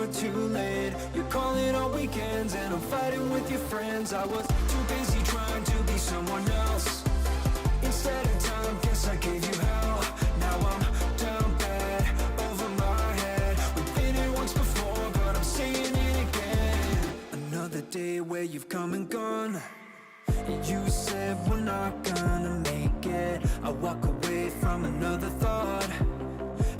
never too late. You're calling on weekends and I'm fighting with your friends. I was too busy trying to be someone else. Instead of time, guess I gave you hell. Now I'm down bad, over my head. We've been here once before, but I'm saying it again. Another day where you've come and gone. You said we're not gonna make it. I walk away from another thought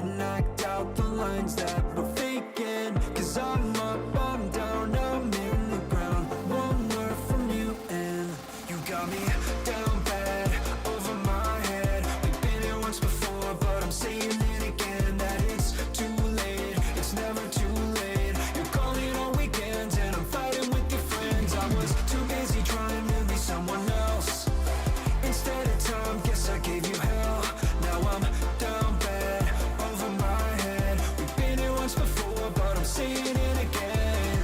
and act out the lines that we're faking. Cause I'm up, I'm down, I'm in the ground. One word from you and you got me down bad, over my head. We've been here once before, but I'm saying it again. That it's too late, it's never too late. You're calling on weekends and I'm fighting with your friends. I was too busy trying to be someone else. Instead of time, guess I gave you hell. Now I'm down bad, over my head. We've been here once before, but I'm saying it again.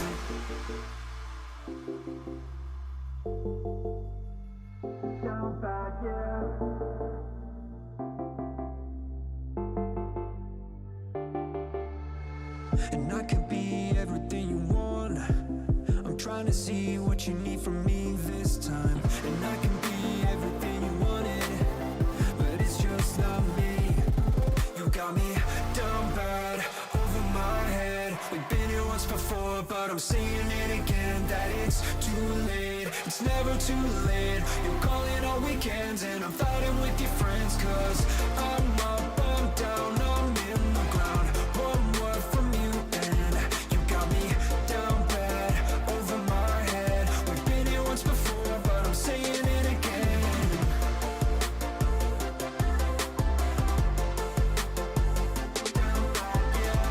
Down bad, yeah. And I could be everything you want. I'm trying to see what you need from me this time. And I can be everything you wanted, but it's just not me. You got me down bad, over my head. We've been here once before, but I'm saying it again. That it's too late, it's never too late. You're calling on weekends and I'm fighting with your friends. Cause I'm up, I'm down, I'm in the ground. One word from you and you got me down bad, over my head. We've been here once before, but I'm saying it again. Down bad, yeah.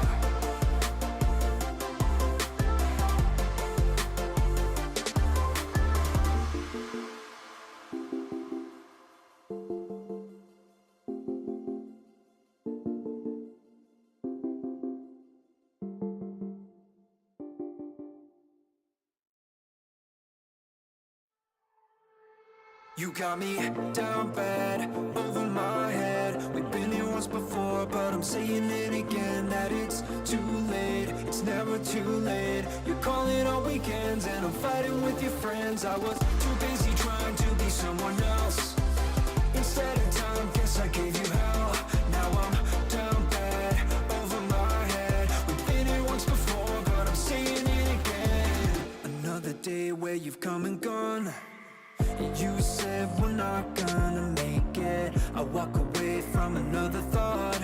You got me down bad, over my head. We've been here once before, but I'm saying it again. That it's too late, it's never too late. You're calling on weekends and I'm fighting with your friends. I was too busy trying to be someone else. Instead of time, guess I gave you hell. Now I'm down bad, over my head. We've been here once before, but I'm saying it again. Another day where you've come and gone. You said we're not gonna make it. I walk away from another thought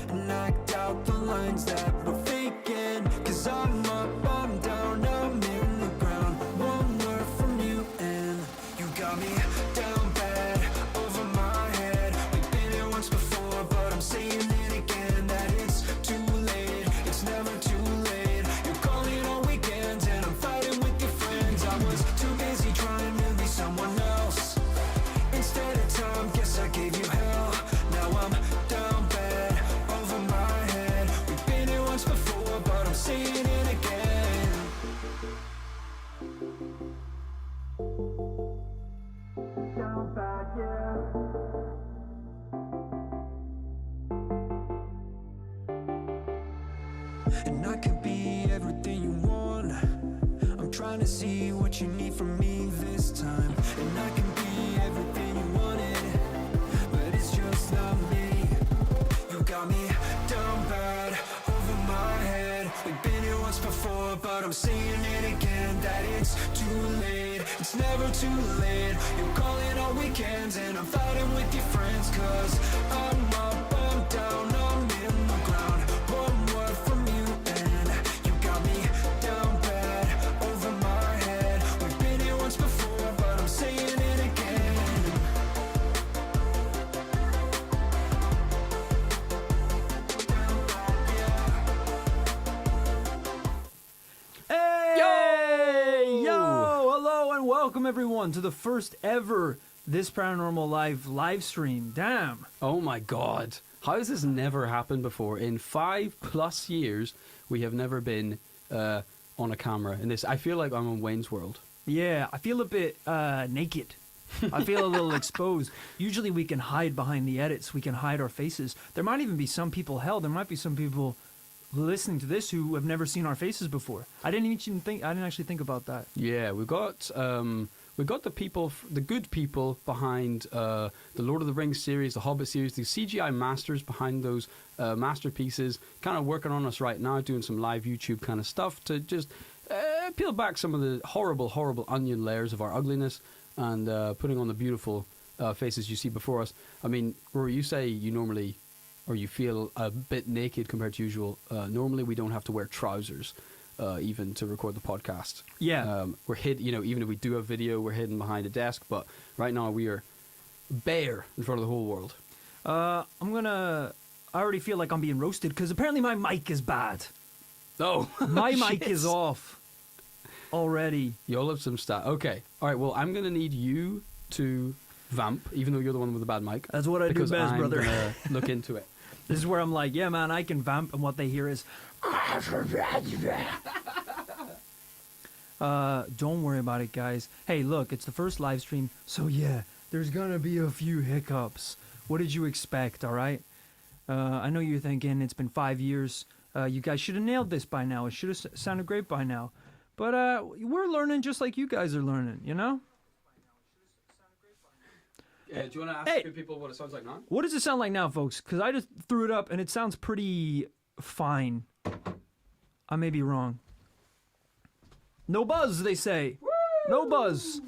and act out the lines that we're faking. Cause I'm up, I'm down, I'm in the ground. One word from you and you got me down bad, over my head. We've been here once before, but I'm saying it again. That it's too late, it's never too late. You're calling on weekends and I'm fighting with your friends. I was too busy trying to be someone else. Instead of time, guess I gave you hell. Now I'm down bad, over my head. We've been here once before, but I'm saying it again. Down bad, yeah. And I could be everything you want. I'm trying to see what you need from me this time. And I can be everything you wanted, but it's just not me. You got me down bad, over my head. We've been here once before, but I'm saying it again. That it's too late, it's never too late. You're calling on weekends and I'm fighting with your friends. Cause I'm up, I'm down, I'm in the ground. One word from you and you got me down bad, over my head. We've been here once before, but I'm saying it again. Down bad, yeah. Hey! Yo! Hello and welcome everyone to the first ever This Paranormal live stream. Damn. Oh my god. How has this never happened before? In 5+ years, we have never been on a camera in this. I feel like I'm on Wayne's World. Yeah, I feel a bit naked. I feel a little exposed. Usually we can hide behind the edits. We can hide our faces. There might even be some people, hell, there might be some people listening to this who have never seen our faces before. I didn't actually think about that. Yeah, we got the people, the good people behind the Lord of the Rings series, the Hobbit series, the CGI masters behind those masterpieces, kind of working on us right now, doing some live YouTube kind of stuff to just peel back some of the horrible, horrible onion layers of our ugliness and putting on the beautiful faces you see before us. I mean, Rory, you say you normally, or you feel a bit naked compared to usual. Normally, we don't have to wear trousers. Even to record the podcast. Yeah. We're hid, even if we do a video, we're hidden behind a desk, but right now we are bare in front of the whole world. I already feel like I'm being roasted because apparently my mic is bad. Oh. My mic is off already. You'll have some stat. Okay. All right, well, I'm going to need you to vamp, even though you're the one with the bad mic. That's what I do best, brother. Because I'm going to look into it. This is where I'm like, yeah, man, I can vamp, and what they hear is... Don't worry about it, guys. Hey, look, it's the first live stream, so yeah, there's gonna be a few hiccups. What did you expect, all right? I know you're thinking it's been 5 years. You guys should have nailed this by now. It should have sounded great by now. But we're learning just like you guys are learning, you know? Yeah, do you want to ask people what it sounds like now? What does it sound like now, folks? Because I just threw it up, and it sounds pretty fine. I may be wrong. No buzz, they say. Woo! No buzz.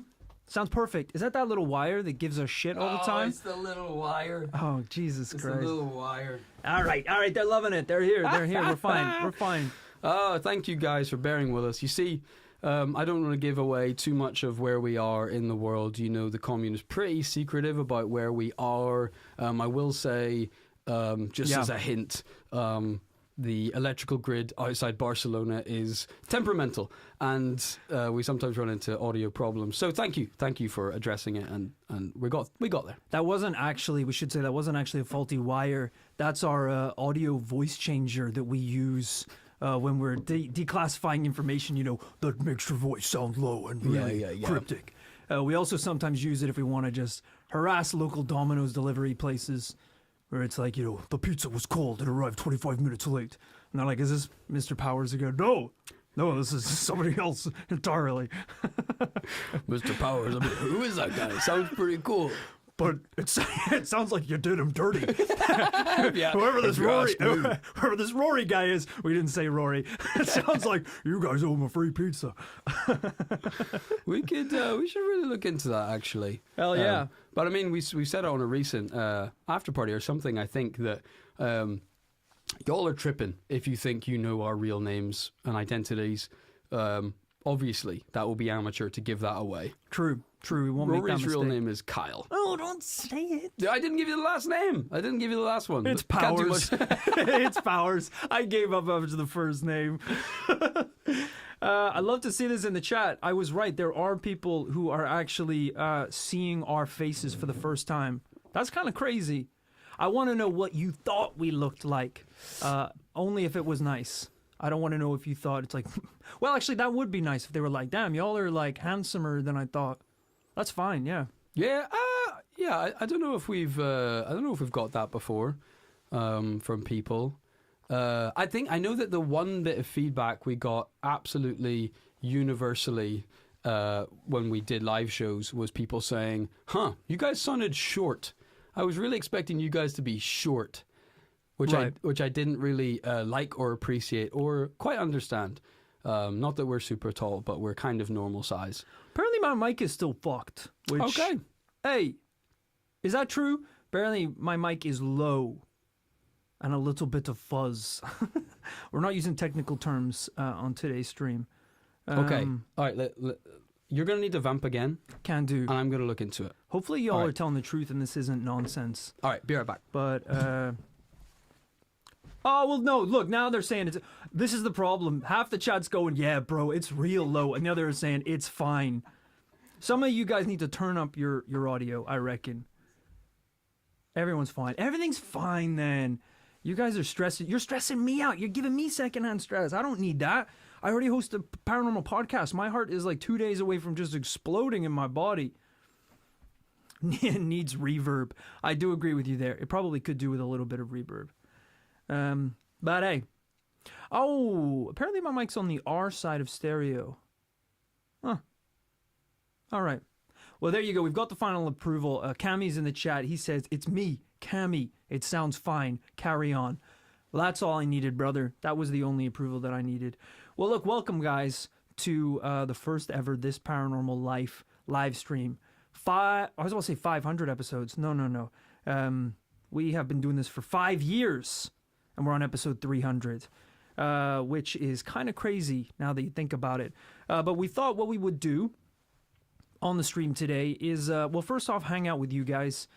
Sounds perfect. Is that little wire that gives us shit all the time? It's the little wire. Oh, Jesus Christ. It's the little wire. All right. They're loving it. They're here. We're fine. We're fine. Oh, thank you guys for bearing with us. You see, I don't want to give away too much of where we are in the world. The commune is pretty secretive about where we are. I will say, as a hint, the electrical grid outside Barcelona is temperamental, and we sometimes run into audio problems. So thank you for addressing it, and we got there. We should say that wasn't actually a faulty wire. That's our audio voice changer that we use when we're declassifying information, that makes your voice sound low and really cryptic. We also sometimes use it if we want to just harass local Domino's delivery places, where it's like, the pizza was cold, it arrived 25 minutes late. And they're like, is this Mr. Powers again? No, this is somebody else entirely. Mr. Powers, who is that guy? Sounds pretty cool. But it sounds like you did him dirty. Yeah. Whoever this Rory guy is, we didn't say Rory. It sounds like you guys owe him a free pizza. We should really look into that, actually. Hell yeah. But I mean, we said it on a recent after party or something. I think that y'all are tripping if you think you know our real names and identities. Obviously, that will be amateur to give that away. True. We won't make that mistake. Rory's real name is Kyle. Oh, don't say it. I didn't give you the last name. I didn't give you the last one. It's Powers. It's Powers. I gave up after the first name. I'd love to see this in the chat. I was right. There are people who are actually seeing our faces for the first time. That's kind of crazy. I want to know what you thought we looked like. Only if it was nice. I don't want to know if you thought it's like... Well, actually, that would be nice if they were like, damn, y'all are like handsomer than I thought. That's fine, yeah. Yeah, I don't know if we've got that before from people. I know that the one bit of feedback we got absolutely universally when we did live shows was people saying, you guys sounded short. I was really expecting you guys to be short, which I didn't really like or appreciate or quite understand. Not that we're super tall, but we're kind of normal size. Apparently my mic is still fucked. Okay. Hey, is that true? Apparently my mic is low and a little bit of fuzz. We're not using technical terms on today's stream. Okay. All right. You're going to need to vamp again. Can do. And I'm going to look into it. Hopefully y'all are telling the truth and this isn't nonsense. All right. Be right back. But... Oh, well, no, look, now they're saying this is the problem. Half the chat's going, yeah, bro, it's real low. And the other is saying, it's fine. Some of you guys need to turn up your audio, I reckon. Everyone's fine. Everything's fine, then. You guys are stressing. You're stressing me out. You're giving me secondhand stress. I don't need that. I already host a paranormal podcast. My heart is like 2 days away from just exploding in my body. It needs reverb. I do agree with you there. It probably could do with a little bit of reverb. But hey, Oh, apparently my mic's on the R side of stereo. Huh. All right. Well, there you go. We've got the final approval. Cammy's in the chat. He says, it's me, Cammy. It sounds fine. Carry on. Well, that's all I needed, brother. That was the only approval that I needed. Well, look, welcome, guys, to the first ever This Paranormal Life live stream. I was going to say 500 episodes. No. We have been doing this for 5 years, and we're on episode 300, which is kind of crazy now that you think about it. But we thought what we would do on the stream today is, well, first off, hang out with you guys,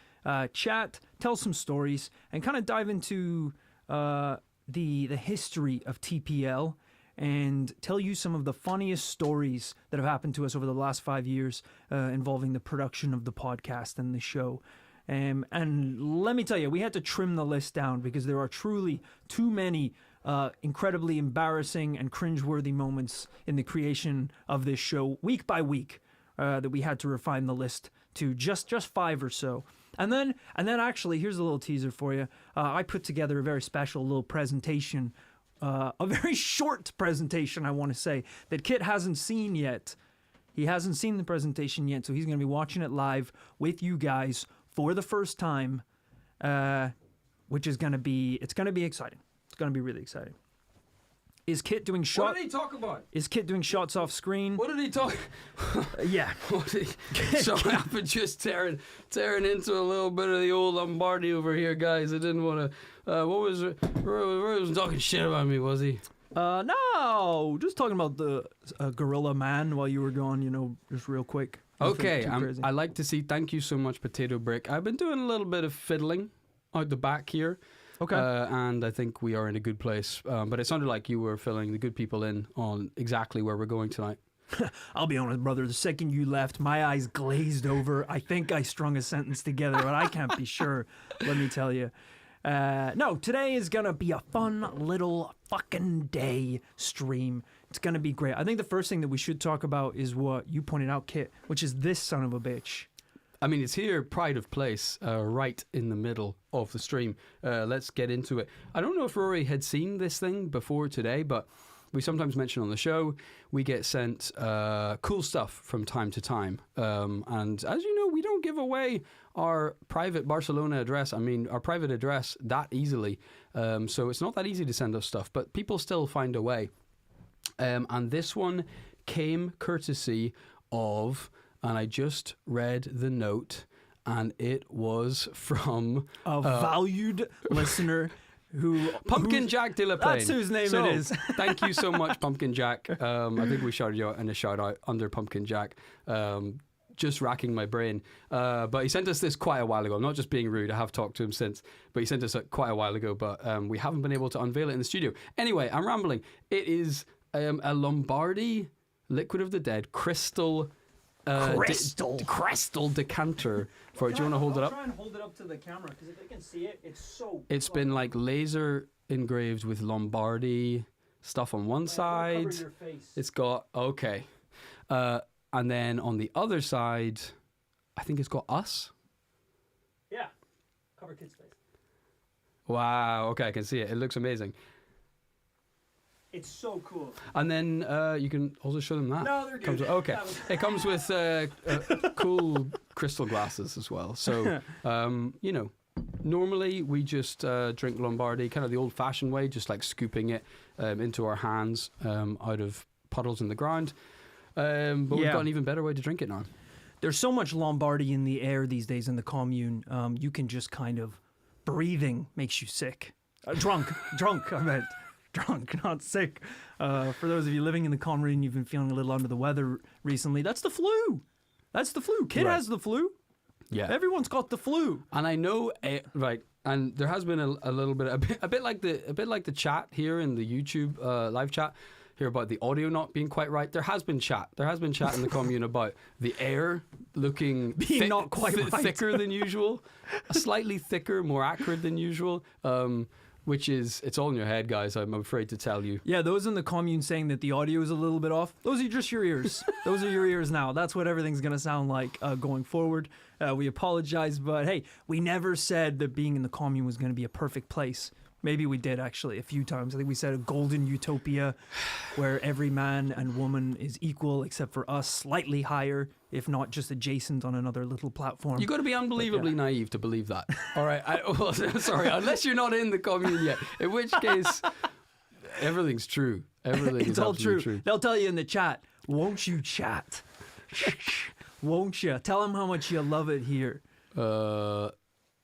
chat, tell some stories, and kind of dive into the history of TPL and tell you some of the funniest stories that have happened to us over the last 5 years involving the production of the podcast and the show. And let me tell you, we had to trim the list down because there are truly too many incredibly embarrassing and cringeworthy moments in the creation of this show week by week. That we had to refine the list to just 5 or so. And then actually, here's a little teaser for you. I put together a very special little presentation, a very short presentation, I want to say, that Kit hasn't seen yet. He hasn't seen the presentation yet, so he's going to be watching it live with you guys for the first time, which is going to be, it's going to be exciting. It's going to be really exciting. Is Kit doing shots? What did he talk about? Is Kit doing shots off screen? What did he talk? Yeah. So I'm just tearing into a little bit of the old Lombardi over here, guys. I didn't want to. What was it? Roy was talking shit about me, was he? No, just talking about the Gorilla Man while you were gone. Just real quick. Okay, I like to see. Thank you so much, Potato Brick. I've been doing a little bit of fiddling out the back here. Okay. And I think we are in a good place. But it sounded like you were filling the good people in on exactly where we're going tonight. I'll be honest, brother. The second you left, my eyes glazed over. I think I strung a sentence together, but I can't be sure. Let me tell you. No, today is going to be a fun little fucking day stream. It's going to be great. I think the first thing that we should talk about is what you pointed out, Kit, which is this son of a bitch. I mean, it's here, pride of place, right in the middle of the stream. Let's get into it. I don't know if Rory had seen this thing before today, but we sometimes mention on the show, we get sent cool stuff from time to time. And as you know, we don't give away our private Barcelona address. I mean, our private address that easily. So it's not that easy to send us stuff, but people still find a way. And this one came courtesy of... And I just read the note, and it was from a valued listener Pumpkin Jack de la Plaine. That's whose name it is. Thank you so much, Pumpkin Jack. I think we shouted you out in a shout out under Pumpkin Jack. Just racking my brain. But he sent us this quite a while ago. I'm not just being rude. I have talked to him since, but he sent us it quite a while ago. But we haven't been able to unveil it in the studio. Anyway, I'm rambling. It is a Lombardi Liquid of the Dead crystal. Crystal decanter for it. Do you want to hold it up? I'll try and hold it up to the camera because if they can see it, it's so. It's been like laser engraved with Lombardi stuff on one side. Cover your face. It's got and then on the other side, I think it's got us. Yeah, cover Kit's face. Wow. Okay, I can see it. It looks amazing. It's so cool. And then you can also show them that. No, they're good. Okay. It comes with cool crystal glasses as well. So, normally we just drink Lombardi kind of the old-fashioned way, just like scooping it into our hands out of puddles in the ground. But we've got an even better way to drink it now. There's so much Lombardi in the air these days in the commune. You can just kind of... Breathing makes you sick. Drunk, I meant. Drunk, not sick. For those of you living in the commune, you've been feeling a little under the weather recently. That's the flu. Kid has the flu. Yeah, everyone's got the flu. And I know, right? And there has been a little bit, a bit like the chat here in the YouTube live chat here about the audio not being quite right. There has been chat in the commune about the air looking not quite right. Thicker than usual, slightly thicker, more accurate than usual. Which is, it's all in your head, guys, I'm afraid to tell you. Yeah, those in the commune saying that the audio is a little bit off, those are just your ears. Those are your ears now. That's what everything's going to sound like going forward. We apologize, but hey, we never said that being in the commune was going to be a perfect place. Maybe we did actually a few times. I think we said a golden utopia where every man and woman is equal except for us, slightly higher, if not just adjacent on another little platform. You got to be unbelievably naive to believe that. All right. Well, sorry, unless you're not in the commune yet, in which case everything's true. Everything It's is all absolutely true. true. They'll tell you in the chat, won't you chat? Won't you? Tell them how much you love it here.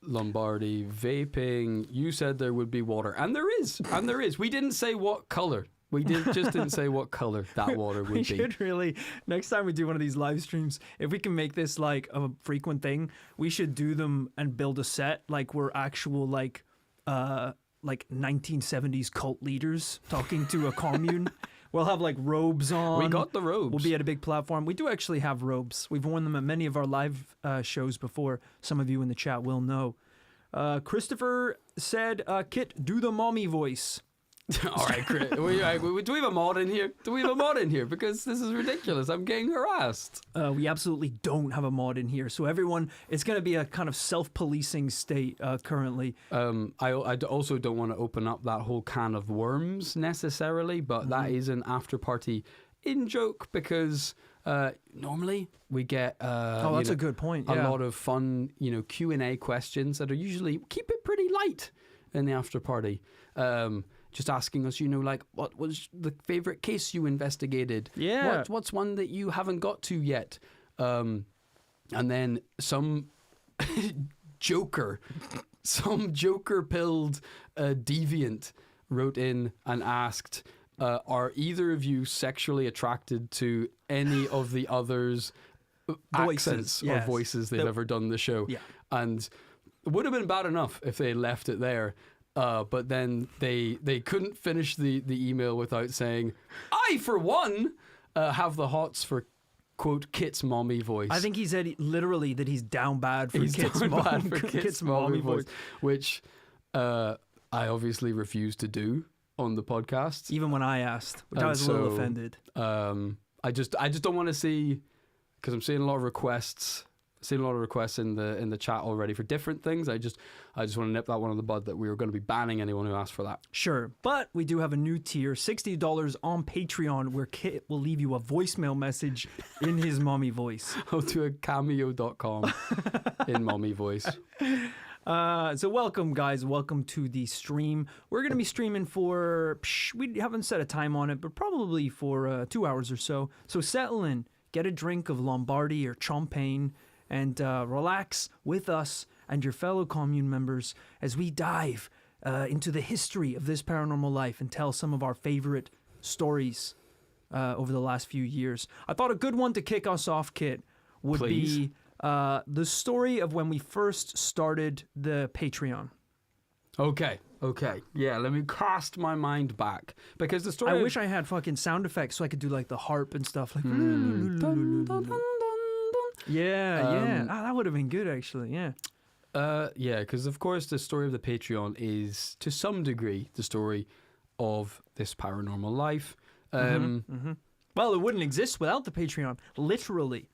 Lombardi, vaping. You said there would be water, and there is. We didn't say what color. We just didn't say what color that water would We be. should really, next time we do one of these live streams, if we can make this like a frequent thing, we should do them and build a set like we're actual like 1970s cult leaders talking to a commune. We'll have like robes on. We got the robes. We'll be at a big platform. We do actually have robes. We've worn them at many of our live shows before. Some of you in the chat will know. Christopher said, Kit, do the mommy voice. All right, Chris. Do we have a mod in here? Because this is ridiculous. I'm getting harassed. We absolutely don't have a mod in here. So everyone, it's going to be a kind of self-policing state currently. I also don't want to open up that whole can of worms necessarily, but that is an after-party in-joke because normally we get that's a good point. a Yeah. lot of fun Q&A questions that are usually keep it pretty light in the after-party. Just asking us, like, what was the favorite case you investigated? Yeah. What's one that you haven't got to yet? And then some joker-pilled deviant wrote in and asked, are either of you sexually attracted to any of the others' accents or voices they've ever done the show? Yeah. And it would have been bad enough if they left it there. But then they couldn't finish the email without saying, I, for one, have the hots for, quote, Kit's mommy voice. I think he said literally that he's down bad for Kit's mommy voice. Which I obviously refused to do on the podcast. Even when I asked, which I was a little offended. I just don't want to see, because I'm seeing a lot of requests. Seen a lot of requests in the chat already for different things. I just want to nip that one in the bud that we were going to be banning anyone who asked for that. Sure, but we do have a new tier, $60 on Patreon, where Kit will leave you a voicemail message in his mommy voice. Go to a cameo.com in mommy voice. So welcome, guys. Welcome to the stream. We're going to be streaming for, we haven't set a time on it, but probably for 2 hours or so. So settle in, get a drink of Lombardi or champagne, and relax with us and your fellow commune members as we dive into the history of this paranormal life and tell some of our favorite stories over the last few years. I thought a good one to kick us off, Kit, would be the story of when we first started the Patreon. Okay. Yeah, let me cast my mind back. Because the story... I wish I had fucking sound effects so I could do like the harp and stuff. Like, Yeah. That would have been good, actually. Yeah. Yeah, because of course the story of the Patreon is to some degree the story of this paranormal life. Well, it wouldn't exist without the Patreon, literally.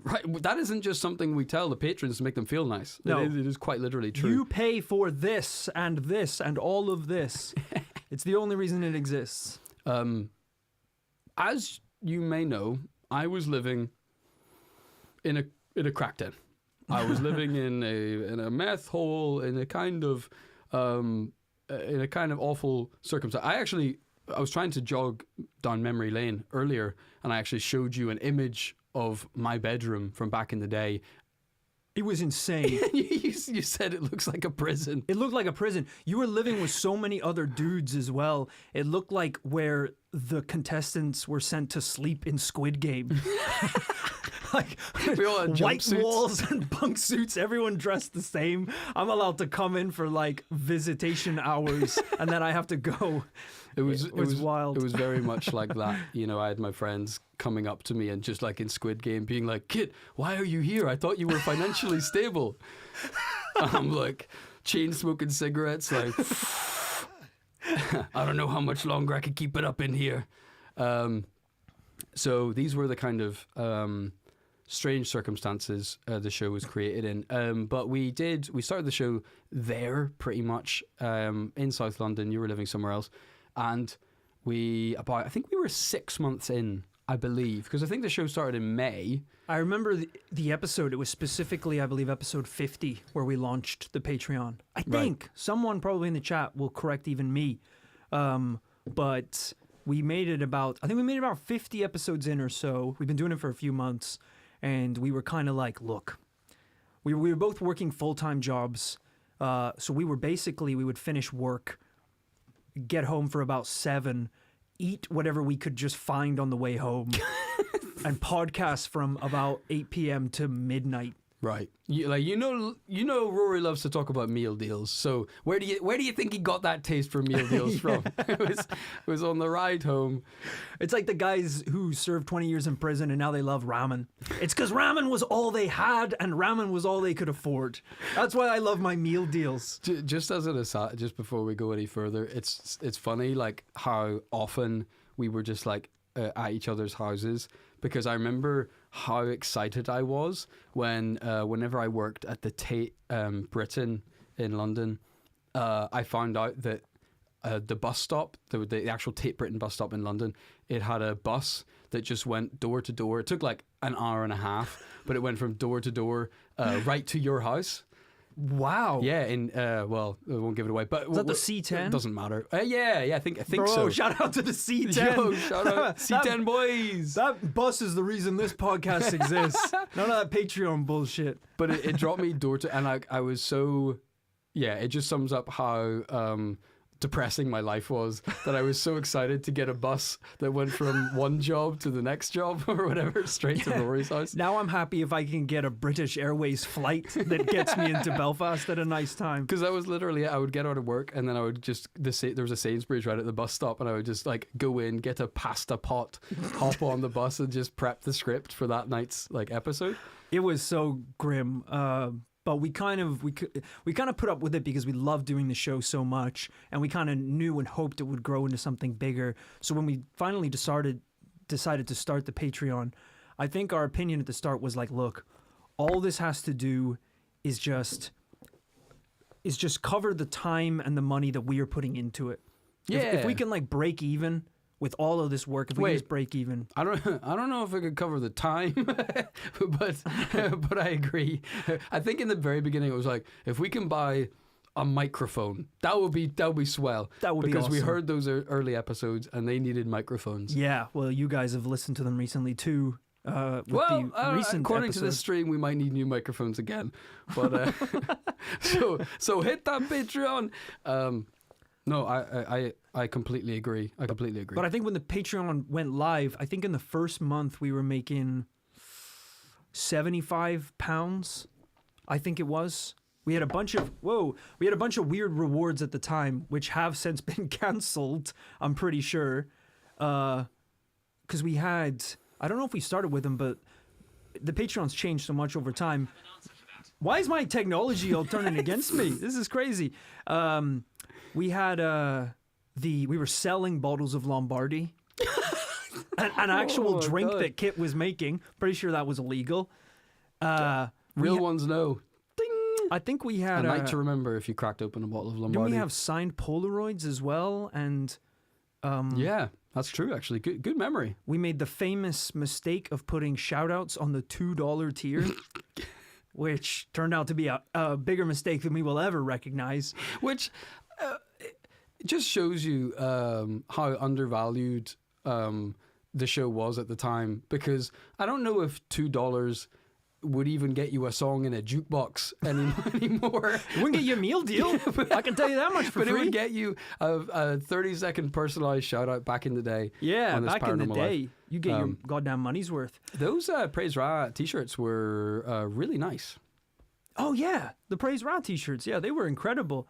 Right, that isn't just something we tell the patrons to make them feel nice. No. It is quite literally true. You pay for this and all of this. It's the only reason it exists. As you may know, I was living in a crack den. I was living in a meth hole in a kind of awful circumstance. I was trying to jog down memory lane earlier, and I actually showed you an image of my bedroom from back in the day. It was insane. you said it looks like a prison. It looked like a prison. You were living with so many other dudes as well. It looked like where the contestants were sent to sleep in Squid Game. Like We all had white jumpsuits. walls and bunk suits, everyone dressed the same. I'm allowed to come in for like visitation hours and then I have to go. It was wild. It was very much like that. You know, I had my friends coming up to me and just like in Squid Game being like, "Kid, why are you here? I thought you were financially stable." I'm like chain smoking cigarettes, like I don't know how much longer I could keep it up in here. So these were the kind of strange circumstances the show was created in. But we started the show there pretty much in South London. You were living somewhere else, and I think we were 6 months in, I believe, because I think the show started in May. I remember the episode. It was specifically, I believe, episode 50 where we launched the Patreon. I think someone probably in the chat will correct even me, but we made it about 50 episodes in or so. We've been doing it for a few months, and we were kind of like, look, we were both working full-time jobs, so we would finish work, get home for about 7, eat whatever we could just find on the way home, and podcast from about 8 p.m. to midnight. Right. You know, Rory loves to talk about meal deals. So where do you think he got that taste for meal deals from? It was on the ride home. It's like the guys who served 20 years in prison and now they love ramen. It's because ramen was all they had and ramen was all they could afford. That's why I love my meal deals. Just as an aside, just before we go any further, it's funny like how often we were just like at each other's houses, because I remember how excited I was whenever I worked at the Tate Britain in London. I found out that the bus stop, the actual Tate Britain bus stop in London, it had a bus that just went door to door. It took like an hour and a half, but it went from door to door right to your house. Wow. Yeah, well, I won't give it away, but is that the C10? It doesn't matter. Yeah, I think Bro, so. Shout out to the C10. Yo, shout out C10 boys. That bus is the reason this podcast exists. None of that Patreon bullshit. But it dropped me door to, and I was so, yeah. It just sums up how depressing my life was, that I was so excited to get a bus that went from one job to the next job or whatever, straight to Rory's house. Now I'm happy if I can get a British Airways flight that gets me into Belfast at a nice time. Because that was literally, I would get out of work and then I would just, there was a Sainsbury's right at the bus stop, and I would just like go in, get a pasta pot, hop on the bus and just prep the script for that night's like episode. It was so grim. But we kind of put up with it because we loved doing the show so much, and we kind of knew and hoped it would grow into something bigger. So when we finally decided to start the Patreon, I think our opinion at the start was like, look, all this has to do is just cover the time and the money that we are putting into it. Yeah. If we can like break even with all of this work, if we can just break even. I don't know if I could cover the time, but I agree. I think in the very beginning it was like, if we can buy a microphone, that would be swell. That would be because awesome. we heard those early episodes and they needed microphones. Yeah, well, you guys have listened to them recently too. Recent according episodes. to this stream, we might need new microphones again. But so hit that Patreon. No, I completely agree. But I think when the Patreon went live, I think in the first month we were making £75. I think it was. We had a bunch of weird rewards at the time, which have since been cancelled. I'm pretty sure, because we had. I don't know if we started with them, but the Patreon's changed so much over time. Why is my technology all turning against me? This is crazy. We had we were selling bottles of Lombardy, an actual drink that Kit was making. Pretty sure that was illegal. Real ones know. Ding. I think we had a night to remember if you cracked open a bottle of Lombardy. Didn't we have signed Polaroids as well? And yeah, that's true. Actually, good memory. We made the famous mistake of putting shout-outs on the $2 tier. Which turned out to be a bigger mistake than we will ever recognize. Which it just shows you how undervalued the show was at the time. Because I don't know if $2 would even get you a song in a jukebox anymore. It wouldn't get you a meal deal. I can tell you that much for free. But it would get you a 30-second personalized shout-out back in the day. Yeah, back in the day. Life. You get your goddamn money's worth. Those Praise Ra t-shirts were really nice. Oh, yeah. The Praise Ra t-shirts. Yeah, they were incredible.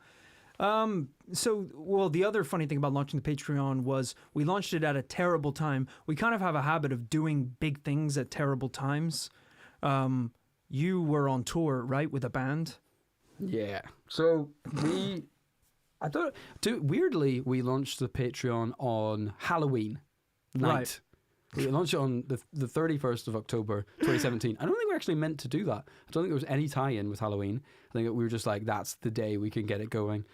The other funny thing about launching the Patreon was we launched it at a terrible time. We kind of have a habit of doing big things at terrible times. You were on tour, right, with a band? Yeah. So weirdly, we launched the Patreon on Halloween night. Right. We launched it on the 31st of October 2017. I don't think we actually meant to do that. I don't think there was any tie-in with Halloween. I think we were just like, that's the day we can get it going.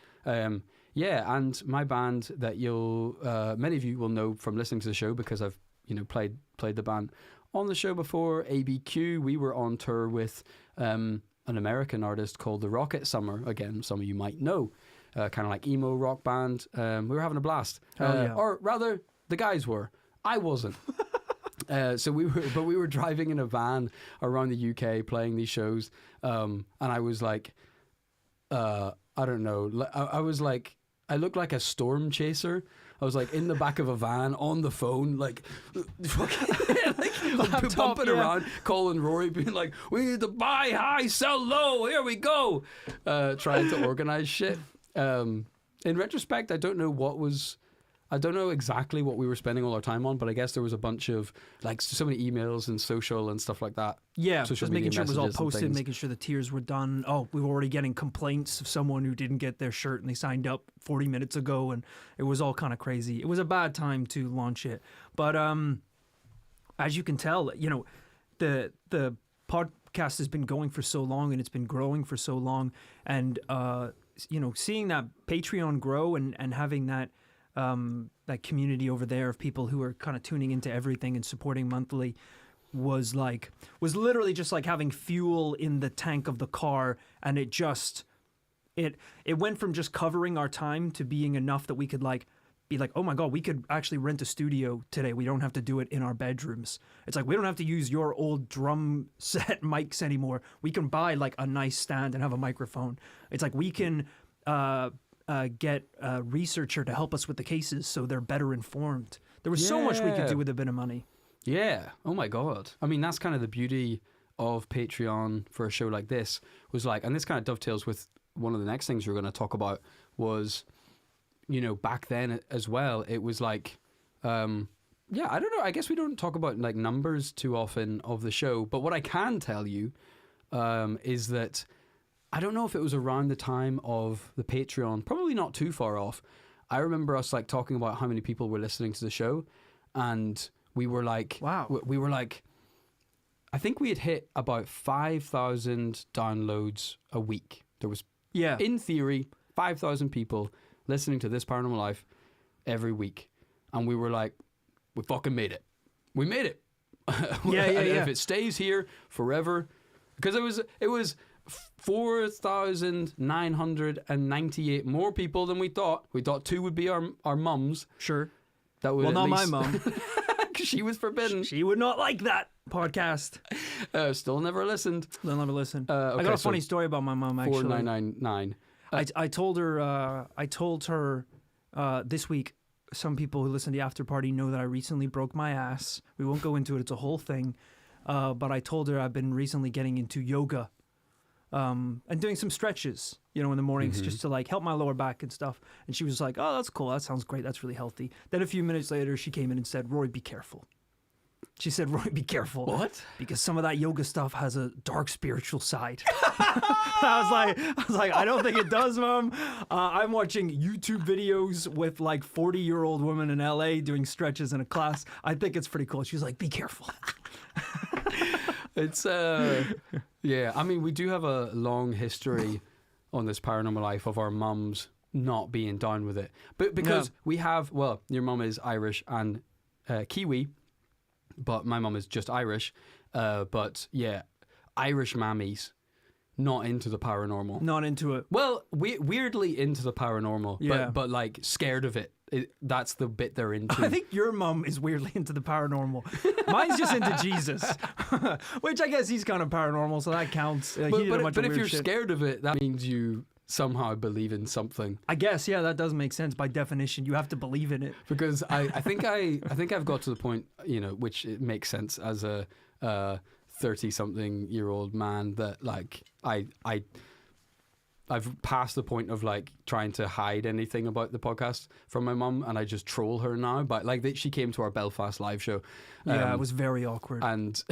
Yeah, and my band that many of you will know from listening to the show, because I've played the band on the show before, ABQ. We were on tour with an American artist called the Rocket Summer. Again, some of you might know, kind of like emo rock band. We were having a blast, or rather, the guys were. I wasn't. So we were driving in a van around the UK playing these shows, and I was like, I don't know, I was like, I looked like a storm chaser. I was like in the back of a van on the phone, like bumping around, calling Rory, being like, "We need to buy high, sell low. Here we go," trying to organize shit. In retrospect, I don't know exactly what we were spending all our time on, but I guess there was a bunch of like so many emails and social and stuff like that. Yeah, social just making sure it was all messages and posted, things. making sure the tiers were done. Oh, we were already getting complaints of someone who didn't get their shirt and they signed up 40 minutes ago, and it was all kind of crazy. It was a bad time to launch it. But as you can tell, the podcast has been going for so long and it's been growing for so long, and seeing that Patreon grow and having that community over there of people who are kind of tuning into everything and supporting monthly was literally just like having fuel in the tank of the car, and it went from just covering our time to being enough that we could be like, oh my God, we could actually rent a studio today. We don't have to do it in our bedrooms. It's like, we don't have to use your old drum set mics anymore. We can buy like a nice stand and have a microphone. It's like we can get a researcher to help us with the cases so they're better informed. There was so much we could do with a bit of money. Yeah. Oh my God. I mean, that's kind of the beauty of Patreon for a show like this, was like, and this kind of dovetails with one of the next things we're going to talk about was, back then as well, it was like, I don't know. I guess we don't talk about like numbers too often of the show, but what I can tell you is that I don't know if it was around the time of the Patreon, probably not too far off. I remember us like talking about how many people were listening to the show, and we were like, wow. We were like, I think we had hit about 5,000 downloads a week. There was, in theory, 5,000 people listening to This Paranormal Life every week. And we were like, we fucking made it. We made it. If it stays here forever, because it was 4,998 more people than we thought. We thought 2 would be our mums. Sure. That would not my mum. She was forbidden. She would not like that podcast. Still never listened. They'll never listen. Okay, I got a funny story about my mum, actually. 4999. I told her this week, some people who listen to the after party know that I recently broke my ass. We won't go into it. It's a whole thing. But I told her I've been recently getting into yoga. And doing some stretches, in the mornings, just to like help my lower back and stuff. And she was like, "Oh, that's cool. That sounds great. That's really healthy." Then a few minutes later, she came in and said, "Rory, be careful." She said, "Rory, be careful." What? Because some of that yoga stuff has a dark spiritual side. I was like, I don't think it does, Mom. I'm watching YouTube videos with like 40-year-old women in LA doing stretches in a class. I think it's pretty cool. She was like, "Be careful." It's yeah. I mean, we do have a long history on This Paranormal Life of our mums not being down with it, but because we have, well, your mum is Irish and Kiwi, but my mum is just Irish. But yeah, Irish mammies not into the paranormal. Not into it. Well, weirdly into the paranormal, Yeah. but like scared of it. That's the bit they're into. I think your mum is weirdly into the paranormal. Mine's just into Jesus, which I guess he's kind of paranormal, so that counts. He did a bunch of if weird you're shit. scared of it, that means you somehow believe in something. I guess, yeah, that does make sense. By definition, you have to believe in it. Because I think I've got to the point, which it makes sense as a 30-something-year-old man, that like I've passed the point of like trying to hide anything about the podcast from my mum, and I just troll her now. But like she came to our Belfast live show. Yeah, it was very awkward. And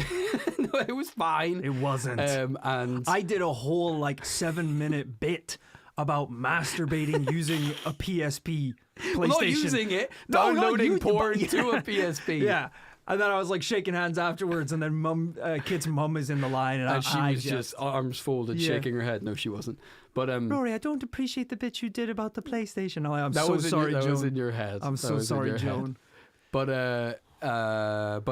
no, it was fine. It wasn't. And I did a whole like 7-minute bit about masturbating using a PSP PlayStation. Not using it, No, downloading not porn to a PSP. Yeah. And then I was like shaking hands afterwards, and then Kit's mum is in the line, and she was just arms folded, shaking her head. No, she wasn't. But Rory, I don't appreciate the bit you did about the PlayStation. I'm that so was sorry, that Joan. was in your head. I'm so sorry, Joan. But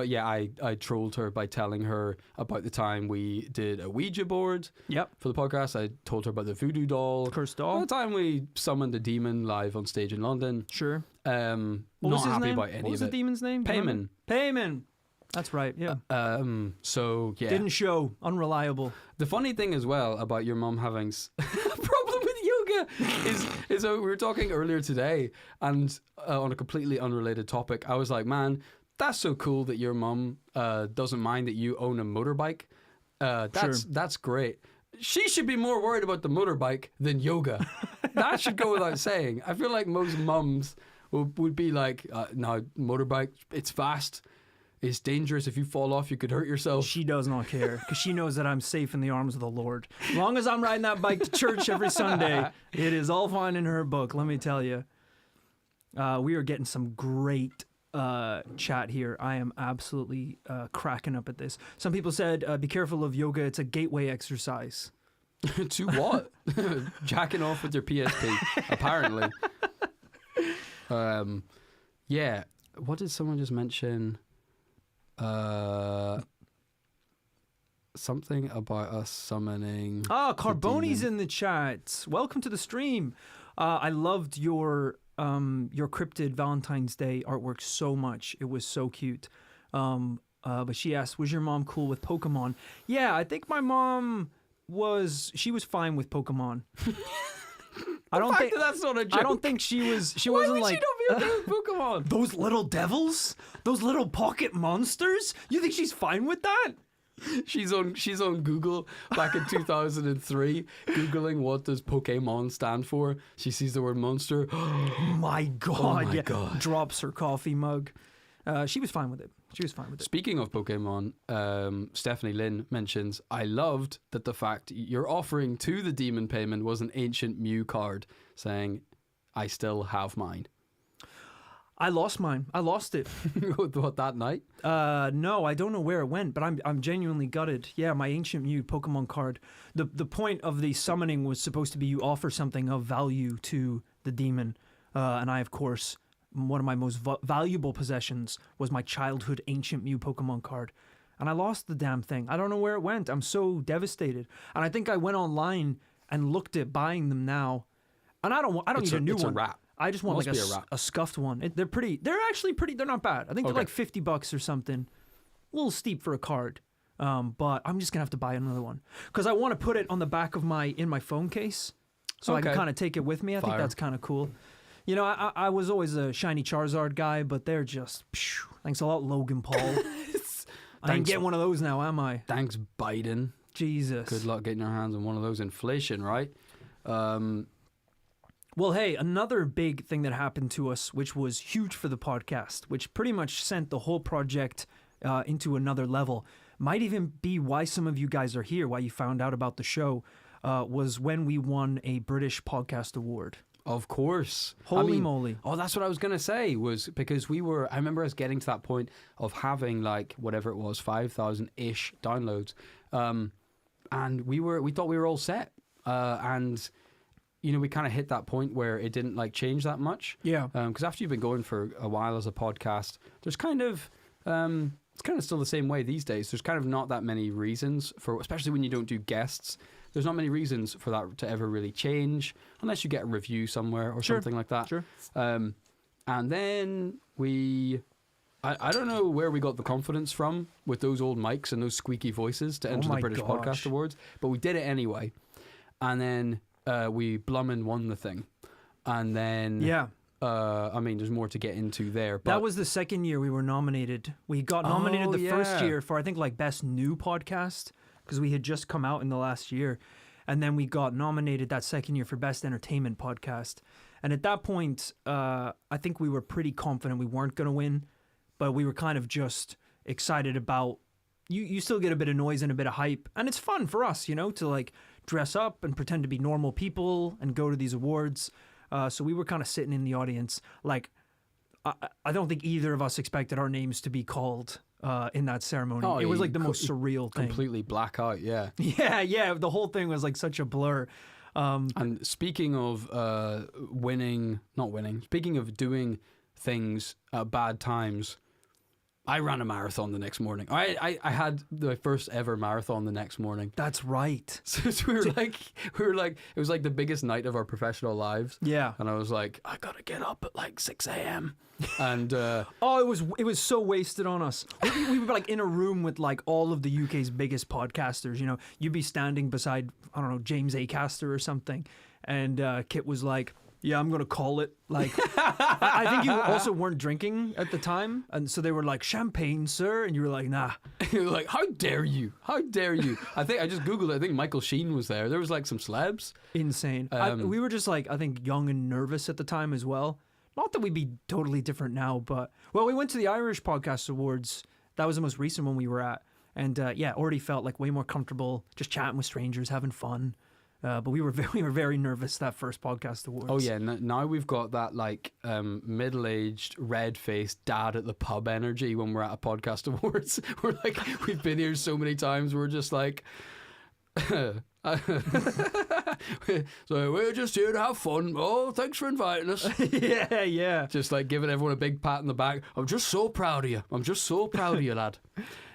yeah, I trolled her by telling her about the time we did a Ouija board. Yep. For the podcast, I told her about the voodoo doll, Cursed doll. the time we summoned a demon live on stage in London. Sure. What What was not his happy name? about any What was of the it. demon's name? Payman. Payman. That's right. Yeah. So yeah. Didn't show. Unreliable. The funny thing as well about your mum having a problem with yoga is we were talking earlier today, and on a completely unrelated topic, I was like, man, that's so cool that your mum doesn't mind that you own a motorbike. That's great. She should be more worried about the motorbike than yoga. That should go without saying. I feel like most mums would be like, no, motorbike, it's fast. It's dangerous. If you fall off, you could hurt yourself. She does not care because she knows that I'm safe in the arms of the Lord. As long as I'm riding that bike to church every Sunday, it is all fine in her book, let me tell you. We are getting some great chat here. I am absolutely cracking up at this. Some people said, be careful of yoga. It's a gateway exercise. To what? Jacking off with your PSP, apparently. Yeah. What did someone just mention? Something about us summoning. Carboni's in the chat. Welcome to the stream. I loved your Cryptid Valentine's Day artwork so much. It was so cute. But she asked, was your mom cool with Pokemon? Yeah, I think my mom was fine with Pokemon. I don't think that's not a joke. I don't think she was. She Why wasn't would like she not be okay with Pokemon? those little devils, those little pocket monsters. You think she's fine with that? She's on Google back in 2003, googling what does Pokemon stand for. She sees the word monster. My God! Oh my God. Drops her coffee mug. She was fine with it. She was fine with it. Speaking of Pokemon, Stephanie Lynn mentions, I loved that the fact you're offering to the demon payment was an ancient Mew card, saying, I still have mine. I lost mine. I lost it. What, that night? No, I don't know where it went, but I'm genuinely gutted. Yeah, my ancient Mew Pokemon card. The point of the summoning was supposed to be you offer something of value to the demon, and I, of course, one of my most valuable possessions was my childhood ancient Mew Pokemon card, and I lost the damn thing. I don't know where it went. I'm so devastated, and I think I went online and looked at buying them now, and I don't need a new one. It's a wrap. I just want like a scuffed one. They're pretty. They're actually pretty. They're not bad. I think they're like $50 or something. A little steep for a card, but I'm just gonna have to buy another one because I want to put it on the back of my phone case, so I can kind of take it with me. I think that's kind of cool. You know, I was always a shiny Charizard guy, but they're just thanks a lot, Logan Paul. I ain't getting one of those now, am I? Thanks, Biden. Jesus. Good luck getting your hands on one of those. Inflation, right? Well, hey, another big thing that happened to us, which was huge for the podcast, which pretty much sent the whole project into another level, might even be why some of you guys are here, why you found out about the show, was when we won a British Podcast Award. Of course. Holy moly. Oh, that's what I was going to say, was because I remember us getting to that point of having like, whatever it was, 5,000-ish downloads. And we thought we were all set. And... you know, we kind of hit that point where it didn't like change that much. Yeah. Because after you've been going for a while as a podcast, there's kind of, it's kind of still the same way these days. There's kind of not that many reasons for, especially when you don't do guests, there's not many reasons for that to ever really change unless you get a review somewhere or something like that. Sure. And then I don't know where we got the confidence from with those old mics and those squeaky voices to enter the British Podcast Awards, but we did it anyway. And then... we blummin' won the thing, and then I mean, there's more to get into there. But that was the second year we were nominated. We got nominated the first year for I think like best new podcast because we had just come out in the last year, and then we got nominated that second year for best entertainment podcast. And at that point, I think we were pretty confident we weren't going to win, but we were kind of just excited about. You still get a bit of noise and a bit of hype, and it's fun for us, you know, to like dress up and pretend to be normal people and go to these awards. So we were kind of sitting in the audience. Like, I don't think either of us expected our names to be called in that ceremony. Oh, it was he like the most surreal thing. Completely blackout, yeah. Yeah. The whole thing was like such a blur. And speaking of speaking of doing things at bad times, I ran a marathon the next morning. I had the first ever marathon the next morning. That's right. So we were like, it was like the biggest night of our professional lives. Yeah. And I was like, I gotta get up at like 6 a.m. And it was so wasted on us. We were like in a room with like all of the UK's biggest podcasters. You know, you'd be standing beside, I don't know, James Acaster or something, and Kit was like, "Yeah, I'm gonna call it." Like, I think you also weren't drinking at the time, and so they were like, "Champagne, sir," and you were like, "Nah." you were like, how dare you? How dare you? I just Googled it. I think Michael Sheen was there. There was like some celebs. Insane. We were just like, I think, young and nervous at the time as well. Not that we'd be totally different now, but we went to the Irish Podcast Awards. That was the most recent one we were at, and already felt like way more comfortable just chatting with strangers, having fun. But we were very nervous that first podcast awards. Oh yeah, now we've got that like middle-aged, red-faced dad at the pub energy when we're at a podcast awards. We're like, we've been here so many times. We're just like, so we're just here to have fun. Oh, thanks for inviting us. yeah. Just like giving everyone a big pat in the back. I'm just so proud of you. I'm just so proud of you, lad.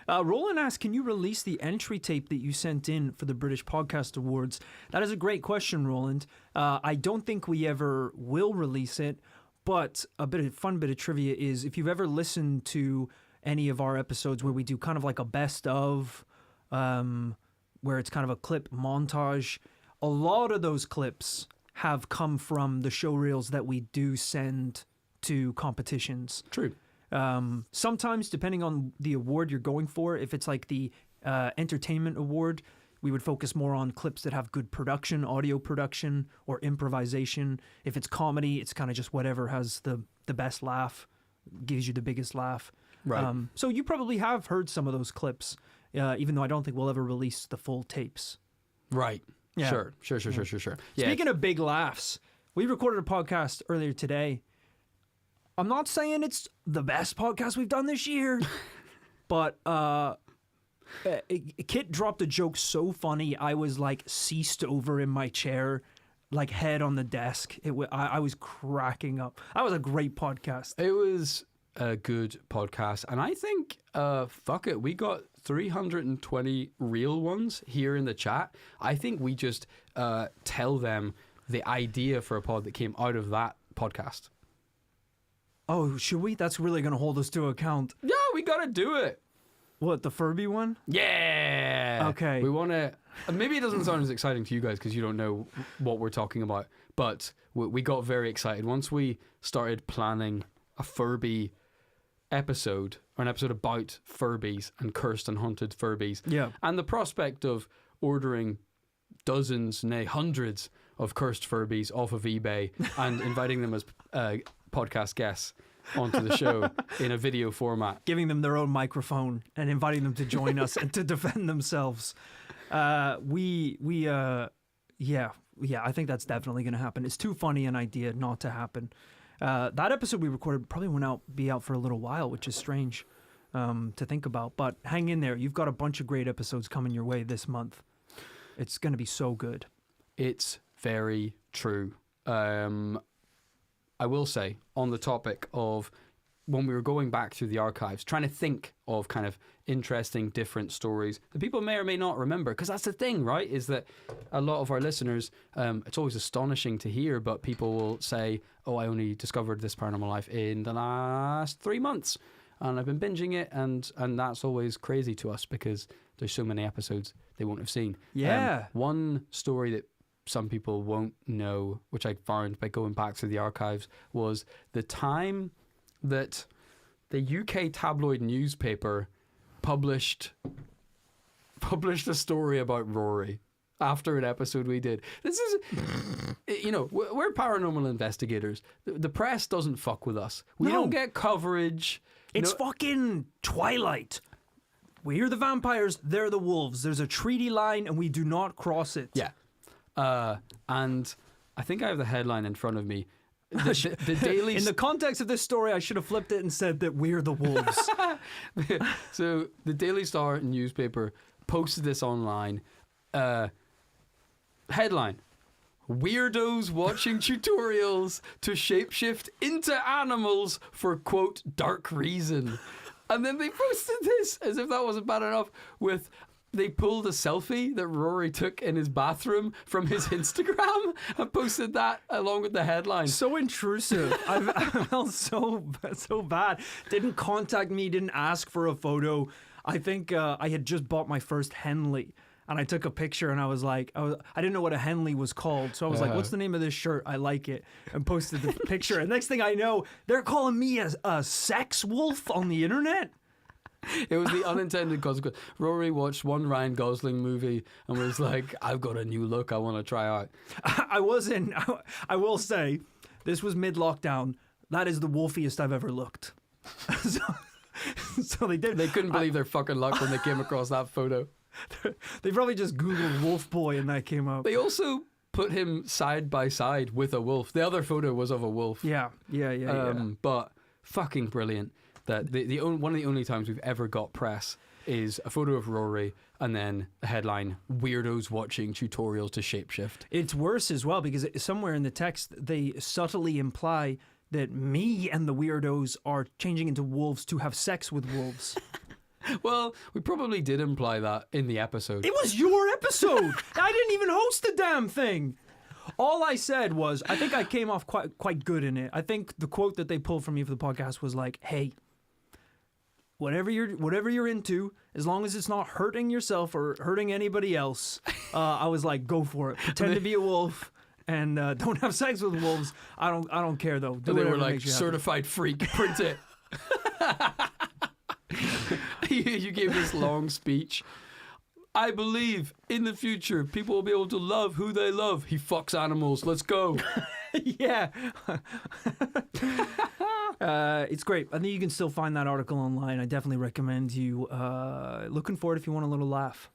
Roland asked, can you release the entry tape that you sent in for the British Podcast Awards? That is a great question, Roland. I don't think we ever will release it, but a fun bit of trivia is if you've ever listened to any of our episodes where we do kind of like a best of, where it's kind of a clip montage, a lot of those clips have come from the show reels that we do send to competitions. True. Sometimes, depending on the award you're going for, if it's like the entertainment award, we would focus more on clips that have good production, audio production, or improvisation. If it's comedy, it's kind of just whatever has the best laugh, gives you the biggest laugh. Right. So you probably have heard some of those clips, even though I don't think we'll ever release the full tapes. Right. Yeah. Sure. Yeah. Speaking of big laughs, we recorded a podcast earlier today. I'm not saying it's the best podcast we've done this year, but Kit dropped a joke so funny I was like ceased over in my chair, like head on the desk. I was cracking up. That was a great podcast. It was a good podcast, and I think fuck it, we got 320 real ones here in the chat. I think we just tell them the idea for a pod that came out of that podcast. Oh, should we? That's really going to hold us to account. Yeah, we got to do it. What, the Furby one? Yeah. Okay. We want to... Maybe it doesn't sound as exciting to you guys because you don't know what we're talking about, but we got very excited. Once we started planning a Furby episode, or an episode about Furbies and cursed and haunted Furbies, Yeah. and the prospect of ordering dozens, nay, hundreds of cursed Furbies off of eBay and inviting them as podcast guests onto the show in a video format, Giving them their own microphone and inviting them to join us and to defend themselves. I think that's definitely going to happen. It's too funny an idea not to happen. That episode we recorded probably won't be out for a little while, which is strange to think about. But hang in there. You've got a bunch of great episodes coming your way this month. It's going to be so good. It's very true. I will say, on the topic of when we were going back through the archives, trying to think of kind of interesting, different stories that people may or may not remember, because that's the thing, right? Is that a lot of our listeners, it's always astonishing to hear, but people will say, oh, I only discovered This Paranormal Life in the last 3 months, and I've been binging it, and that's always crazy to us because there's so many episodes they won't have seen. Yeah. One story that some people won't know, which I found by going back through the archives, was the time that the UK tabloid newspaper published a story about Rory after an episode we did. This is, we're paranormal investigators. The press doesn't fuck with us. We No. don't get coverage. It's fucking Twilight. We're the vampires, they're the wolves. There's a treaty line and we do not cross it. Yeah. And I think I have the headline in front of me. the Daily... In the context of this story, I should have flipped it and said that we're the wolves. So the Daily Star newspaper posted this online. Headline: Weirdos watching tutorials to shapeshift into animals for, quote, dark reason. And then they posted this, as if that wasn't bad enough, they pulled a selfie that Rory took in his bathroom from his Instagram and posted that along with the headline. So intrusive. I felt so bad. Didn't contact me, didn't ask for a photo. I think I had just bought my first Henley. And I took a picture and I was like, I didn't know what a Henley was called. So I was like, what's the name of this shirt? I like it. And posted the picture. And next thing I know, they're calling me a sex wolf on the internet. It was the unintended consequence. Rory watched one Ryan Gosling movie and was like, I've got a new look I want to try out. I will say, this was mid-lockdown. That is the wolfiest I've ever looked. So they did. They couldn't believe their fucking luck when they came across that photo. They probably just Googled wolf boy and that came up. They also put him side by side with a wolf. The other photo was of a wolf. Yeah. But fucking brilliant that one of the only times we've ever got press is a photo of Rory and then the headline, Weirdos watching tutorials to shapeshift. It's worse as well because somewhere in the text they subtly imply that me and the weirdos are changing into wolves to have sex with wolves. Well, we probably did imply that in the episode. It was your episode. I didn't even host the damn thing. All I said was, I think I came off quite good in it. I think the quote that they pulled from me for the podcast was like, "Hey, whatever you're into, as long as it's not hurting yourself or hurting anybody else." I was like, "Go for it. Pretend to be a wolf." And don't have sex with wolves. I don't care though. They were like, certified freak, print it. You gave this long speech. I believe in the future people will be able to love who they love. He fucks animals. Let's go. Yeah. It's great. I think you can still find that article online. I definitely recommend you looking for it if you want a little laugh.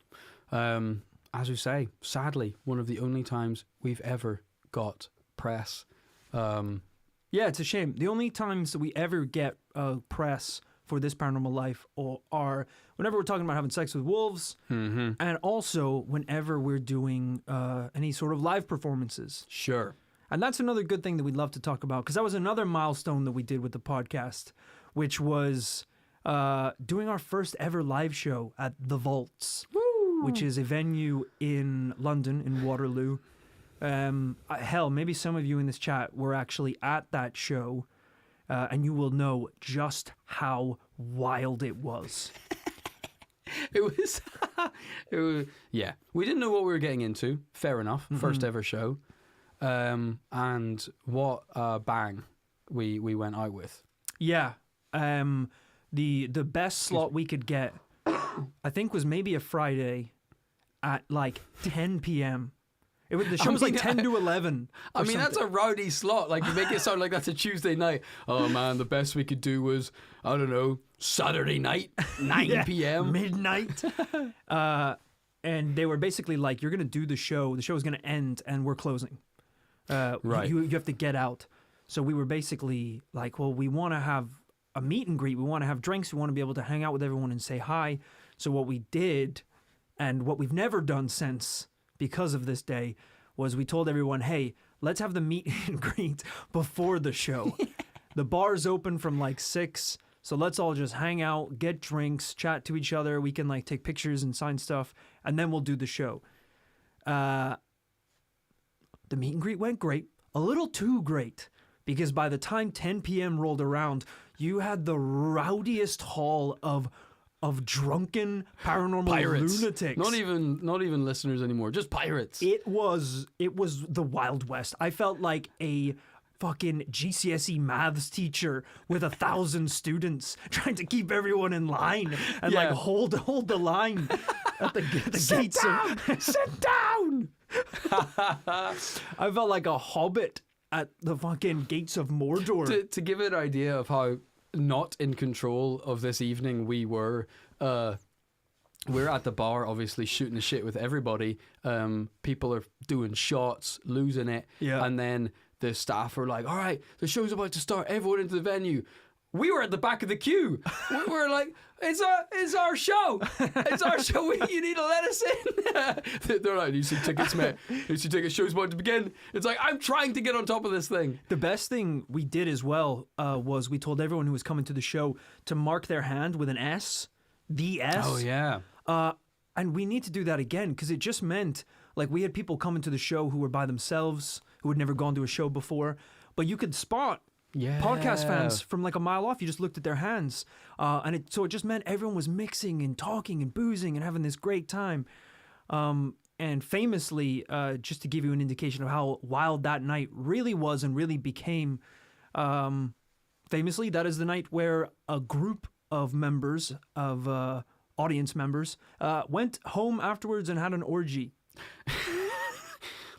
As we say, sadly, one of the only times we've ever got press. Yeah, it's a shame. The only times that we ever get press for This Paranormal Life are whenever we're talking about having sex with wolves, and also whenever we're doing any sort of live performances. Sure. And that's another good thing that we'd love to talk about, because that was another milestone that we did with the podcast, which was doing our first ever live show at The Vaults, which is a venue in London, in Waterloo. Hell, maybe some of you in this chat were actually at that show. And you will know just how wild it was. It was, yeah. We didn't know what we were getting into. Fair enough. First ever show. And what a bang we went out with. Yeah. The best slot we could get, I think, was maybe a Friday at like 10 p.m. The show was like 10 to 11. I mean, that's a rowdy slot. Like, you make it sound like that's a Tuesday night. Oh, man, the best we could do was, I don't know, Saturday night, 9 p.m. Midnight. And they were basically like, you're going to do the show. The show is going to end, and we're closing. Right. You have to get out. So we were basically like, well, we want to have a meet and greet. We want to have drinks. We want to be able to hang out with everyone and say hi. So what we did, and what we've never done since, because of this day, was we told everyone, hey, let's have the meet and greet before the show. The bar's open from like 6, so let's all just hang out, get drinks, chat to each other. We can like take pictures and sign stuff, and then we'll do the show. The meet and greet went great, a little too great, because by the time 10 p.m. rolled around, you had the rowdiest hall of drunken paranormal pirates. Lunatics. Not even listeners anymore, just pirates. It was the Wild West. I felt like a fucking GCSE maths teacher with 1,000 students trying to keep everyone in line and like hold the line at the gates. Sit down. I felt like a hobbit at the fucking gates of Mordor. To give it an idea of how not in control of this evening we were, we're at the bar obviously shooting the shit with everybody. People are doing shots, losing it, and then the staff are like, all right, the show's about to start, everyone into the venue. We were at the back of the queue. We were like, it's our show. It's our show. You need to let us in. They're like, you see tickets, mate. You see tickets. Show's about to begin. It's like, I'm trying to get on top of this thing. The best thing we did as well was we told everyone who was coming to the show to mark their hand with an S, the S. Oh, yeah. And we need to do that again because it just meant like we had people coming to the show who were by themselves, who had never gone to a show before, but you could spot podcast fans from like a mile off. You just looked at their hands, and it just meant everyone was mixing and talking and boozing and having this great time. And famously, just to give you an indication of how wild that night really was and really became, famously, that is the night where a group of members of audience members went home afterwards and had an orgy.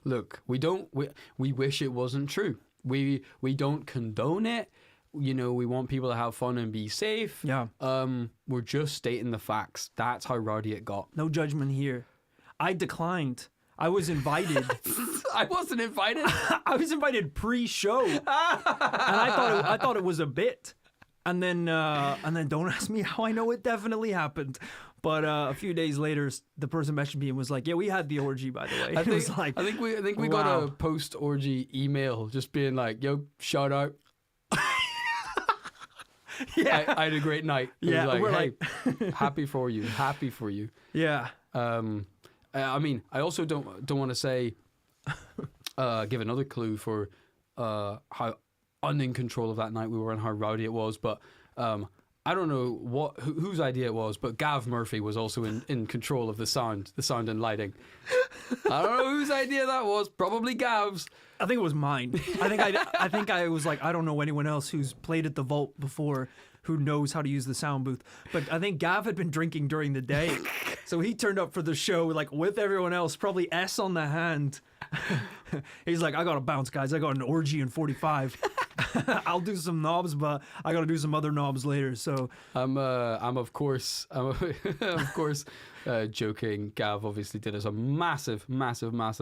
Look, we wish it wasn't true. We don't condone it. You know, we want people to have fun and be safe. Yeah. We're just stating the facts. That's how rowdy it got. No judgment here. I declined. I was invited. I wasn't invited. I was invited pre-show, and I thought it was a bit. And then don't ask me how I know it definitely happened. But a few days later, the person messaged me and was like, "Yeah, we had the orgy, by the way." I think we wow. got a post orgy email just being like, "Yo, shout out." Yeah, I had a great night. It yeah, was we're hey, happy for you, happy for you. Yeah. I mean, I also don't want to say, give another clue for how in control of that night we were and how rowdy it was, but I don't know whose idea it was, but Gav Murphy was also in control of the sound and lighting. I don't know whose idea that was. Probably Gav's. I think it was mine. I think I was like, I don't know anyone else who's played at the Vault before who knows how to use the sound booth. But I think Gav had been drinking during the day, so he turned up for the show like with everyone else, probably S on the hand. He's like, I gotta bounce, guys. I got an orgy in 45. I'll do some knobs, but I gotta do some other knobs later. So I'm of course joking. Gav obviously did us a massive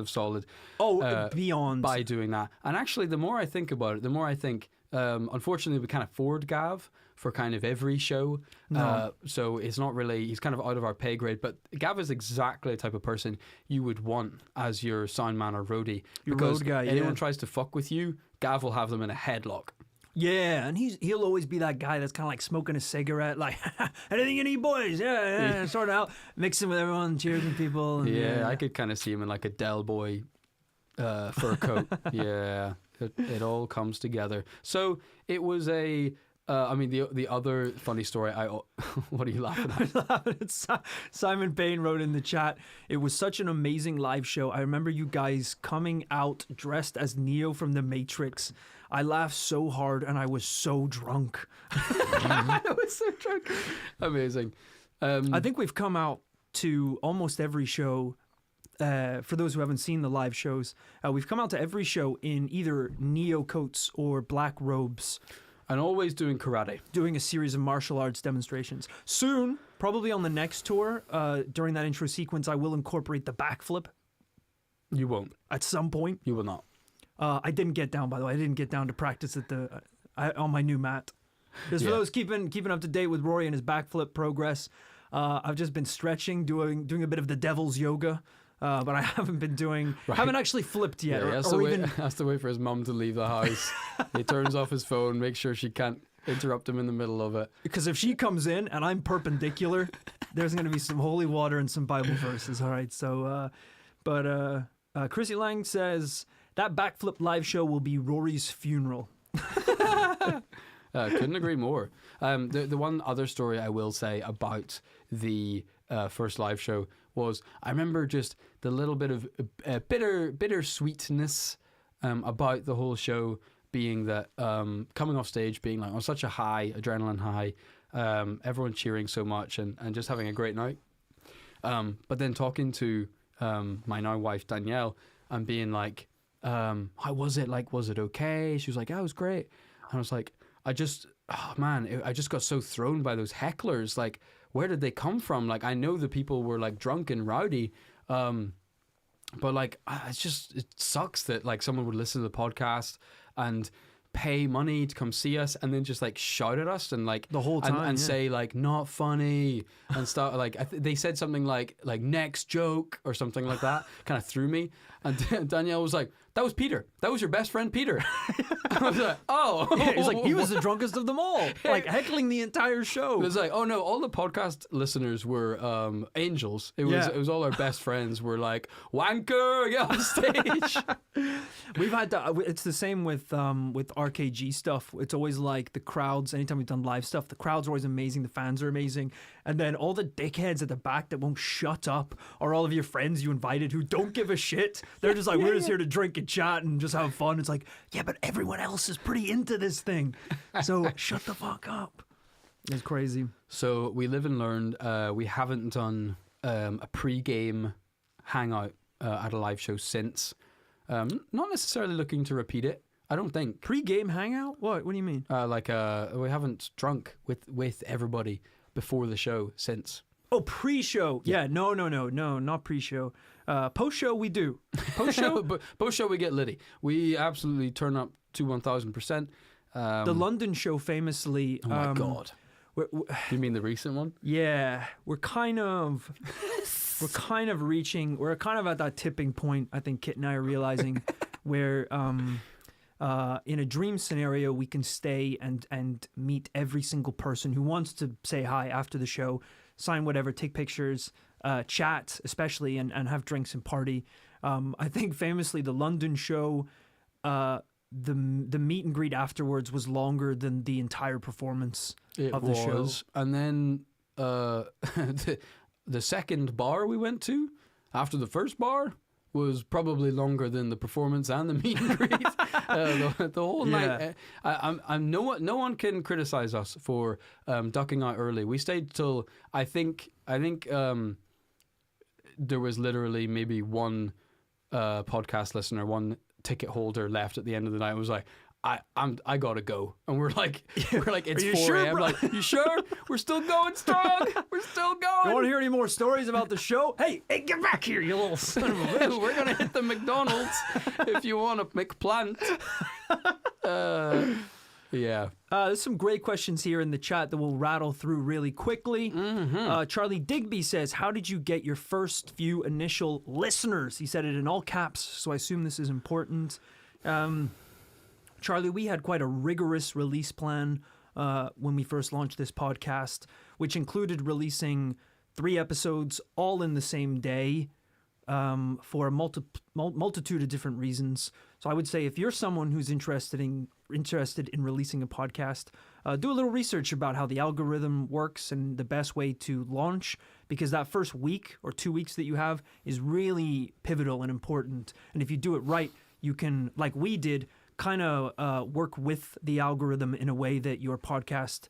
solid. Beyond by doing that. And actually, the more I think about it, the more I think, unfortunately, we can't afford Gav for kind of every show. No. So it's not really, he's kind of out of our pay grade, but Gav is exactly the type of person you would want as your sound man or roadie. Your because road guy, anyone yeah. tries to fuck with you, Gav will have them in a headlock. Yeah, and he'll always be that guy that's kind of like smoking a cigarette, like, anything you need, boys? Yeah, sort out, mixing with everyone, cheering people. And, yeah, I could kind of see him in like a Del Boy fur coat. Yeah, it all comes together. So it was a... I mean, the other funny story, what are you laughing at? I'm laughing at Simon Payne wrote in the chat, it was such an amazing live show. I remember you guys coming out dressed as Neo from The Matrix. I laughed so hard and I was so drunk. I was so drunk. Amazing. I think we've come out to almost every show. For those who haven't seen the live shows, we've come out to every show in either Neo coats or black robes. And always doing karate. Doing a series of martial arts demonstrations. Soon, probably on the next tour, during that intro sequence, I will incorporate the backflip. You won't. At some point. You will not. I didn't get down, by the way. I didn't get down to practice at on my new mat. Just for those keeping up to date with Rory and his backflip progress, I've just been stretching, doing a bit of the devil's yoga. But I haven't been doing... Right. Haven't actually flipped yet. Yeah, he has to wait for his mum to leave the house. He turns off his phone, makes sure she can't interrupt him in the middle of it. Because if she comes in and I'm perpendicular, there's going to be some holy water and some Bible verses. All right, so... Chrissy Lang says, that backflip live show will be Rory's funeral. Couldn't agree more. The one other story I will say about the first live show was I remember just the little bit of bitter sweetness about the whole show being that coming off stage being like on such a high, adrenaline high, everyone cheering so much and just having a great night. But then talking to my now wife Danielle and being like, how was it? Like, was it okay? She was like, yeah, it was great. And I was like, I just got so thrown by those hecklers. Like, where did they come from? Like, I know the people were like drunk and rowdy, But like, it sucks that like someone would listen to the podcast and pay money to come see us and then just like shout at us and like The whole time, and yeah. say like not funny and stuff. Like they said something like next joke or something like that. Kind of threw me. And Danielle was like, "That was Peter. That was your best friend, Peter." I was like, "Oh." Yeah, he's like, he was the drunkest of them all, like heckling the entire show. It was like, oh no, all the podcast listeners were angels. It was all our best friends were like, "Wanker, get on stage." We've had it's the same with RKG stuff. It's always like the crowds. Anytime we've done live stuff, the crowds are always amazing. The fans are amazing, and then all the dickheads at the back that won't shut up are all of your friends you invited who don't give a shit. They're just like, we're just here to drink and chat and just have fun. It's like, yeah, but everyone else is pretty into this thing, so shut the fuck up. It's crazy. So we live and learn. We haven't done a pre-game hangout at a live show since. Not necessarily looking to repeat it. I don't think. Pre-game hangout? What? What do you mean? We haven't drunk with everybody before the show since. Oh, pre-show. Yeah, no, not pre-show. Post-show we do. Post-show? But post-show we get litty. We absolutely turn up to 1,000%. The London show famously. Oh my God. You mean the recent one? Yeah, we're kind of reaching. We're kind of at that tipping point. I think Kit and I are realizing where, in a dream scenario, we can stay and meet every single person who wants to say hi after the show, sign whatever, take pictures, chat, especially, and have drinks and party. I think famously the London show, the meet and greet afterwards was longer than the entire performance of the show. And then the second bar we went to after the first bar was probably longer than the performance and the meet and greet. The whole night. No one can criticize us for ducking out early. We stayed till I think there was literally maybe one podcast listener, one ticket holder left at the end of the night. It was like, I gotta go, and we're like it's 4 a.m. Like, you sure? We're still going strong. We're still going. You want to hear any more stories about the show? Hey, get back here, you little son of a bitch. We're gonna hit the McDonald's if you want a McPlant. Yeah. There's some great questions here in the chat that we'll rattle through really quickly. Charlie Digby says, how did you get your first few initial listeners? He said it in all caps, so I assume this is important. Charlie, we had quite a rigorous release plan when we first launched this podcast, which included releasing 3 episodes all in the same day for a multitude of different reasons. So I would say if you're someone who's interested in releasing a podcast, do a little research about how the algorithm works and the best way to launch, because that first week or 2 weeks that you have is really pivotal and important. And if you do it right, you can, like we did, kind of work with the algorithm in a way that your podcast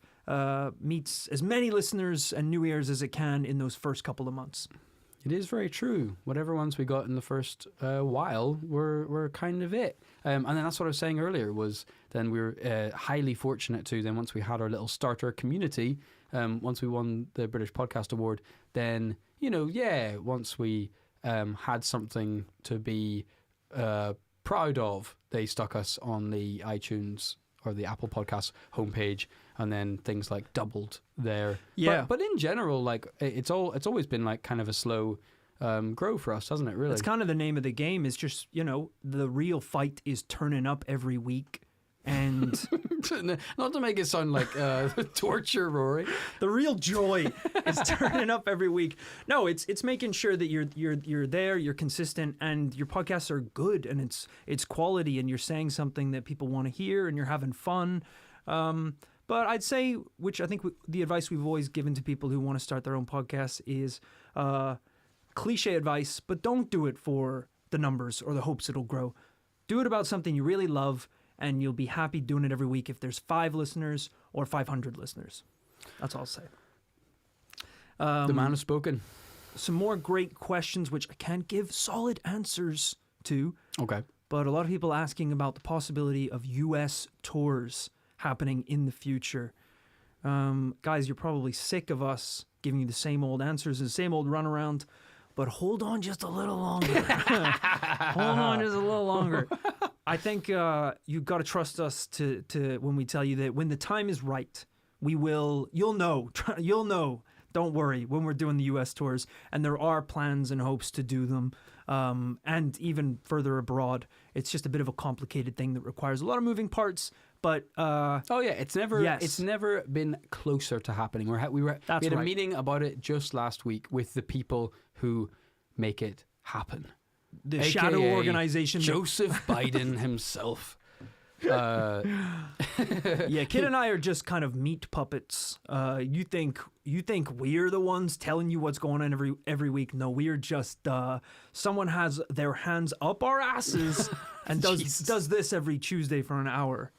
meets as many listeners and new ears as it can in those first couple of months. It is very true. Whatever ones we got in the first while were kind of it. And then that's what I was saying earlier, was then we were highly fortunate to, then once we had our little starter community, once we won the British Podcast Award, then, once we had something to be proud of, they stuck us on the iTunes or the Apple Podcast homepage, and then things like doubled there. Yeah. But in general, like it's always been like kind of a slow grow for us, hasn't it? Really, it's kind of the name of the game. Is just the real fight is turning up every week, and not to make it sound like torture, Rory. The real joy is turning up every week. No, it's making sure that you're there, you're consistent, and your podcasts are good, and it's quality, and you're saying something that people want to hear, and you're having fun. But I'd say, which I think the advice we've always given to people who want to start their own podcast is cliche advice, but don't do it for the numbers or the hopes it'll grow. Do it about something you really love, and you'll be happy doing it every week if there's 5 listeners or 500 listeners. That's all I'll say. The man has spoken. Some more great questions, which I can't give solid answers to. Okay. But a lot of people asking about the possibility of US tours happening in the future. Guys, you're probably sick of us giving you the same old answers and the same old runaround. but hold on just a little longer. Hold on just a little longer. I think you got to trust us to when we tell you that when the time is right, you'll know. You'll know. Don't worry, when we're doing the U.S. tours, and there are plans and hopes to do them, and even further abroad. It's just a bit of a complicated thing that requires a lot of moving parts. But it's never been closer to happening. We had a meeting about it just last week with the people who make it happen. The AKA shadow organization, Joseph Biden himself. Yeah, Kid and I are just kind of meat puppets. You think we're the ones telling you what's going on every week? No, we're just someone has their hands up our asses and does this every Tuesday for an hour.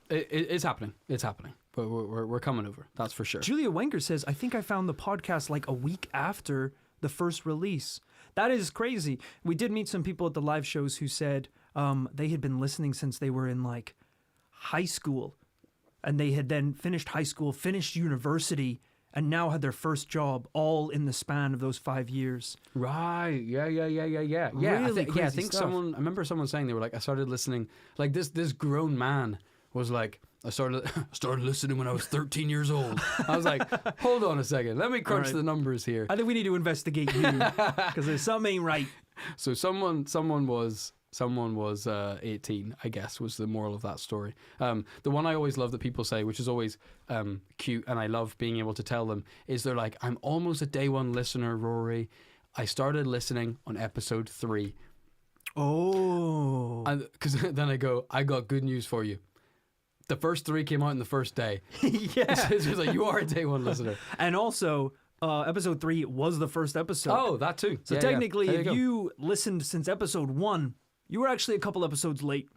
It's happening. It's happening. But we're coming over. That's for sure. Julia Wenger says, I think I found the podcast like a week after the first release. That is crazy. We did meet some people at the live shows who said they had been listening since they were in like high school, and they had then finished high school, finished university, and now had their first job all in the span of those 5 years. Right. Yeah. Really crazy I think stuff. I remember someone saying they were like, I started listening, like this grown man was like, I started listening when I was 13 years old. I was like, hold on a second. Let me crunch the numbers here. I think we need to investigate you because there's something ain't right. So someone was 18, I guess, was the moral of that story. The one I always love that people say, which is always cute, and I love being able to tell them, is they're like, I'm almost a day one listener, Rory. I started listening on episode 3. Oh. Because then I go, I got good news for you. The first 3 came out in the first day. Yeah. It's just like, you are a day one listener. And also, episode 3 was the first episode. Oh, that too. So technically, if you listened since episode 1, you were actually a couple episodes late.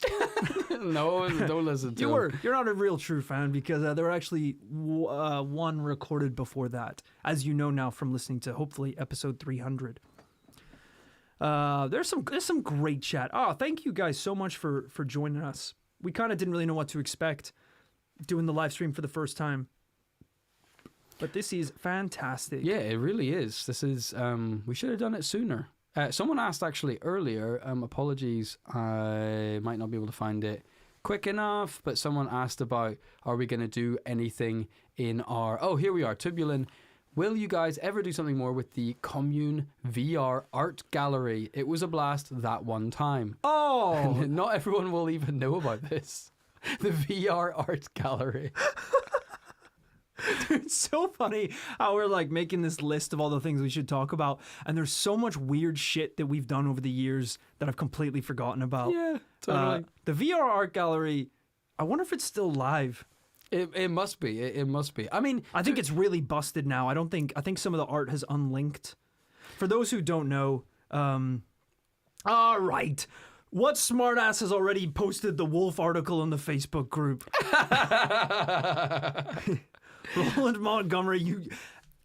No, don't listen to him. You're not a real true fan because there were actually one recorded before that, as you know now from listening to hopefully episode 300. There's some great chat. Oh, thank you guys so much for joining us. We kind of didn't really know what to expect doing the live stream for the first time. But this is fantastic. Yeah, it really is. This is, we should have done it sooner. Someone asked actually earlier, apologies, I might not be able to find it quick enough, but someone asked about, are we going to do anything in our, oh, here we are, Tubulin. Will you guys ever do something more with the Commune VR art gallery? It was a blast that one time. Oh! And not everyone will even know about this. The VR art gallery. It's so funny how we're like making this list of all the things we should talk about, and there's so much weird shit that we've done over the years that I've completely forgotten about. Yeah, totally. The VR art gallery, I wonder if it's still live. It must be. It must be. I mean, I think it's really busted now. I think some of the art has unlinked. For those who don't know, all right. What smartass has already posted the Wolf article in the Facebook group? Roland Montgomery, you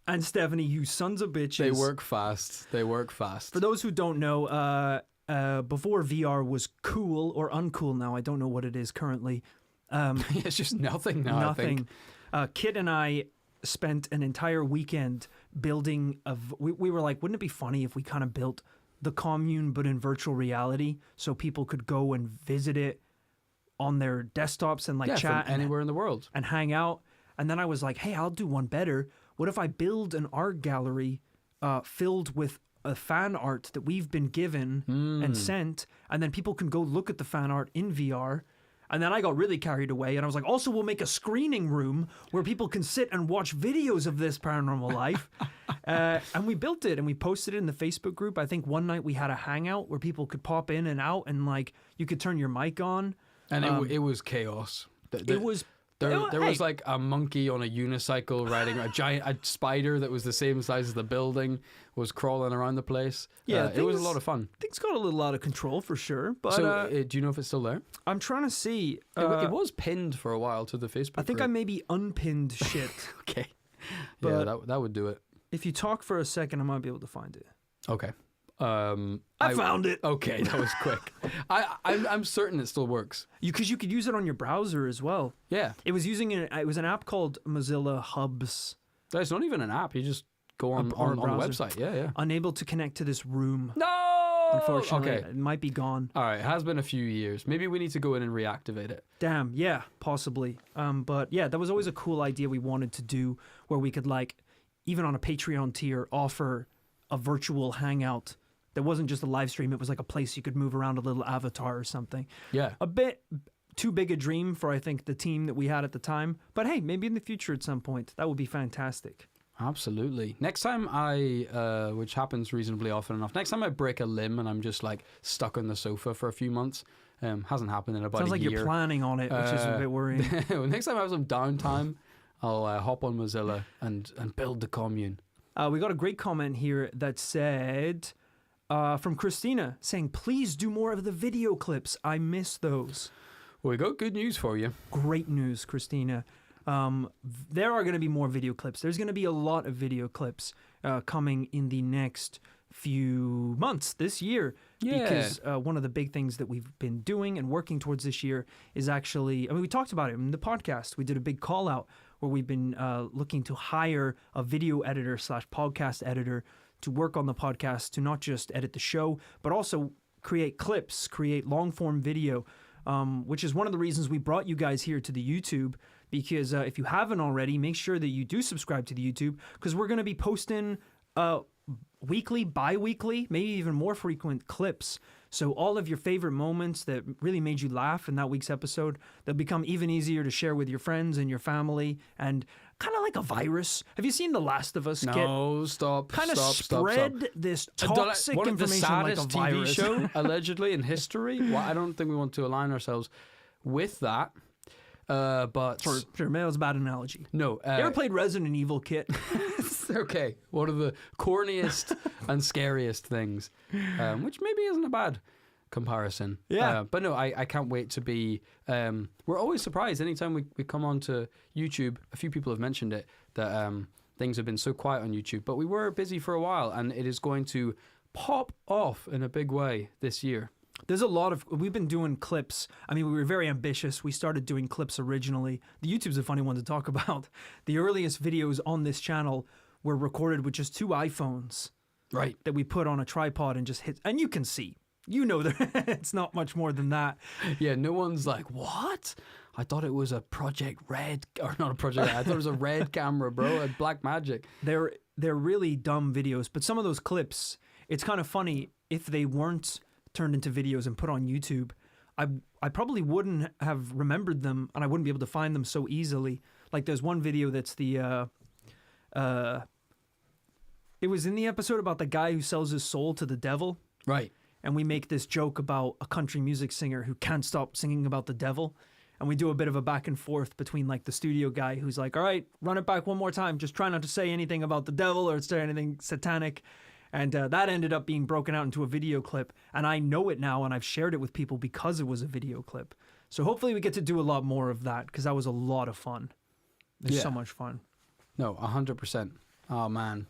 and Stephanie, you sons of bitches. They work fast. They work fast. For those who don't know, before VR was cool or uncool now, I don't know what it is currently. It's just nothing now, Nothing. I think. Kit and I spent an entire weekend building we were like, wouldn't it be funny if we kind of built the commune but in virtual reality so people could go and visit it on their desktops and like chat from anywhere in the world and hang out. And then I was like, hey, I'll do one better. What if I build an art gallery filled with a fan art that we've been given and sent, and then people can go look at the fan art in VR. And then I got really carried away, and I was like, also, we'll make a screening room where people can sit and watch videos of this paranormal life. And we built it, and we posted it in the Facebook group. I think one night we had a hangout where people could pop in and out, and like you could turn your mic on. And it was chaos. It was... There was like a monkey on a unicycle riding a spider that was the same size as the building was crawling around the place. Yeah, it was a lot of fun. Things got a little out of control for sure. But so, do you know if it's still there? I'm trying to see. It was pinned for a while to the Facebook I think group. I maybe unpinned shit. Okay. But yeah, that would do it. If you talk for a second, I might be able to find it. Okay. I found it. Okay, that was quick. I'm certain it still works. Because you could use it on your browser as well. Yeah. It was an app called Mozilla Hubs. It's not even an app. You just go on Our the browser. website. Yeah. Unable to connect to this room. No! Unfortunately, Okay. it might be gone. All right, it has been a few years. Maybe we need to go in and reactivate it. Damn, yeah, possibly. But yeah, that was always a cool idea we wanted to do, where we could, like, even on a Patreon tier, offer a virtual hangout that wasn't just a live stream. It was like a place you could move around, a little avatar or something. Yeah. A bit too big a dream for, I think, the team that we had at the time. But hey, maybe in the future at some point, that would be fantastic. Absolutely. Next time I, which happens reasonably often enough, next time I break a limb and I'm just like stuck on the sofa for a few months, hasn't happened in about Sounds a like year. you're planning on it, which is a bit worrying. Next time I have some downtime, I'll hop on Mozilla and build the commune. We got a great comment here that said, from Christina, saying, please do more of the video clips. I miss those. Well, we got good news for you. Great news, Christina. There are going to be more video clips. There's going to be a lot of video clips coming in the next few months this year. Yeah. Because one of the big things that we've been doing and working towards this year is actually, I mean, we talked about it in the podcast. We did a big call out where we've been looking to hire a video editor / podcast editor to work on the podcast, to not just edit the show, but also create clips, create long form video, which is one of the reasons we brought you guys here to the YouTube. Because if you haven't already, make sure that you do subscribe to the YouTube, because we're going to be posting weekly, bi-weekly, maybe even more frequent clips. So all of your favorite moments that really made you laugh in that week's episode, they'll become even easier to share with your friends and your family, and kind of like a virus. Have you seen The Last of Us? No, stop. Kind of stop, spread stop. this toxic One of the information like a saddest virus. TV show, allegedly, in history. Well, I don't think we want to align ourselves with that. But Sure, maybe that was a bad analogy. no. You ever played Resident Evil, Kit? Okay, one of the corniest and scariest things, which maybe isn't a bad comparison. Yeah. But no, I can't wait to be... we're always surprised anytime we come onto YouTube. A few people have mentioned it, that things have been so quiet on YouTube. But we were busy for a while, and it is going to pop off in a big way this year. There's a lot of, we've been doing clips. I mean, we were very ambitious. We started doing clips originally. The YouTube's a funny one to talk about. The earliest videos on this channel were recorded with just 2 iPhones. Right. That we put on a tripod and just hit, and you can see. You know that it's not much more than that. Yeah, no one's like, what? I thought it was a Project Red, or not a Project Red. I thought it was a Red camera, bro, a Black Magic. They're really dumb videos, but some of those clips, it's kind of funny if they weren't turned into videos and put on YouTube. I probably wouldn't have remembered them, and I wouldn't be able to find them so easily. Like there's one video that's the it was in the episode about the guy who sells his soul to the devil. Right. And we make this joke about a country music singer who can't stop singing about the devil. And we do a bit of a back and forth between like the studio guy who's like, all right, run it back one more time. Just try not to say anything about the devil or say anything satanic. And that ended up being broken out into a video clip. And I know it now, and I've shared it with people because it was a video clip. So hopefully we get to do a lot more of that, because that was a lot of fun. It's so much fun. No, 100%. Oh, man.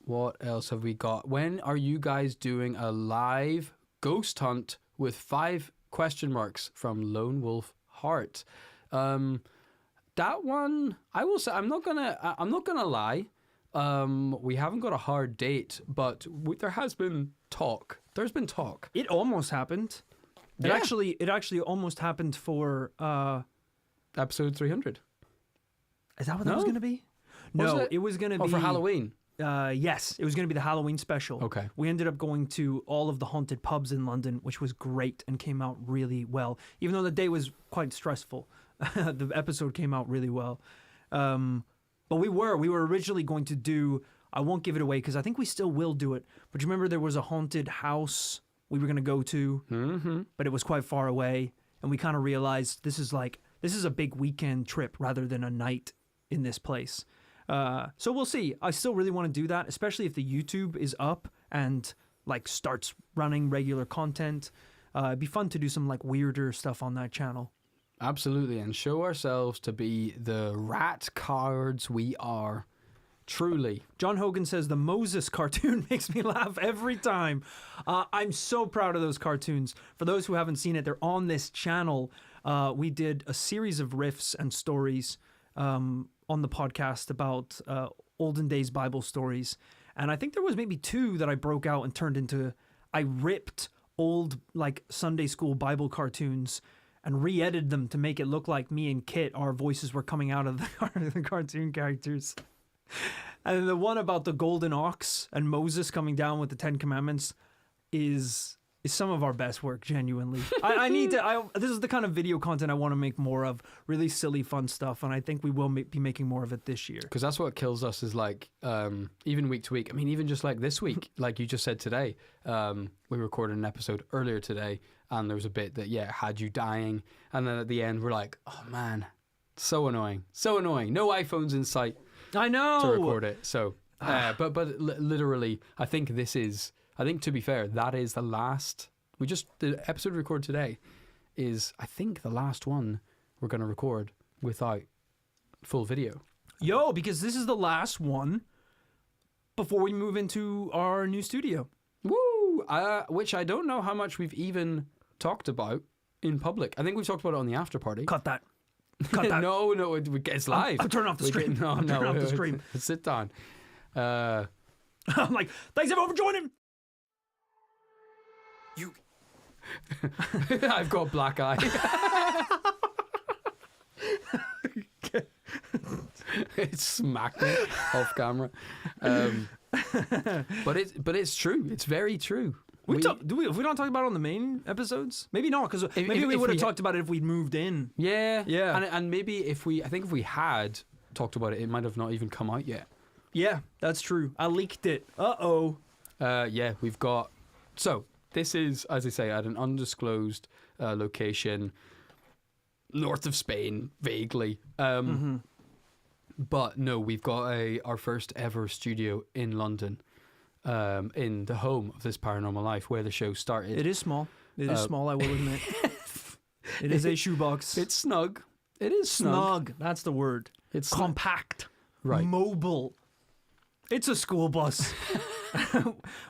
What else have we got? When are you guys doing a live ghost hunt with 5 question marks from Lone Wolf Heart? That one, I will say, I'm not gonna lie. We haven't got a hard date, but there has been talk. There's been talk. It almost happened. It actually almost happened for Episode 300. Is that what that was going to be? Was No, it was going to be for Halloween. Yes, it was going to be the Halloween special. Okay. We ended up going to all of the haunted pubs in London, which was great and came out really well. Even though the day was quite stressful, the episode came out really well. But we were originally going to do, I won't give it away because I think we still will do it. But you remember there was a haunted house we were going to go to, but it was quite far away. And we kind of realized this is a big weekend trip rather than a night in this place. So we'll see. I still really want to do that, especially if the YouTube is up and like starts running regular content. It'd be fun to do some like weirder stuff on that channel. Absolutely, and show ourselves to be the rat cards we are. Truly. John Hogan says the Moses cartoon makes me laugh every time. I'm so proud of those cartoons. For those who haven't seen it, they're on this channel. We did a series of riffs and stories on the podcast about olden days Bible stories, and I think there was maybe 2 that I broke out and turned into. I ripped old like Sunday school Bible cartoons and re-edited them to make it look like me and Kit, our voices were coming out of the cartoon characters. And the one about the golden ox and Moses coming down with the 10 Commandments is some of our best work, genuinely. I need to. This is the kind of video content I want to make more of. Really silly, fun stuff, and I think we will be making more of it this year. Because that's what kills us is like, even week to week. I mean, even just like this week, like you just said today, we recorded an episode earlier today, and there was a bit that had you dying, and then at the end we're like, oh man, so annoying, so annoying. No iPhones in sight. I know to record it. So, but literally, I think this is. I think, to be fair, that is the last. The episode we recorded today is, I think, the last one we're going to record without full video. Yo, because this is the last one before we move into our new studio. Woo! Which I don't know how much we've even talked about in public. I think we've talked about it on the after party. Cut that. Cut that. No, it's live. I'm turning off the stream. Turn off the stream. Sit down. I'm like, thanks everyone for joining. I've got black eye. It smacked me off camera. But it's true. It's very true. Have we not talked about it on the main episodes? Maybe not, because maybe we would have talked about it if we'd moved in. Yeah. Yeah. And maybe if we had talked about it, it might have not even come out yet. Yeah, that's true. I leaked it. Uh-oh. Yeah, we've got... So, this is, as I say, at an undisclosed location north of Spain, vaguely. But no, we've got our first ever studio in London, in the home of This Paranormal Life, where the show started. It is small. It is small, I will admit. It is a shoebox. It's snug. It is snug. That's the word. It's compact. Right. Mobile. It's a school bus.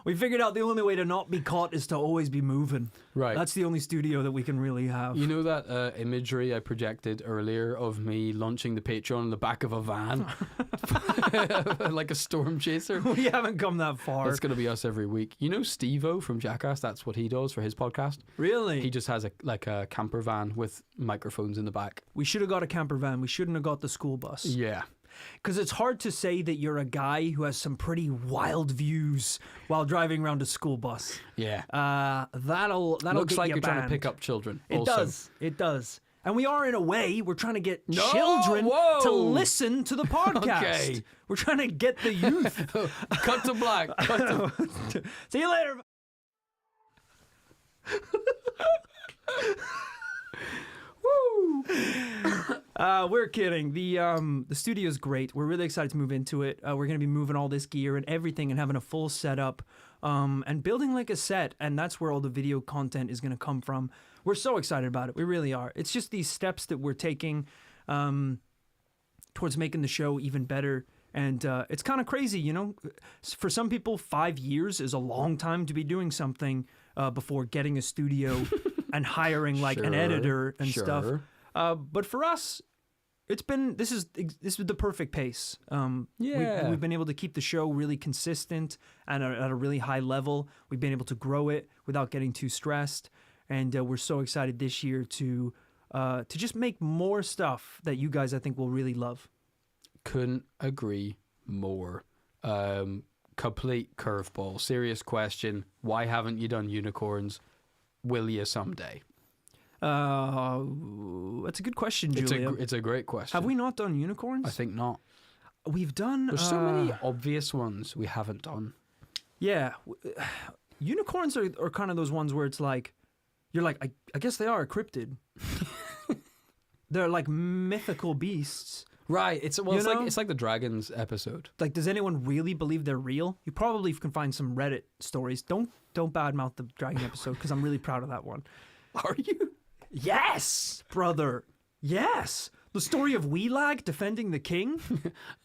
We figured out the only way to not be caught is to always be moving. Right. That's the only studio that we can really have. You know that imagery I projected earlier of me launching the Patreon in the back of a van? Like a storm chaser? We haven't come that far. That's going to be us every week. You know Steve-O from Jackass? That's what he does for his podcast. Really? He just has a camper van with microphones in the back. We should have got a camper van. We shouldn't have got the school bus. Yeah. Because it's hard to say that you're a guy who has some pretty wild views while driving around a school bus. Yeah. That'll Looks get like you you're trying to banned. pick up children. It also. does. It does. And we are, in a way, we're trying to get children to listen to the podcast. Okay. We're trying to get the youth. Cut to black. See you later. Woo! We're kidding. The studio's great. We're really excited to move into it. We're going to be moving all this gear and everything and having a full setup and building like a set. And that's where all the video content is going to come from. We're so excited about it. We really are. It's just these steps that we're taking towards making the show even better. And it's kind of crazy, you know. For some people, 5 years is a long time to be doing something before getting a studio and hiring like an editor and stuff. But for us, this is the perfect pace. We've been able to keep the show really consistent and at a really high level. We've been able to grow it without getting too stressed, and we're so excited this year to just make more stuff that you guys I think will really love. Couldn't agree more. Complete curveball. Serious question. Why haven't you done unicorns? Will you someday? That's a good question, Julia. It's a great question. Have we not done unicorns? I think not. We've done... There's so many obvious ones we haven't done. Yeah. Unicorns are kind of those ones where it's like, you're like, I guess they are a cryptid. They're like mythical beasts. Right. It's like the dragons episode. Like, does anyone really believe they're real? You probably can find some Reddit stories. Don't badmouth the dragon episode because I'm really proud of that one. Are you? Yes, brother. Yes. The story of Wheelag defending the king.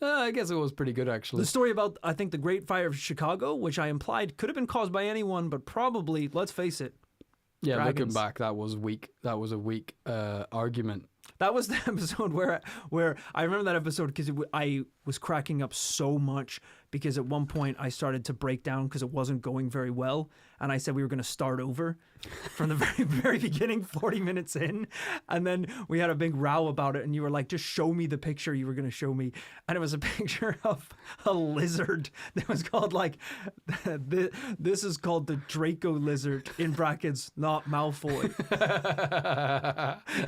I guess it was pretty good, actually. The story about, I think, the Great Fire of Chicago, which I implied could have been caused by anyone, but probably, let's face it, yeah, dragons. Looking back, that was weak. That was a weak argument. That was the episode where I remember that episode because I was cracking up so much because at one point I started to break down because it wasn't going very well, and I said we were going to start over from the very beginning, 40 minutes in, and then we had a big row about it, and you were like, just show me the picture you were going to show me, and it was a picture of a lizard that was called like this is called the Draco lizard in brackets, not Malfoy.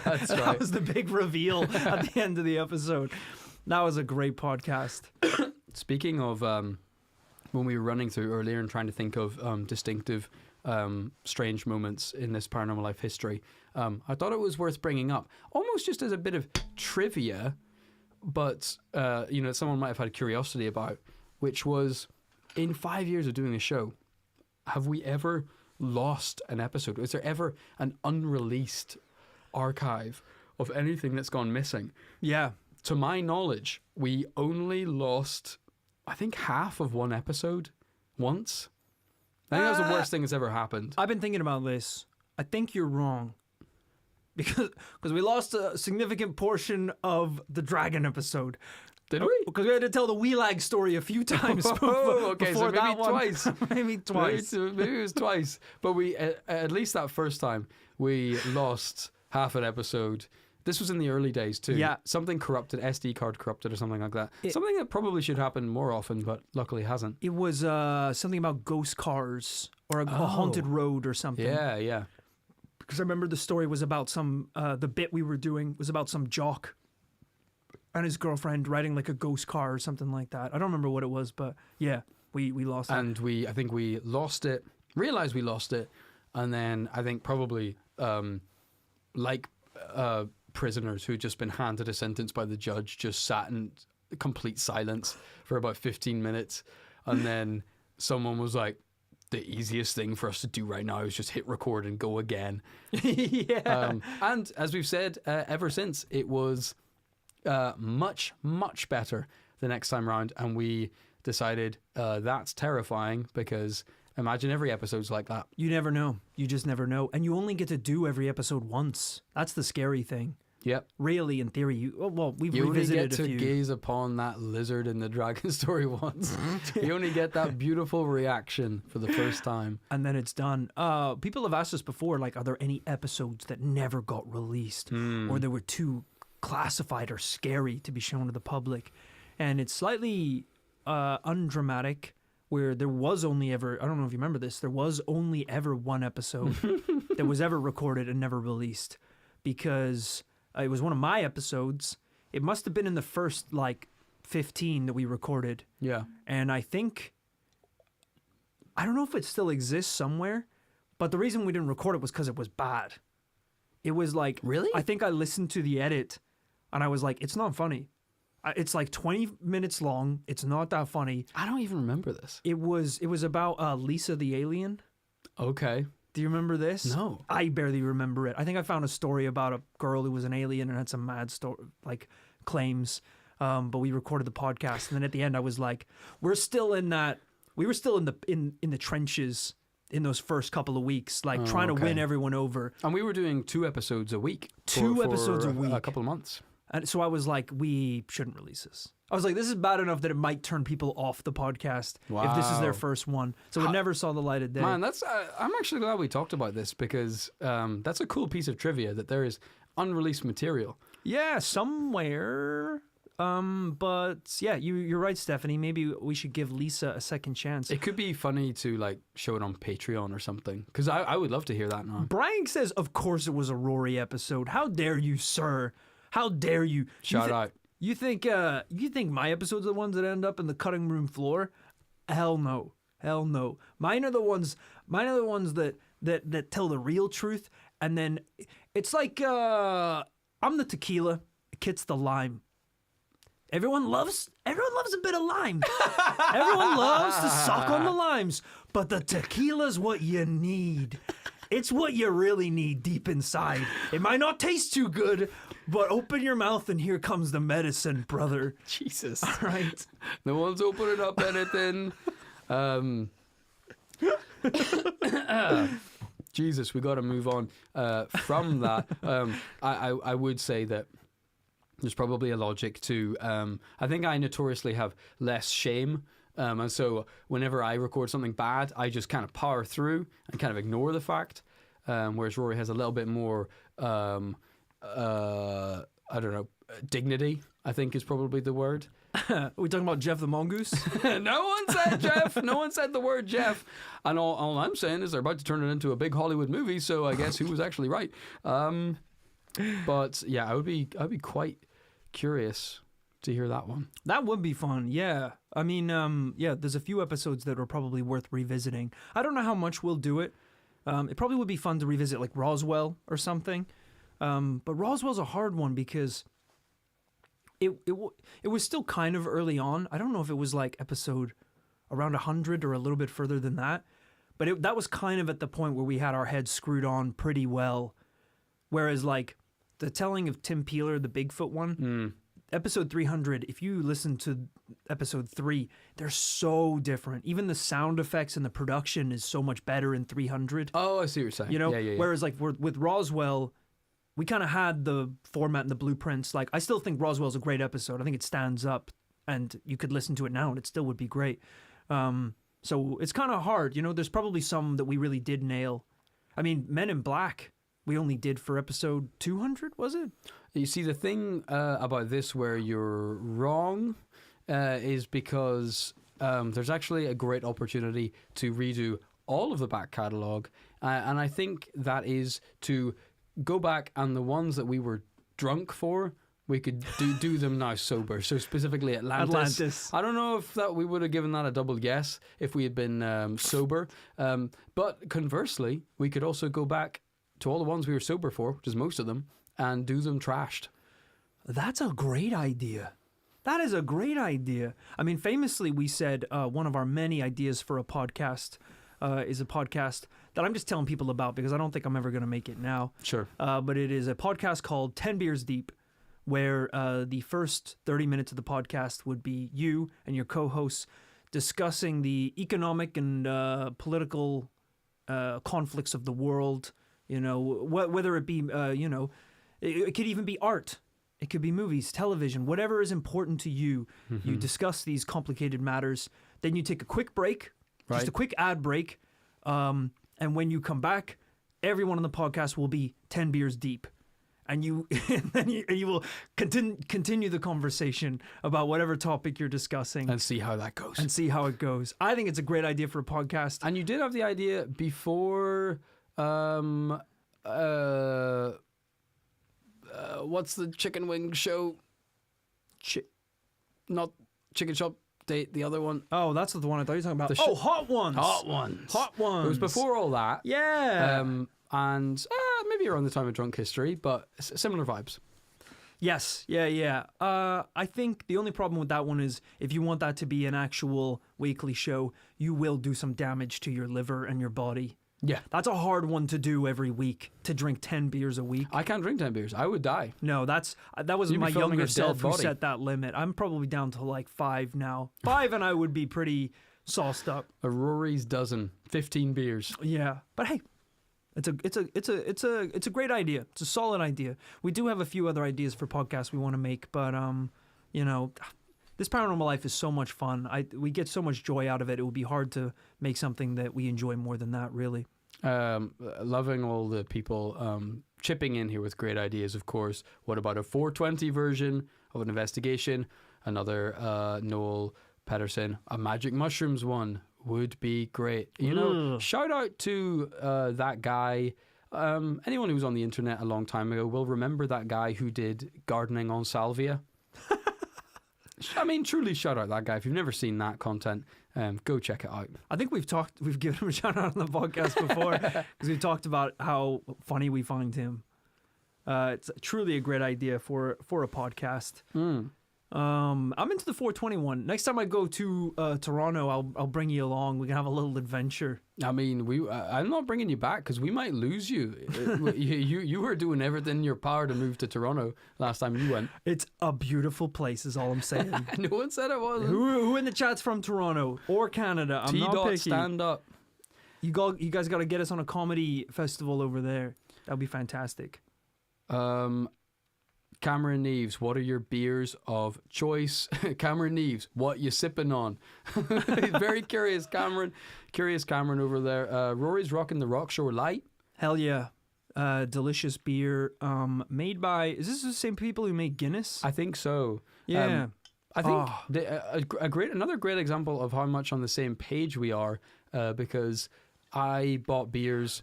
That's right. That was the big reveal at the end of the episode. That was a great podcast. Speaking of when we were running through earlier and trying to think of distinctive, strange moments in this Paranormal Life history, I thought it was worth bringing up, almost just as a bit of trivia, but someone might have had curiosity about, which was, in 5 years of doing the show, have we ever lost an episode? Is there ever an unreleased archive of anything that's gone missing? Yeah. To my knowledge, we only lost, I think, half of one episode once. I think that was the worst thing that's ever happened. I've been thinking about this. I think you're wrong. Because we lost a significant portion of the dragon episode. Did we? Because we had to tell the Wheelag story a few times Okay, before so maybe that one. twice. Maybe twice. Maybe it was twice. But we, at least that first time, we lost half an episode. This was in the early days too. Yeah. Something corrupted, SD card corrupted or something like that. Something that probably should happen more often, but luckily hasn't. It was something about ghost cars or a haunted road or something. Yeah. Because I remember the story was about the bit we were doing was about some jock and his girlfriend riding like a ghost car or something like that. I don't remember what it was, but yeah, we lost it. And I think we lost it, realized we lost it, and then I think probably prisoners who'd just been handed a sentence by the judge just sat in complete silence for about 15 minutes, and then someone was like, the easiest thing for us to do right now is just hit record and go again. Yeah. And as we've said ever since, it was much, much better the next time round, and we decided that's terrifying because imagine every episode's like that. You never know. You just never know. And you only get to do every episode once. That's the scary thing. Yep. Really, in theory, we've You only revisited get to a few. gaze upon that lizard in the dragon story once. You only get that beautiful reaction for the first time. And then it's done. People have asked us before, like, are there any episodes that never got released or they were too classified or scary to be shown to the public? And it's slightly undramatic, where there was only ever, I don't know if you remember this, there was only ever one episode that was ever recorded and never released, because it was one of my episodes. It must have been in the first 15 that we recorded. Yeah. And I think, I don't know if it still exists somewhere, but the reason we didn't record it was because it was bad. It was like, Really? I think I listened to the edit and I was like, it's not funny. It's like 20 minutes long. It's not that funny. I don't even remember this. It was about Lisa the alien. Okay. Do you remember this? No. I barely remember it. I think I found a story about a girl who was an alien and had some mad claims. But we recorded the podcast, and then at the end, I was like, we were still in the trenches in those first couple of weeks, trying to win everyone over. And we were doing 2 episodes a week. Two episodes a week. A couple of months. And so I was like, we shouldn't release this. I was like, this is bad enough that it might turn people off the podcast if this is their first one. So it never saw the light of day. Man, that's I'm actually glad we talked about this, because that's a cool piece of trivia, that there is unreleased material. Yeah, somewhere. But yeah, you're right, Stephanie. Maybe we should give Lisa a second chance. It could be funny to show it on Patreon or something, because I would love to hear that now. Brian says, of course it was a Rory episode. How dare you, sir? How dare you? Shout out. You think my episodes are the ones that end up in the cutting room floor? Hell no. Hell no. Mine are the ones that tell the real truth. And then it's like I'm the tequila, Kit's the lime. Everyone loves a bit of lime. Everyone loves to suck on the limes, but the tequila's what you need. It's what you really need deep inside. It might not taste too good, but open your mouth and here comes the medicine, brother. Jesus. All right. No one's opening up anything. Jesus, we got to move on from that. I would say that there's probably a logic to. I think I notoriously have less shame. And so whenever I record something bad, I just kind of power through and kind of ignore the fact. Whereas Rory has a little bit more, I don't know, dignity, I think is probably the word. Are we talking about Jeff the Mongoose? No one said Jeff. No one said the word Jeff. And all I'm saying is they're about to turn it into a big Hollywood movie, so I guess who was actually right. But yeah, I'd be quite curious to hear that one. That would be fun, yeah. I mean, yeah, there's a few episodes that are probably worth revisiting. I don't know how much we'll do it. It probably would be fun to revisit like Roswell or something. But Roswell's a hard one because it was still kind of early on. I don't know if it was like episode around 100 or a little bit further than that. But that was kind of at the point where we had our heads screwed on pretty well. Whereas like the telling of Tim Peeler, the Bigfoot one, episode 300, if you listen to episode 3, they're so different. Even the sound effects and the production is so much better in 300. Oh, I see what you're saying. You know, yeah. Whereas like with Roswell, we kind of had the format and the blueprints. Like I still think Roswell's a great episode. I think it stands up and you could listen to it now and it still would be great. So it's kind of hard. You know, there's probably some that we really did nail. I mean, Men in Black, we only did for episode 200, was it? You see, the thing about this where you're wrong is because there's actually a great opportunity to redo all of the back catalogue. And I think that is to go back and the ones that we were drunk for, we could do them now sober. So specifically Atlantis. I don't know if that we would have given that a double yes if we had been sober. But conversely, we could also go back to all the ones we were sober for, which is most of them, and do them trashed. That's a great idea. That is a great idea. I mean, famously, we said one of our many ideas for a podcast is a podcast that I'm just telling people about because I don't think I'm ever going to make it now. Sure. But it is a podcast called 10 Beers Deep, where the first 30 minutes of the podcast would be you and your co-hosts discussing the economic and political conflicts of the world. You know, whether it be, you know, it could even be art. It could be movies, television, whatever is important to you. You discuss these complicated matters. Then you take a quick break, just a quick ad break. And when you come back, everyone on the podcast will be 10 beers deep. And you will continue the conversation about whatever topic you're discussing. And see how that goes. And see how it goes. I think it's a great idea for a podcast. And you did have the idea before... what's the chicken wing show? Not Chicken Shop Date, the other one. Oh, that's the one I thought you were talking about. Hot Ones. Hot Ones. Hot Ones. It was before all that. Yeah. And maybe around the time of Drunk History, but similar vibes. Yes. Yeah. I think the only problem with that one is if you want that to be an actual weekly show, you will do some damage to your liver and your body. Yeah. That's a hard one to do every week, to drink 10 beers a week. I can't drink 10 beers. I would die. No, that was my younger self who set that limit. I'm probably down to like 5 now. 5 and I would be pretty sauced up. A Rory's dozen, 15 beers. Yeah. But hey, it's a great idea. It's a solid idea. We do have a few other ideas for podcasts we want to make, but you know, this Paranormal Life is so much fun. We get so much joy out of it. It would be hard to make something that we enjoy more than that, really. Loving all the people chipping in here with great ideas, of course. What about a 420 version of an investigation? Another Noel Pedersen, a Magic Mushrooms one would be great. You know, shout out to that guy. Anyone who was on the internet a long time ago will remember that guy who did gardening on salvia. I mean, truly shout out that guy. If you've never seen that content, go check it out. I think we've given him a shout out on the podcast before because we've talked about how funny we find him. It's truly a great idea for a podcast. I'm into the 421. Next time I go to Toronto, I'll bring you along. We can have a little adventure. I mean, I'm not bringing you back because we might lose you. You were doing everything in your power to move to Toronto last time you went. It's a beautiful place, is all I'm saying. No one said it wasn't. Who in the chat's from Toronto or Canada? I'm not picky. Stand up. You guys got to get us on a comedy festival over there. That would be fantastic. Cameron Neves, what are your beers of choice? Cameron Neves, what you sipping on? He's very curious, Cameron. Curious Cameron over there. Rory's rocking the Rockshore Light. Hell yeah. Delicious beer. Made by, is this the same people who make Guinness? I think so. Yeah. I think another great example of how much on the same page we are, because I bought beers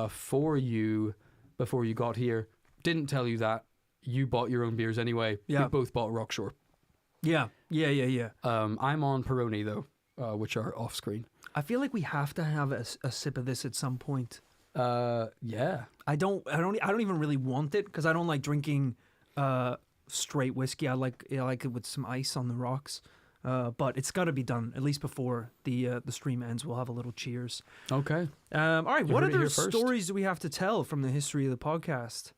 for you before you got here. Didn't tell you that. You bought your own beers anyway. Yeah. We both bought Rockshore. Yeah. I'm on Peroni though, which are off screen. I feel like we have to have a sip of this at some point. Yeah. I don't even really want it because I don't like drinking straight whiskey. I like it with some ice on the rocks. But it's got to be done at least before the stream ends. We'll have a little cheers. Okay. All right. What heard it other here first. stories do we have to tell from the history of the podcast?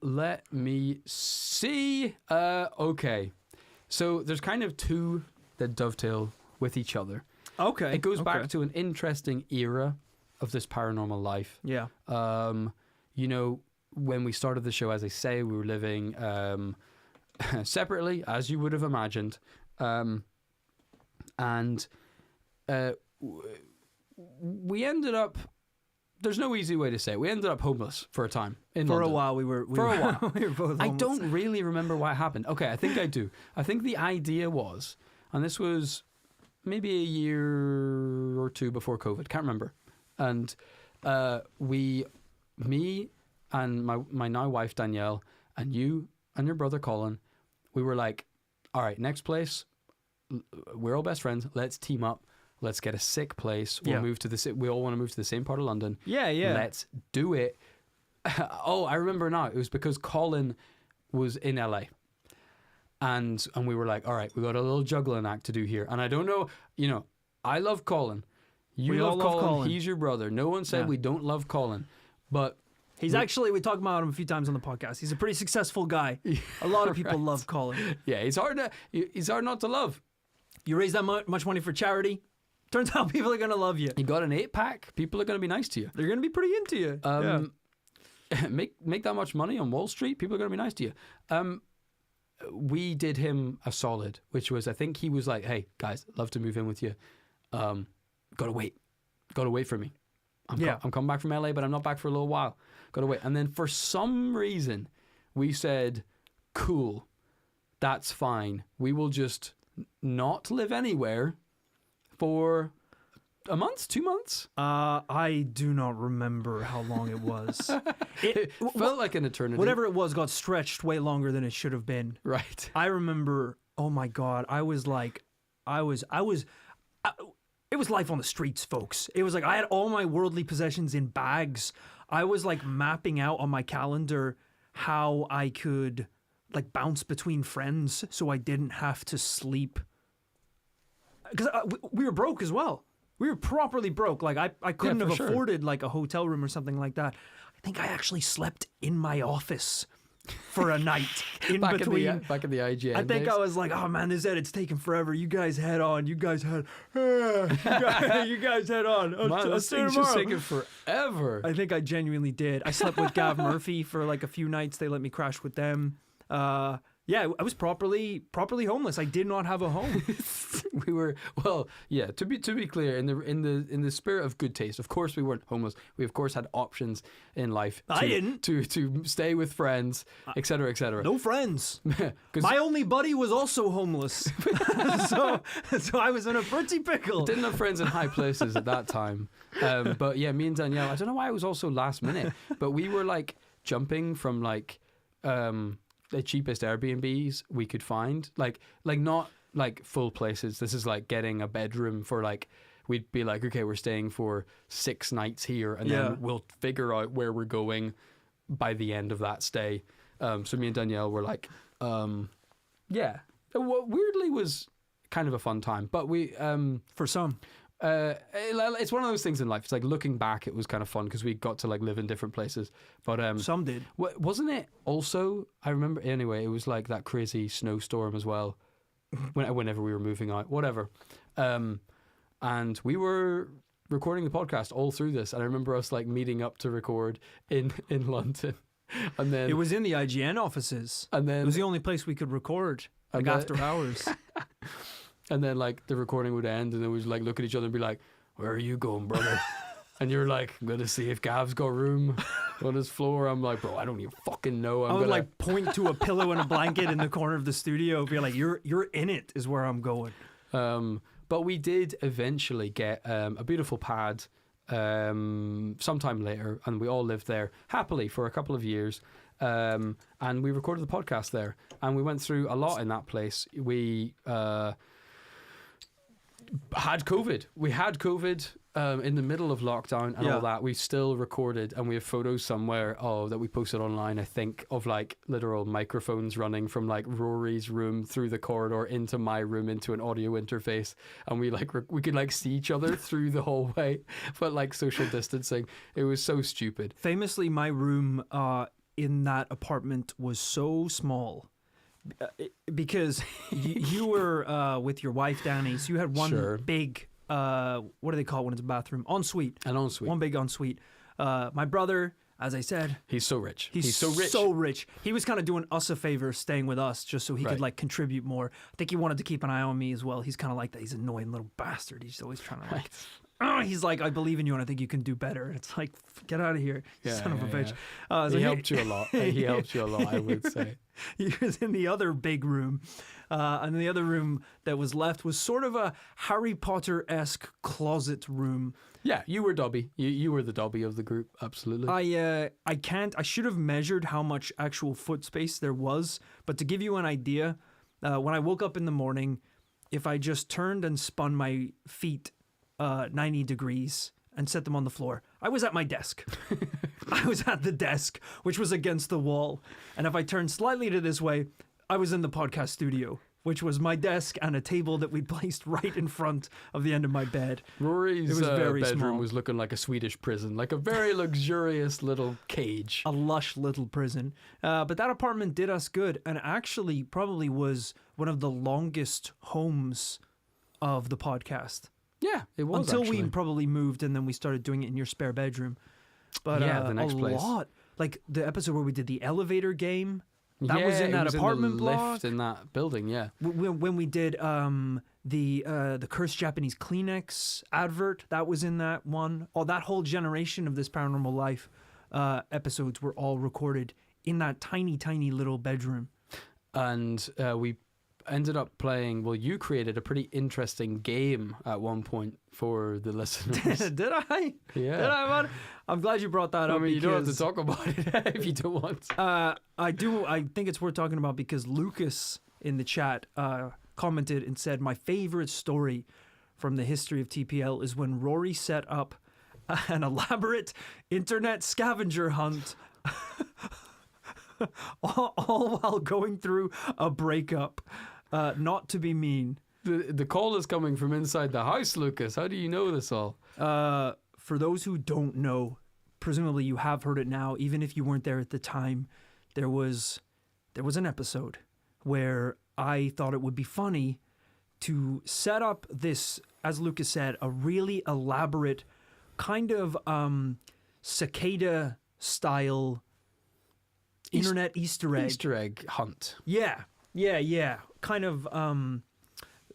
Let me see. Okay. So there's kind of two that dovetail with each other. Okay. It goes back to an interesting era of this paranormal life. Yeah. You know, when we started the show, as I say, we were living separately, as you would have imagined. And we ended up, there's no easy way to say it, we ended up homeless for a time in For London. a while, we were we were both homeless. I don't really remember what happened. Okay, I think I do. I think the idea was, and this was maybe a year or two before COVID, can't remember. And me and my now wife Danielle, and you and your brother Colin, we were like, all right, next place, we're all best friends, let's team up, let's get a sick place, we all want to move to the same part of London. Yeah. Let's do it. Oh, I remember now. It was because Colin was in LA. And we were like, all right, we got a little juggling act to do here. And I don't know, I love Colin. You love Colin. He's your brother. No one said we don't love Colin. But he's actually, we talked about him a few times on the podcast. He's a pretty successful guy. A lot of people love Colin. Yeah, he's hard not to love. You raise that much money for charity, turns out people are going to love you. You got an 8-pack, people are going to be nice to you. They're going to be pretty into you. Make that much money on Wall Street, people are going to be nice to you. We did him a solid, which was, I think he was like, hey, guys, I'd love to move in with you. Gotta wait for me. I'm coming back from LA, but I'm not back for a little while. Gotta wait. And then for some reason, we said, cool, that's fine. We will just not live anywhere for a month, 2 months. I do not remember how long it was. It felt like an eternity. Whatever it was got stretched way longer than it should have been. Right. I remember, oh my God, it was life on the streets, folks. It was like I had all my worldly possessions in bags. I was like mapping out on my calendar how I could like bounce between friends so I didn't have to sleep. Because we were broke as well. We were properly broke. Like I couldn't have afforded like a hotel room or something like that. I think I actually slept in my office for a night in between. Back in the IGN I think days. I was like, oh man, this edit's taking forever. You guys head on. You guys head on. Man, this thing's just taking forever. I think I genuinely did. I slept with Gav Murphy for like a few nights. They let me crash with them. Yeah, I was properly homeless. I did not have a home. We were, well, yeah. To be clear, in the spirit of good taste, of course we weren't homeless. We of course had options in life. I didn't. To stay with friends, etc., etc. No friends. My only buddy was also homeless, so I was in a pretty pickle. Didn't have friends in high places at that time. But yeah, me and Danielle. I don't know why it was also last minute, but we were like jumping from like the cheapest Airbnbs we could find, like not like full places. This is like getting a bedroom for like, we'd be like, okay, we're staying for 6 nights here, and then we'll figure out where we're going by the end of that stay. So me and Danielle were like, yeah, what weirdly was kind of a fun time, but we for some. It's one of those things in life. It's like looking back, it was kind of fun because we got to like live in different places. But some did. Wasn't it also? I remember anyway. It was like that crazy snowstorm as well. Whenever we were moving out, whatever. And we were recording the podcast all through this, and I remember us like meeting up to record in London, and then It was in the IGN offices. and then It was the only place we could record, like And then- after hours. and then like the recording would end, and then we'd like look at each other and be like, "Where are you going, brother?" And you're like, "I'm gonna see if Gav's got room on his floor." I'm like, "Bro, I don't even fucking know." I would like point to a pillow and a blanket in the corner of the studio, be like, "You're in it," is where I'm going. But we did eventually get a beautiful pad sometime later, and we all lived there happily for a couple of years. And we recorded the podcast there, and we went through a lot in that place. We had COVID. We had COVID in the middle of lockdown and all that. We still recorded, and we have photos somewhere that we posted online, I think, of like literal microphones running from like Rory's room through the corridor into my room into an audio interface, and we like we could like see each other through the hallway, but like social distancing. It was so stupid. Famously, my room in that apartment was so small. Because you were with your wife, Danny, so you had one Sure. big, what do they call it when it's a bathroom? Ensuite. An ensuite. One big ensuite. My brother, as I said, He's so rich. he's so rich. So rich. He was kind of doing us a favor staying with us just so he Right. could like contribute more. I think he wanted to keep an eye on me as well. He's kind of like that. He's an annoying little bastard. He's always trying to like... he's like, I believe in you and I think you can do better. It's like, get out of here, you son of a bitch. So he helped you a lot. He helped you a lot, I would say. He was in the other big room. And the other room that was left was sort of a Harry Potter-esque closet room. Yeah, you were Dobby. You were the Dobby of the group, absolutely. I should have measured how much actual foot space there was. But to give you an idea, when I woke up in the morning, if I just turned and spun my feet 90 degrees and set them on the floor, I was at my desk. I was at the desk, which was against the wall. And if I turned slightly to this way, I was in the podcast studio, which was my desk and a table that we placed right in front of the end of my bed. Rory's It was very bedroom small. was looking like a Swedish prison, like a very luxurious little cage. A lush little prison. But that apartment did us good and actually probably was one of the longest homes of the podcast. Yeah, it was Until actually. we probably moved and then we started doing it in your spare bedroom. But Yeah, the next a place. lot. Like the episode where we did the elevator game. That Yeah, was in it that was apartment in the block. lift in that building, yeah. When we did the cursed Japanese Kleenex advert, that was in that one. Oh, that whole generation of This Paranormal Life episodes were all recorded in that tiny, tiny little bedroom. And we ended up playing, well, you created a pretty interesting game at one point for the listeners. Did I? Yeah. Did I? What? I'm glad you brought that I up. mean, you don't have to because, talk about it if you don't want. I do. I think it's worth talking about because Lucas in the chat commented and said, my favorite story from the history of TPL is when Rory set up an elaborate internet scavenger hunt all while going through a breakup. Not to be mean. The call is coming from inside the house, Lucas. How do you know this all? For those who don't know, presumably you have heard it now, even if you weren't there at the time, there was an episode where I thought it would be funny to set up this, as Lucas said, a really elaborate kind of cicada style internet Easter egg. Easter egg hunt. Yeah. Kind of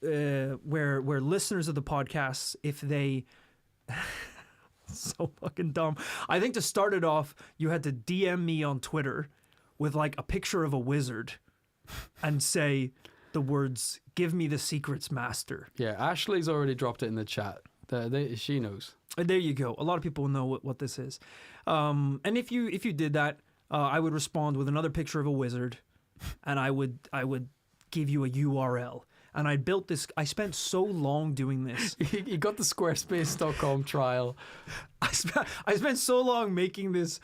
where listeners of the podcasts, if they so fucking dumb. I think to start it off, you had to DM me on Twitter with like a picture of a wizard and say the words, "Give me the secrets, master." Yeah, Ashley's already dropped it in the chat. She knows. And there you go. A lot of people know what this is. And if you did that, I would respond with another picture of a wizard, and I would give you a URL. And I built this. I spent so long doing this. You got the Squarespace.com trial. I spent so long making this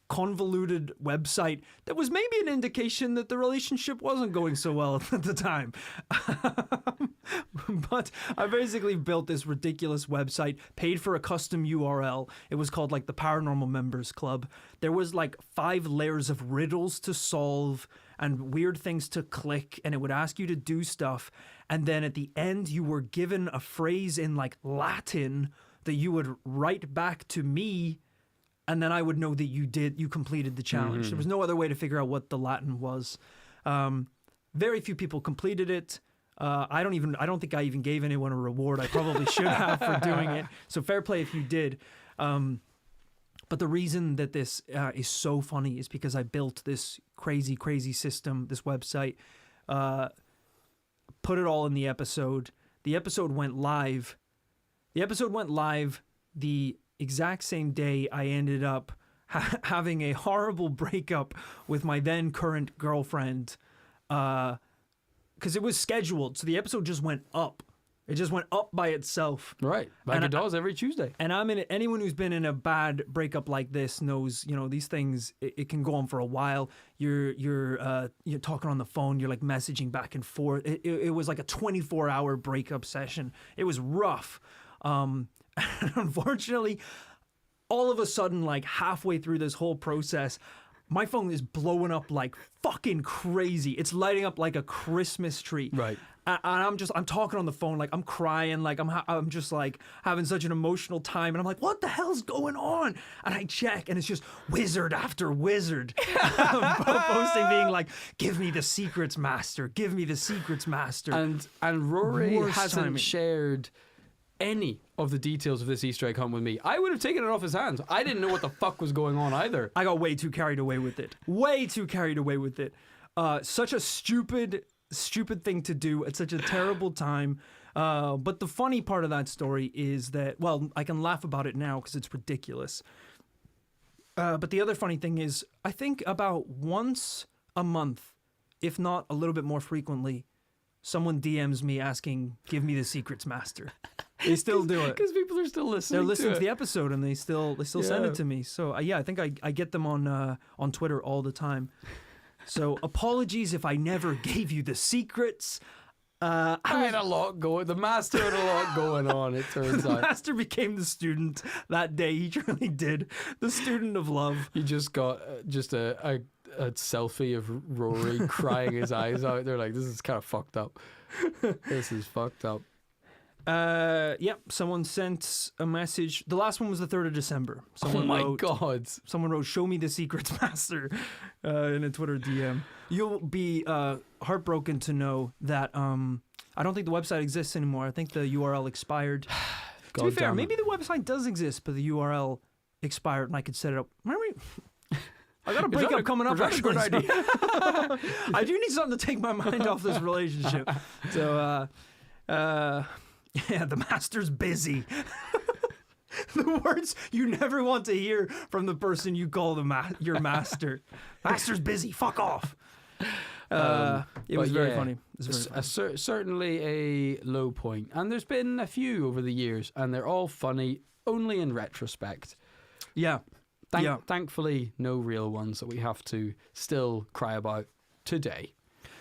convoluted website that was maybe an indication that the relationship wasn't going so well at the time. But I basically built this ridiculous website, paid for a custom URL. It was called like the Paranormal Members Club. There was like 5 layers of riddles to solve and weird things to click, and it would ask you to do stuff. And then at the end, you were given a phrase in like Latin that you would write back to me, and then I would know that you completed the challenge. There was no other way to figure out what the Latin was. Very few people completed it. I don't think I even gave anyone a reward. I probably should have for doing it. So fair play if you did. But the reason that this is so funny is because I built this crazy system, this website, put it all in the episode. The episode went live. The exact same day I ended up having a horrible breakup with my then current girlfriend, because it was scheduled. So the episode just went up. It just went up by itself. Right. Like it does every Tuesday. And anyone who's been in a bad breakup like this knows, these things, it can go on for a while. You're talking on the phone, you're like messaging back and forth. It was like a 24-hour breakup session. It was rough. And unfortunately, all of a sudden, like halfway through this whole process, my phone is blowing up like fucking crazy. It's lighting up like a Christmas tree. Right. And I'm talking on the phone, like I'm crying, like I'm just like having such an emotional time, and I'm like, what the hell's going on? And I check, and it's just wizard after wizard posting, being like, give me the secrets master, give me the secrets master. And Rory Worst hasn't timing. shared any of the details of this Easter egg hunt with me. I would have taken it off his hands. I didn't know what the fuck was going on either. I got way too carried away with it. Such a stupid thing to do at such a terrible time. But the funny part of that story is that, well, I can laugh about it now because it's ridiculous. But the other funny thing is, I think about once a month, if not a little bit more frequently, someone DMs me asking, give me the secrets master. They still do it. Because people are still listening. They're listening to it. the episode, and they still send it to me. So yeah, I think I get them on Twitter all the time. So apologies if I never gave you the secrets. I had a lot going. The master had a lot going on. It turns The out master became the student that day. He truly did. The student of love. you just got just a selfie of Rory crying his eyes out. They're like, this is kind of fucked up. This is fucked up. Yep. Someone sent a message. The last one was the 3rd of December. Someone God. Someone wrote, "Show me the secrets, master," in a Twitter DM. You'll be heartbroken to know that I don't think the website exists anymore. I think the URL expired. To be fair, maybe the website does exist, but the URL expired, and I could set it up. Remember? I got a breakup coming up. That's a good idea. I do need something to take my mind off this relationship. So, yeah, the master's busy. The words you never want to hear from the person you call your master. Master's busy. Fuck off. It was very funny. It was very funny. Certainly a low point. And there's been a few over the years, and they're all funny only in retrospect. Yeah. Thankfully, no real ones that we have to still cry about today.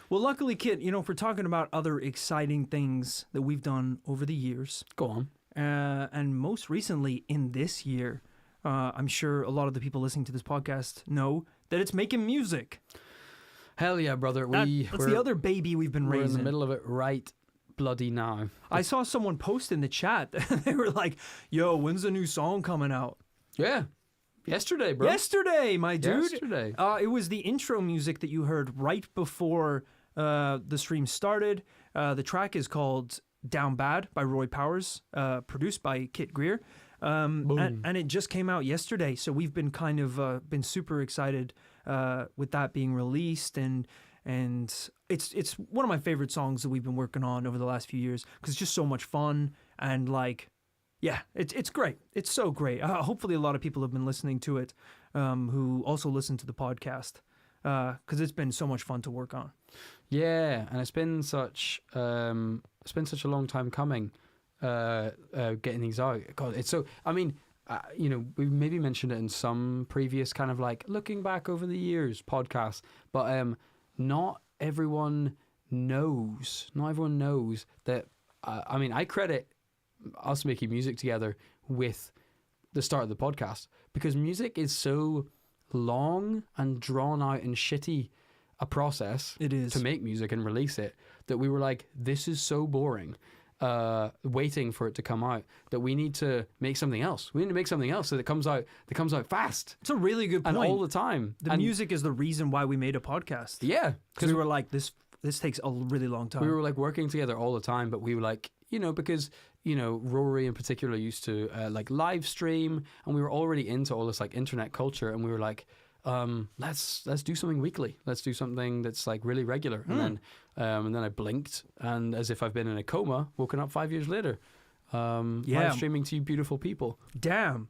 Well, luckily, Kit, if we're talking about other exciting things that we've done over the years. Go on. And most recently in this year, I'm sure a lot of the people listening to this podcast know that it's making music. Hell yeah, brother. That's the other baby we've been raising. We're in the middle of it right bloody now. I saw someone post in the chat. They were like, yo, when's the new song coming out? Yeah. Yesterday, bro. Yesterday, my dude. Yesterday. It was the intro music that you heard right before the stream started. The track is called Down Bad by Roy Powers, produced by Kit Greer. And it just came out yesterday. So we've been kind of been super excited with that being released. And it's one of my favorite songs that we've been working on over the last few years because it's just so much fun and like, yeah, it's great. It's so great. Hopefully a lot of people have been listening to it who also listen to the podcast because it's been so much fun to work on. Yeah, and it's been such a long time coming getting these out. God, it's so. I mean, we maybe mentioned it in some previous kind of like looking back over the years podcast, but not everyone knows. Not everyone knows that. I mean, I credit us making music together with the start of the podcast because music is so long and drawn out and shitty a process it is to make music and release it that we were like, this is so boring. waiting for it to come out, that we need to make something else. We need to make something else so that comes out fast It's a really good point. and all the time. The music is the reason why we made a podcast. Yeah, Because we were like, this takes a really long time. we were like working together all the time, but we were like, because Rory in particular used to like live stream, and we were already into all this like internet culture, and we were like, let's do something weekly. Let's do something that's like really regular. And then I blinked, and as if I've been in a coma, woken up 5 years later. Live streaming to you beautiful people. Damn.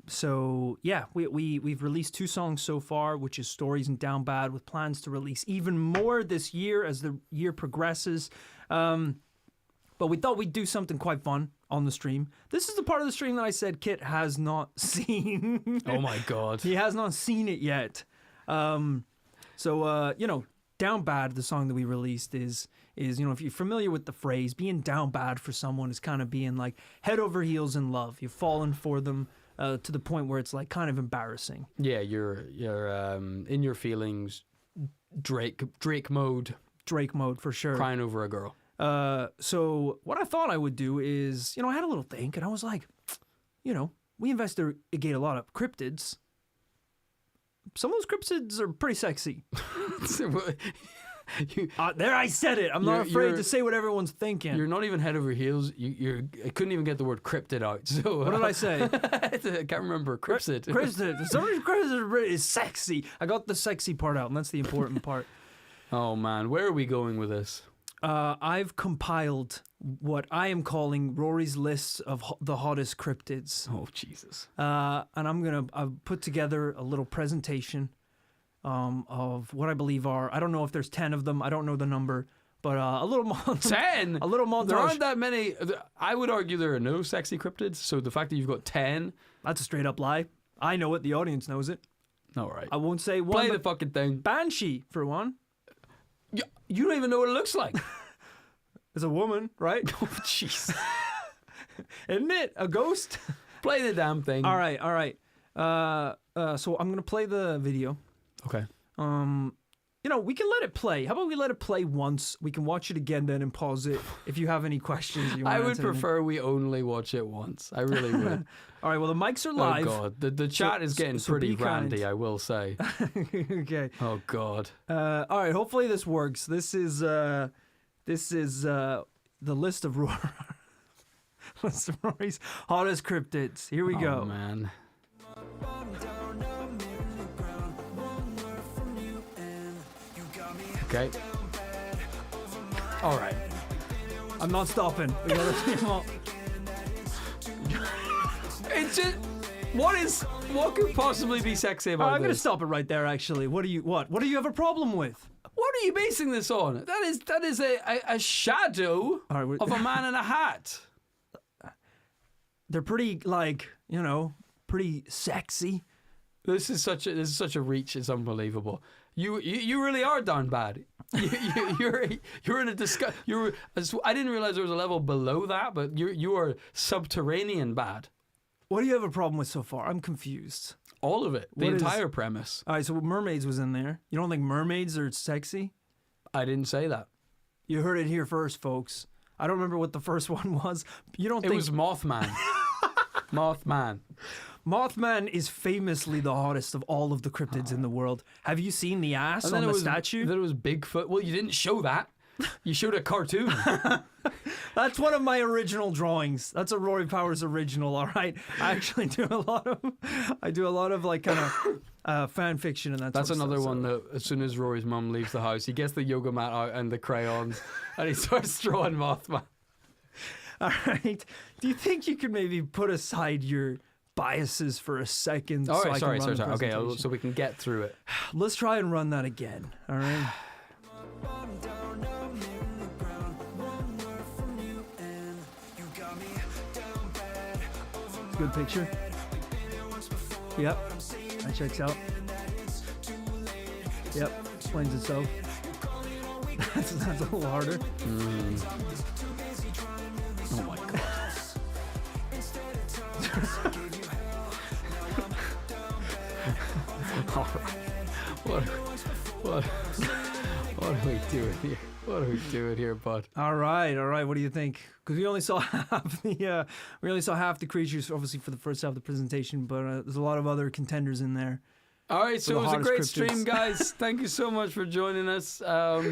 So yeah, we've released 2 songs so far, which is Stories and Down Bad, with plans to release even more this year as the year progresses. But we thought we'd do something quite fun on the stream. This is the part of the stream that I said Kit has not seen. Oh my God. He has not seen it yet. Down Bad, the song that we released, is if you're familiar with the phrase, being down bad for someone is kind of being like head over heels in love. You've fallen for them to the point where it's like kind of embarrassing. Yeah, you're in your feelings, Drake mode. Drake mode for sure. Crying over a girl. So what I thought I would do is, I had a little think, and I was like, we investigate a lot of cryptids. Some of those cryptids are pretty sexy. There, I said it. I'm not afraid to say what everyone's thinking. You're not even head over heels. I couldn't even get the word cryptid out. So what did I say? I can't remember. Cryptid. Cryptid. Somebody's cryptid is sexy. I got the sexy part out, and that's the important part. Oh man, where are we going with this? I've compiled what I am calling Rory's list of the hottest cryptids. Oh, Jesus. And I've put together a little presentation of what I believe are, I don't know if there's 10 of them, I don't know the number, but a little montage. 10? A little montage. There aren't that many. I would argue there are no sexy cryptids, so the fact that you've got 10. That's a straight up lie. I know it, the audience knows it. All right. I won't say one. Play the fucking thing. Banshee, for one. You don't even know what it looks like. It's a woman, right? Oh, jeez. Isn't it? A ghost? Play the damn thing. All right. So I'm going to play the video. Okay. We can let it play. How about we let it play once? We can watch it again then and pause it if you have any questions. I would prefer we only watch it once. I really would. All right, well, the mics are live. Oh, God. The chat is getting pretty randy, I will say. Okay. Oh, God. All right, hopefully this works. This is the list of Rory's hottest cryptids. Here we go. Oh, man. Okay. All right. I'm not stopping. We gotta see them all. It's just what could possibly be sexy about I'm gonna this? stop it right there. Actually, what do you have a problem with? What are you basing this on? That is a shadow right, of a man in a hat. They're pretty pretty sexy. This is such a reach. It's unbelievable. You really are down bad. You're in a disgust. I didn't realize there was a level below that, but you are subterranean bad. What do you have a problem with so far? I'm confused. All of it. The entire premise. All right, so mermaids was in there. You don't think mermaids are sexy? I didn't say that. You heard it here first, folks. I don't remember what the first one was. You don't think it was Mothman? Mothman. Mothman is famously the hottest of all of the cryptids in the world. Have you seen the ass on the statue? Then it was Bigfoot. Well, you didn't show that. You showed a cartoon. That's one of my original drawings. That's a Rory Powers original, all right? I actually do a lot of like kind of fan fiction and That's sort of another stuff, one that as soon as Rory's mum leaves the house, he gets the yoga mat out and the crayons and he starts drawing Mothman. All right. Do you think you could maybe put aside your biases for a second? All so right, I sorry. can run the Okay, presentation? so we can get through it. Let's try and run that again, all right? Good picture. Yep, that checks out. Yep, explains itself. That's a little harder. Oh my god. All right. What? What are we doing here? What are we doing here, bud? All right. What do you think? Because we only saw half the creatures, obviously for the first half of the presentation, but there's a lot of other contenders in there. All right, so the it was a hottest great cryptids. stream, guys. Thank you so much for joining us. I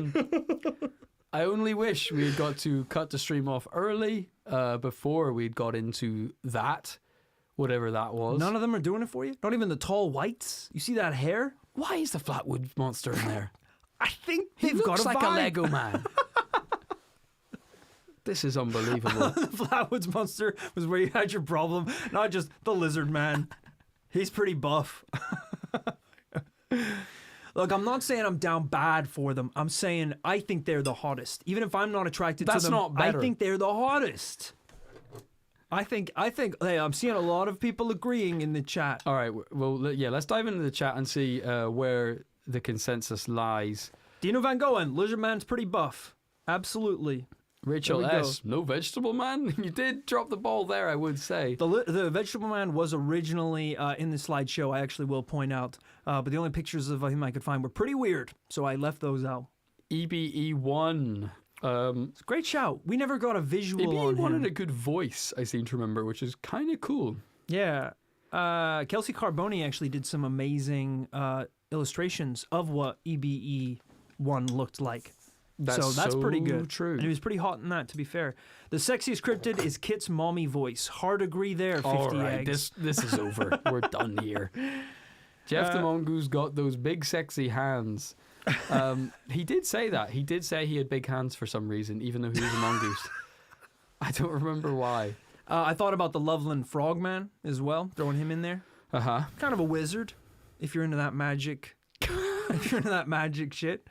only wish we had got to cut the stream off early before we'd got into that, whatever that was. None of them are doing it for you. Not even the tall whites. You see that hair? Why is the Flatwood monster in there? I think He they've got looks a like vibe. a Lego man. This is unbelievable. The Flatwoods monster was where you had your problem, not just the lizard man. He's pretty buff. Look, I'm not saying I'm down bad for them. I'm saying I think they're the hottest. Even if I'm not attracted That's to them, not better. I think they're the hottest. I think. Hey, I'm seeing a lot of people agreeing in the chat. All right, well, yeah, let's dive into the chat and see where the consensus lies. Dino Van Gogh, Lizard Man's pretty buff. Absolutely. Rachel There we go. S. No vegetable man? You did drop the ball there, I would say. The Vegetable Man was originally in the slideshow, I actually will point out. But the only pictures of him I could find were pretty weird, so I left those out. EBE1. It's a great shout. We never got a visual on EBE1 him. had a good voice, I seem to remember, which is kind of cool. Yeah. Kelsey Carboni actually did some amazing illustrations of what EBE1 looked like. So that's pretty good. True. And he was pretty hot in that, to be fair. The sexiest cryptid is Kit's mommy voice. Hard agree there, 50 All right, eggs. this is over. We're done here. Jeff the Mongoose got those big sexy hands. He did say that. He did say he had big hands for some reason, even though he was a mongoose. I don't remember why. I thought about the Loveland Frogman as well, throwing him in there. Uh-huh. Kind of a wizard, if you're into that magic. If you're into that magic shit.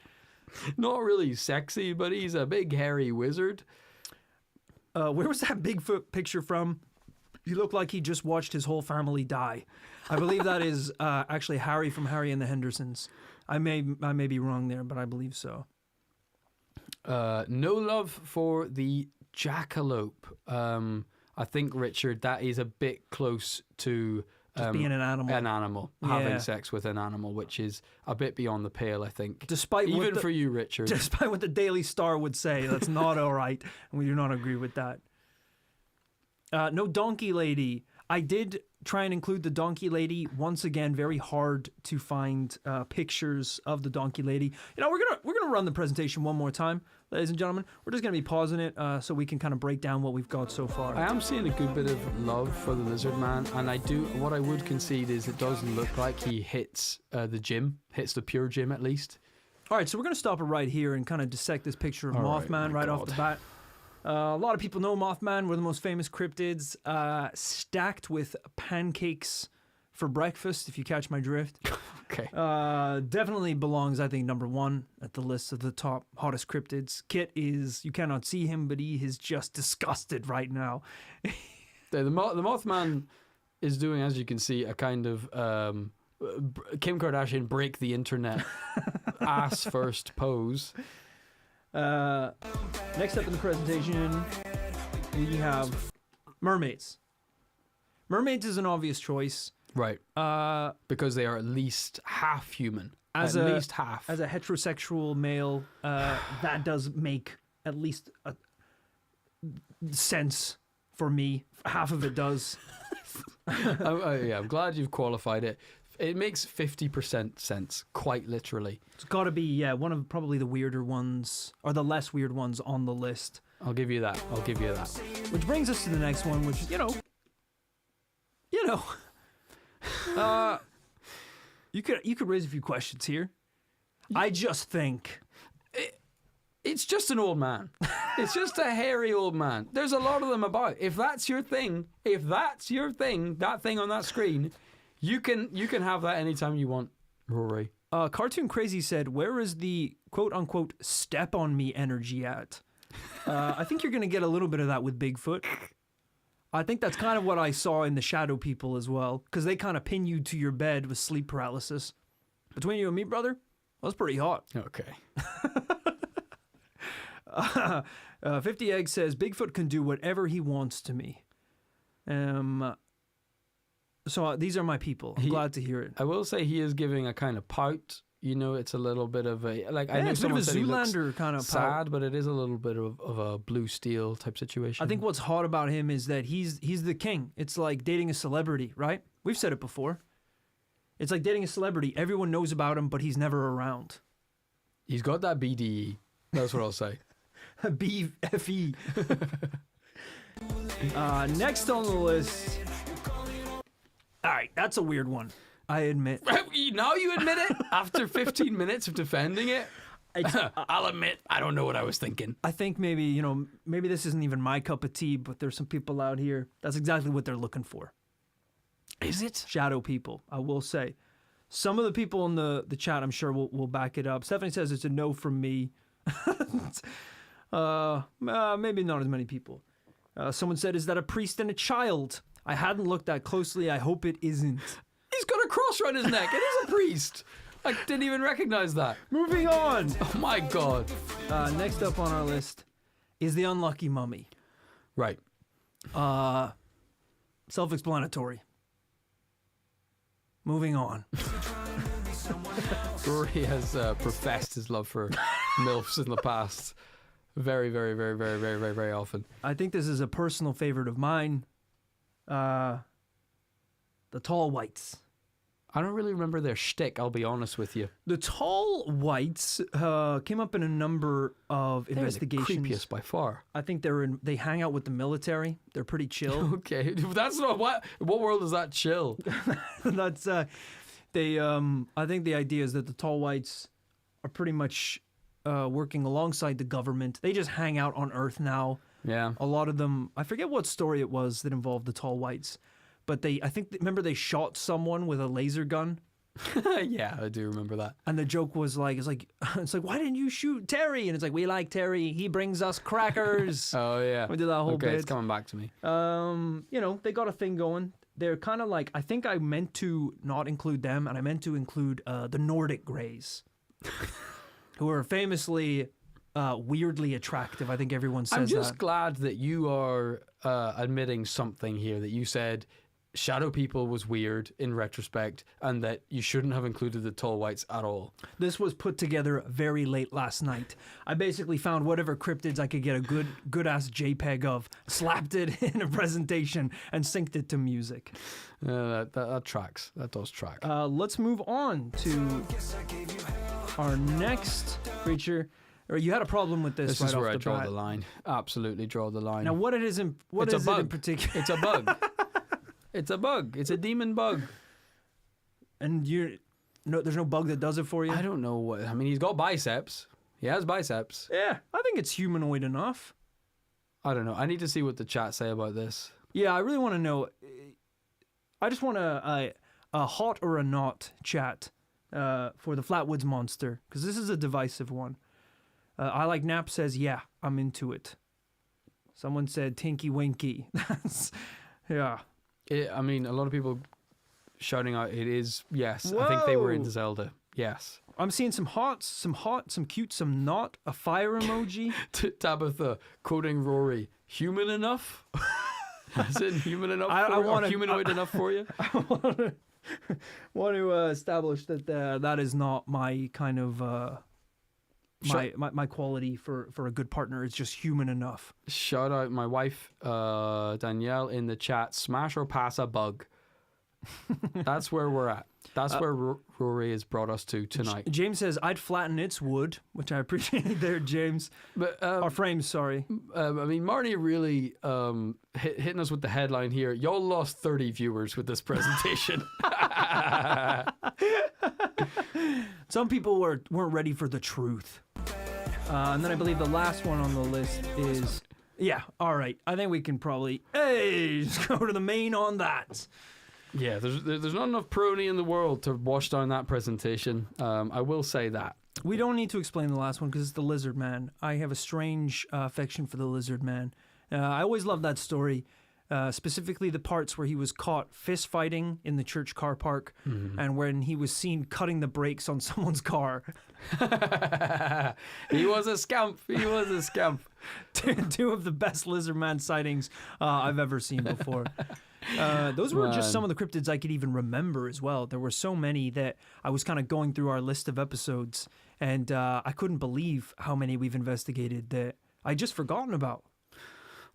Not really sexy, but he's a big hairy wizard. Where was that Bigfoot picture from? He looked like he just watched his whole family die. I believe that is actually Harry from Harry and the Hendersons. I may be wrong there, but I believe so. No love for the jackalope. I think, Richard, that is a bit close to Just being an animal. An animal. Yeah. Having sex with an animal, which is a bit beyond the pale, I think. Despite what Even the- for you, Richard. Despite what the Daily Star would say, that's not all right, and we do not agree with that. No donkey lady. I did try and include the donkey lady. Once again, very hard to find pictures of the donkey lady. You know, we're gonna run the presentation one more time, ladies and gentlemen. We're just gonna be pausing it so we can kind of break down what we've got so far. I am seeing a good bit of love for the lizard man, and what I would concede is it does look like he hits the gym, hits the pure gym at least. All right, so we're gonna stop it right here and kind of dissect this picture of All right, Mothman my right off God. the bat. A lot of people know Mothman. We're the most famous cryptids, stacked with pancakes for breakfast, if you catch my drift. Okay. Definitely belongs, I think, number one at the list of the top hottest cryptids. Kit is, you cannot see him, but he is just disgusted right now. The Mothman is doing, as you can see, a kind of Kim Kardashian break the internet ass first pose. Next up in the presentation, we have mermaids. Mermaids is an obvious choice. Right. Because they are at least half human. As at a- least half. As a heterosexual male, that does make at least a sense for me. Half of it does. I'm glad you've qualified it. It makes 50% sense, quite literally. It's got to be, one of probably the weirder ones, or the less weird ones on the list. I'll give you that. Which brings us to the next one, which, you could raise a few questions here. I just think It's just an old man. It's just a hairy old man. There's a lot of them about. If that's your thing, that thing on that screen, you can have that anytime you want, Rory. Cartoon Crazy said, "Where is the quote unquote step on me energy at?" I think you're going to get a little bit of that with Bigfoot. I think that's kind of what I saw in the Shadow People as well, because they kind of pin you to your bed with sleep paralysis. Between you and me, brother, that's pretty hot. Okay. 50 Egg says, Bigfoot can do whatever he wants to me. So these are my people. I'm glad to hear it. I will say he is giving a kind of pout it's a little bit of a I Yeah, know it's a bit of someone a said he looks Zoolander kind of sad, but it is a little bit of a Blue Steel type situation. I think what's hot about him is that he's the king. It's like dating a celebrity, right? We've said it before. It's like dating a celebrity. Everyone knows about him, but he's never around. he's got that BDE. That's what I'll say. BFE. Next on the list. All right, that's a weird one. I admit. Now you admit it after 15 minutes of defending it. I'll admit I don't know what I was thinking. I think maybe this isn't even my cup of tea, but there's some people out here. That's exactly what they're looking for. Is it? Shadow people, I will say. Some of the people in the chat, I'm sure, will back it up. Stephanie says it's a no from me. Maybe not as many people. Someone said, is that a priest and a child? I hadn't looked that closely. I hope it isn't. He's got a cross around his neck. It is a priest. I didn't even recognize that. Moving on. Oh my God. Next up on our list is the unlucky mummy. Right. Self-explanatory. Moving on. Rory has professed his love for MILFs in the past. Very, very, very, very, very, very, very often. I think this is a personal favorite of mine. The tall whites. I don't really remember their shtick, I'll be honest with you. The tall whites came up in a number of investigations. They're the creepiest by far. I think they hang out with the military. They're pretty chill. Okay, that's not what world is that chill? That's I think the idea is that the tall whites are pretty much working alongside the government. They just hang out on Earth now. Yeah. A lot of them, I forget what story it was that involved the tall whites, but remember they shot someone with a laser gun? Yeah, I do remember that. And the joke was like, it's like, why didn't you shoot Terry? And it's like, we like Terry. He brings us crackers. Oh yeah. We did that whole bit. Okay, it's coming back to me. They got a thing going. They're kind of like, I think I meant to not include them, and I meant to include the Nordic Greys, who are famously weirdly attractive. I think everyone says that. I'm just glad that you are admitting something here, that you said Shadow People was weird in retrospect and that you shouldn't have included the tall whites at all. This was put together very late last night. I basically found whatever cryptids I could get a good ass JPEG of, slapped it in a presentation, and synced it to music. That tracks. That does track. Let's move on to our next creature. Or you had a problem with this. This right is off where I the draw bat. the line. Absolutely draw the line. Now, what it is in particular? It's a bug. It's a bug. It's a demon bug. And there's no bug that does it for you? I don't know what. I mean, he's got biceps. He has biceps. Yeah, I think it's humanoid enough. I don't know. I need to see what the chat say about this. Yeah, I really want to know. I just want a hot or a not chat for the Flatwoods monster, because this is a divisive one. I Like Nap says, yeah, I'm into it. Someone said Tinky Winky. Yeah. I mean, a lot of people shouting out, it is, yes. Whoa. I think they were into Zelda. Yes. I'm seeing some hot, some cute, some not. A fire emoji. Tabitha quoting Rory, human enough? Is it human enough or humanoid enough for you? I want to establish that that is not my kind of my quality for a good partner. It's just human enough. Shout out my wife Danielle in the chat. Smash or pass a bug. That's where we're at. That's where Rory has brought us to tonight. James says I'd flatten its wood, which I appreciate there, James. But our frames, sorry. I mean, Marnie really hitting us with the headline here. Y'all lost 30 viewers with this presentation. Some people weren't ready for the truth. And then I believe the last one on the list is, yeah, all right. I think we can probably, just go to the main on that. Yeah, there's not enough prony in the world to wash down that presentation. I will say that. We don't need to explain the last one because it's the Lizard Man. I have a strange affection for the Lizard Man. I always loved that story. Specifically the parts where he was caught fist fighting in the church car park, and when he was seen cutting the brakes on someone's car. He was a scamp. He was a scamp. Two of the best Lizard Man sightings I've ever seen before. Those were just Man. some of the cryptids I could even remember as well. There were so many that I was kind of going through our list of episodes, and I couldn't believe how many we've investigated that I just forgotten about.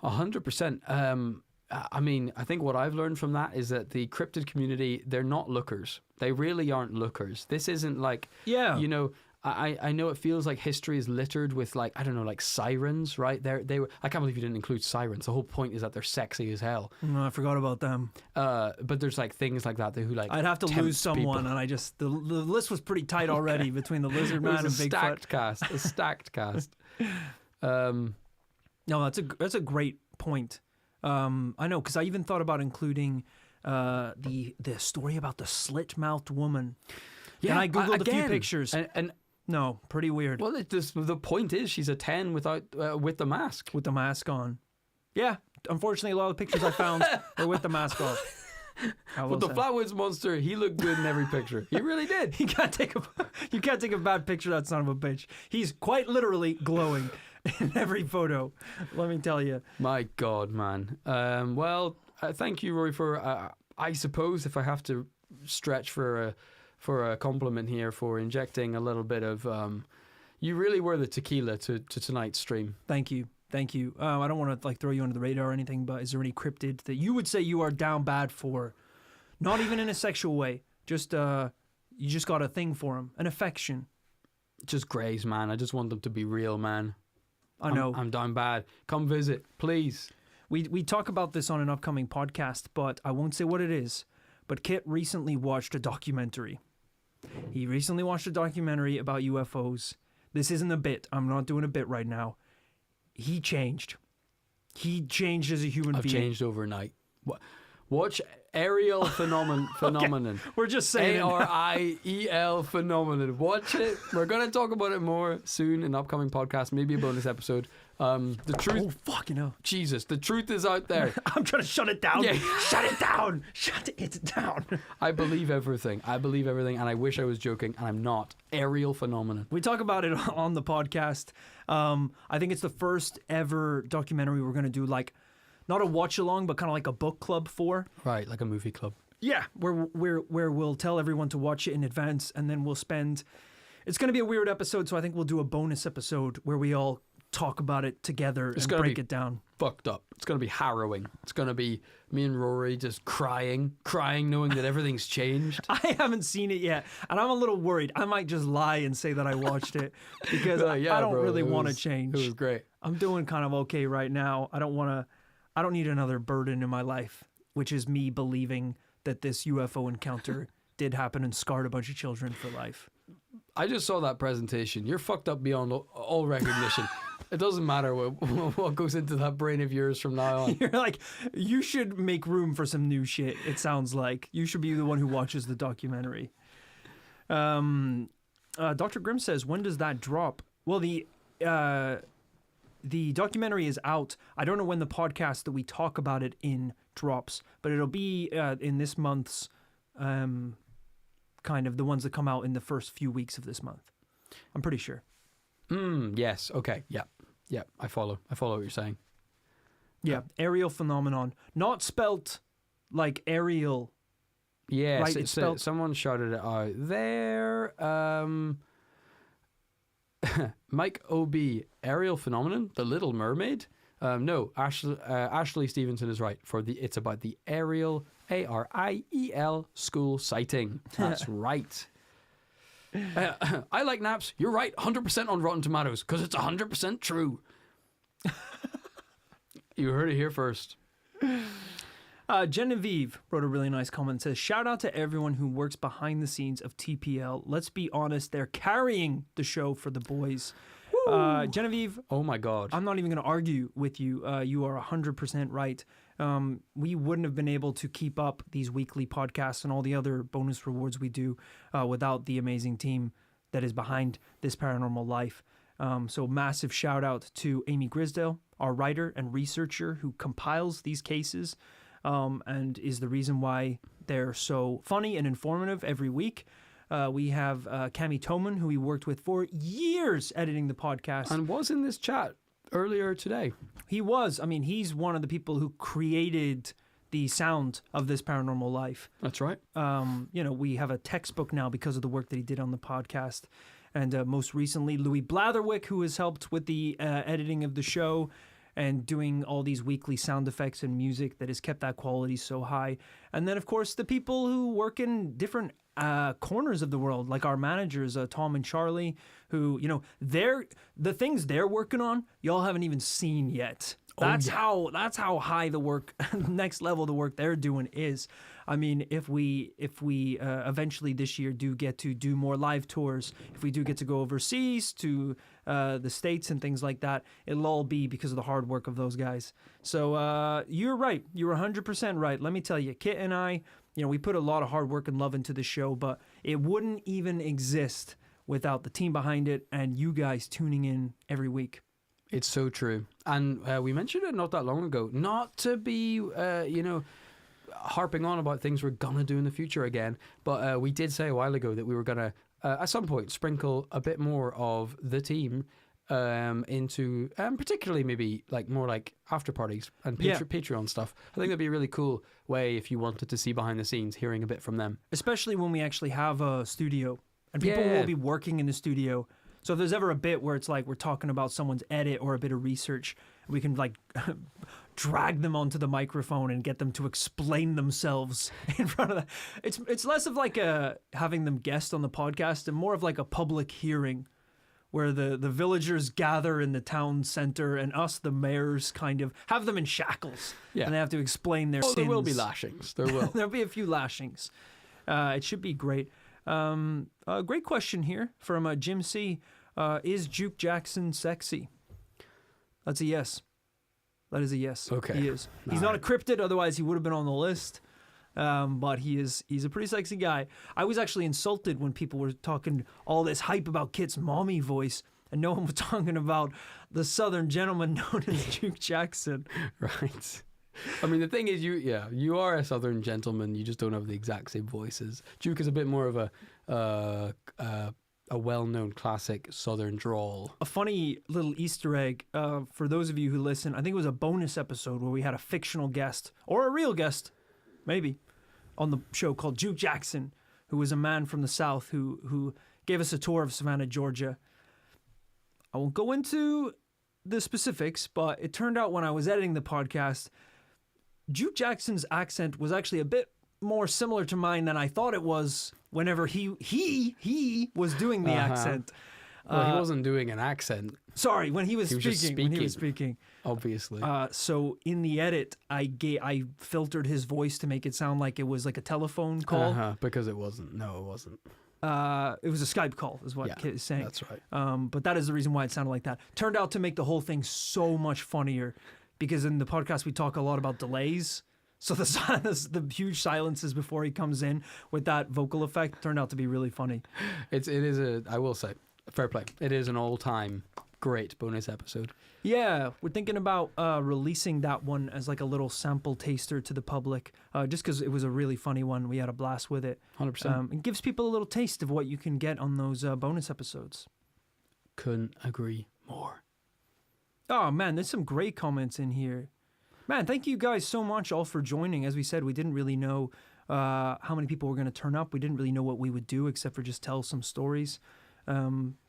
100%. I mean, I think what I've learned from that is that the cryptid community, they're not lookers. They really aren't lookers. This isn't like, Yeah. you know, I know it feels like history is littered with, like, I don't know, like sirens, right? They were. I can't believe you didn't include sirens. The whole point is that they're sexy as hell. I forgot about them. But there's like things like that who like. I'd have to lose tempt someone, people. and I just the list was pretty tight already between the lizard It was man and a Bigfoot. stacked cast. A stacked cast. No, that's a great point. I know, because I even thought about including the story about the slit-mouthed woman. Yeah, and I googled a few again, pictures. and No, pretty weird well, the point is she's a 10 without with the mask. with the mask on. Yeah, unfortunately, a lot of the pictures I found were with the mask off. I will But the say. Flatwoods monster, he looked good in every picture. He really did. You can't take a bad picture of that son of a bitch. He's quite literally glowing in every photo. Let me tell you. My God, man. Well, thank you, Rory, for I suppose if I have to stretch for a compliment here for injecting a little bit of you really were the tequila to tonight's stream. Thank you. I don't want to like throw you under the radar or anything, but is there any cryptid that you would say you are down bad for? Not even in a sexual way. Just you just got a thing for him, an affection. Just greys, man. I just want them to be real, man. I know. I'm down bad. Come visit, please. We talk about this on an upcoming podcast, but I won't say what it is. But Kit recently watched a documentary. He recently watched a documentary about UFOs. This isn't a bit. I'm not doing a bit right now. He changed. He changed as a human I've being. changed overnight. Watch Aerial Phenomenon. We're just saying. ARIEL Phenomenon. Watch it. We're going to talk about it more soon in upcoming podcast, maybe a bonus episode. The truth. Oh, fucking hell. Jesus, the truth is out there. I'm trying to shut it down. Yeah. Shut it down. Shut it down. I believe everything. And I wish I was joking, and I'm not. Aerial Phenomenon. We talk about it on the podcast. I think it's the first ever documentary we're going to do, like, not a watch along, but kind of like a book club for. Right, like a movie club. Yeah, where we'll tell everyone to watch it in advance, and then we'll spend. It's going to be a weird episode, so I think we'll do a bonus episode where we all talk about it together and break it down. Fucked up. It's going to be harrowing. It's going to be me and Rory just crying knowing that everything's changed. I haven't seen it yet, and I'm a little worried. I might just lie and say that I watched it because I don't really want to change. It was great. I'm doing kind of okay right now. I don't need another burden in my life, which is me believing that this UFO encounter did happen and scarred a bunch of children for life. I just saw that presentation. You're fucked up beyond all recognition. It doesn't matter what goes into that brain of yours from now on. You're like, you should make room for some new shit, it sounds like. You should be the one who watches the documentary. Dr. Grimm says, when does that drop? Well, the documentary is out. I don't know when the podcast that we talk about it in drops, but it'll be in this month's kind of the ones that come out in the first few weeks of this month. I'm pretty sure. Yes. Okay. Yeah. I follow what you're saying. Yeah. Aerial phenomenon. Not spelt like aerial. Yes. Right, it's spelled... Someone shouted it out there. Mike O.B. Aerial Phenomenon, The Little Mermaid. No, Ashley Stevenson is right. It's about the aerial, ARIEL school sighting. That's right. I like naps. You're right. 100% on Rotten Tomatoes because it's 100% true. You heard it here first. Genevieve wrote a really nice comment. Says, shout out to everyone who works behind the scenes of TPL. Let's be honest, they're carrying the show for the boys. Genevieve, oh my God, I'm not even going to argue with you. You are 100% right. We wouldn't have been able to keep up these weekly podcasts and all the other bonus rewards we do without the amazing team that is behind this paranormal life. So massive shout out to Amy Grisdale, our writer and researcher who compiles these cases and is the reason why they're so funny and informative every week. We have Cami Toman, who we worked with for years editing the podcast. And was in this chat earlier today. He was. I mean, he's one of the people who created the sound of this paranormal life. That's right. We have a textbook now because of the work that he did on the podcast. And most recently, Louis Blatherwick, who has helped with the editing of the show and doing all these weekly sound effects and music that has kept that quality so high. And then, of course, the people who work in different corners of the world, like our managers, Tom and Charlie, who, the things they're working on, y'all haven't even seen yet. That's how high the work, next level the work they're doing is. I mean, if we eventually this year do get to do more live tours, if we do get to go overseas to the States and things like that, it'll all be because of the hard work of those guys. So you're right. You're 100% right. Let me tell you, Kit and I, we put a lot of hard work and love into the show, but it wouldn't even exist without the team behind it and you guys tuning in every week. It's so true. And we mentioned it not that long ago, not to be, harping on about things we're going to do in the future again. But we did say a while ago that we were going to, at some point, sprinkle a bit more of the team into, particularly maybe more like after parties and Patreon stuff. I think that'd be a really cool way if you wanted to see behind the scenes, hearing a bit from them. Especially when we actually have a studio and people will be working in the studio. So if there's ever a bit where it's like we're talking about someone's edit or a bit of research, we can drag them onto the microphone and get them to explain themselves in front of that. It's less of having them guest on the podcast and more of like a public hearing where the villagers gather in the town center and us, the mayors, kind of have them in shackles. Yeah. And they have to explain their sins. There will be lashings. There will. There'll be a few lashings. It should be great. A great question here from Jim C. Is Duke Jackson sexy? That's a yes. That is a yes. Okay. He is. He's not a cryptid, otherwise he would have been on the list. But he's a pretty sexy guy. I was actually insulted when people were talking all this hype about Kit's mommy voice, and no one was talking about the Southern gentleman known as Duke Jackson. Right. I mean, the thing is, you are a Southern gentleman. You just don't have the exact same voices. Duke is a bit more of a well-known classic Southern drawl. A funny little Easter egg for those of you who listen. I think it was a bonus episode where we had a fictional guest or a real guest, maybe, on the show called Duke Jackson, who was a man from the South who gave us a tour of Savannah, Georgia. I won't go into the specifics, but it turned out when I was editing the podcast, Duke Jackson's accent was actually a bit more similar to mine than I thought it was whenever he was doing the accent. Well, he wasn't doing an accent. Sorry, when he was speaking. When he was speaking. Obviously. So in the edit, I filtered his voice to make it sound like it was like a telephone call. Because it wasn't. No, it wasn't. It was a Skype call, is what Kit is saying. That's right. But that is the reason why it sounded like that. Turned out to make the whole thing so much funnier, because in the podcast we talk a lot about delays. So the huge silences before he comes in with that vocal effect turned out to be really funny. It is I will say, fair play. It is an all-time great bonus episode. Yeah, we're thinking about releasing that one as like a little sample taster to the public, just because it was a really funny one. We had a blast with it. 100%. It gives people a little taste of what you can get on those bonus episodes. Couldn't agree more. Oh man, there's some great comments in here. Man, thank you guys so much all for joining. As we said, we didn't really know how many people were going to turn up. We didn't really know what we would do except for just tell some stories.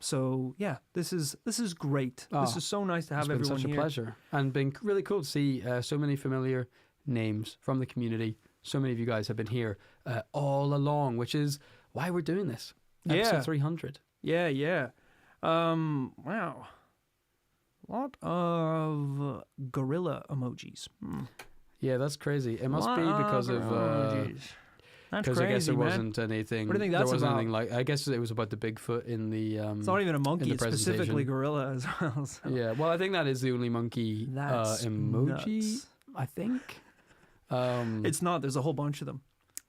So yeah, this is great. This is so nice to have everyone here. It's been such a pleasure, and been really cool to see so many familiar names from the community. So many of you guys have been here all along, which is why we're doing this. Episode 300. Yeah. Wow. A lot of gorilla emojis. Yeah, that's crazy. It must be because of because I guess there wasn't anything. What do you think that's wasn't about? Anything like, I guess it was about the Bigfoot in the. It's not even a monkey. It's specifically gorilla as well. So. Yeah, well, I think that is the only monkey emoji. Nuts. I think. It's not. There's a whole bunch of them.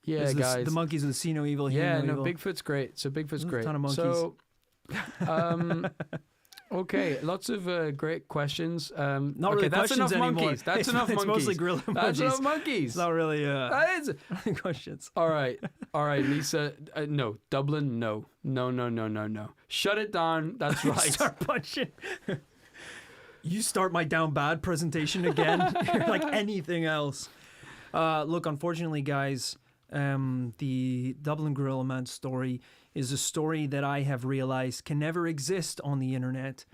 Yeah, there's guys. The monkeys with see no evil, hear no evil. Bigfoot's great. So Bigfoot's great. A ton of monkeys. So, okay, lots of great questions. Not really that's questions enough anymore. monkeys. That's enough monkeys. It's mostly gorilla emojis. That's enough monkeys. It's not really that is questions. All right, Lisa. No, Dublin. No. Shut it down. That's right. Start punching. You start my down bad presentation again. You're like anything else. Look, unfortunately, guys, the Dublin Gorilla Man story is a story that I have realized can never exist on the internet,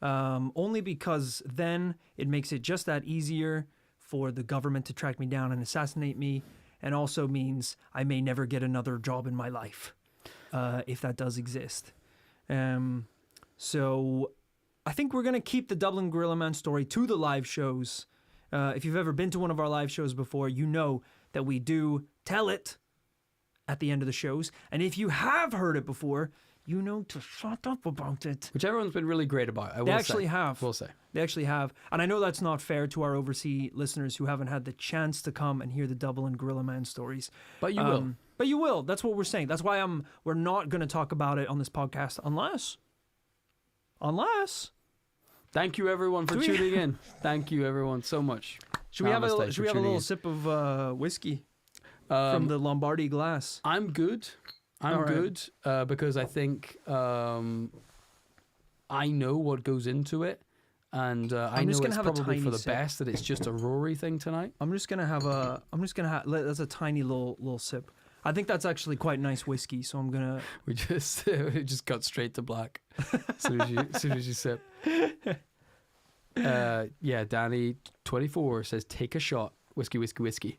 only because then it makes it just that easier for the government to track me down and assassinate me, and also means I may never get another job in my life, if that does exist. So I think we're going to keep the Dublin Gorilla Man story to the live shows. If you've ever been to one of our live shows before, you know that we do tell it at the end of the shows. And if you have heard it before, you know to shut up about it. Which everyone's been really great about. They actually have. We'll say. They actually have. And I know that's not fair to our overseas listeners who haven't had the chance to come and hear the Dublin Gorilla Man stories. But you will. But you will. That's what we're saying. That's why we're not going to talk about it on this podcast unless. Thank you everyone for tuning in. Thank you everyone so much. Should we have a little sip of whiskey from the Lombardy glass? I'm good. Good because I think I know what goes into it, and I know it's probably for the best that it's just a Rory thing tonight. That's a tiny little sip. I think that's actually quite nice whiskey, so I'm gonna. We just got straight to black as soon as you sip. Yeah, Danny 24 says take a shot, whiskey.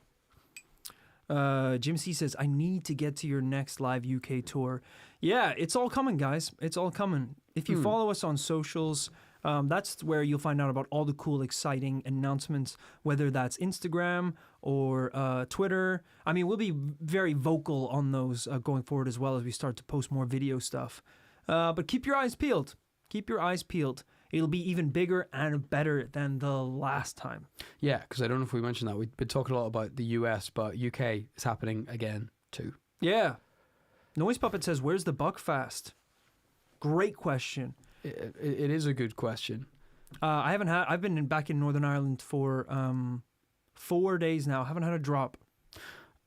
Jim C says, I need to get to your next live UK tour. Yeah, it's all coming, guys. It's all coming. If you follow us on socials, that's where you'll find out about all the cool, exciting announcements, whether that's Instagram or Twitter. I mean, we'll be very vocal on those going forward as well as we start to post more video stuff. But keep your eyes peeled. Keep your eyes peeled. It'll be even bigger and better than the last time. Yeah, because I don't know if we mentioned that. We've been talking a lot about the US, but UK is happening again too. Yeah. Noise Puppet says, where's the Buckfast? Great question. It is a good question. I've been back in Northern Ireland for 4 days now. I haven't had a drop.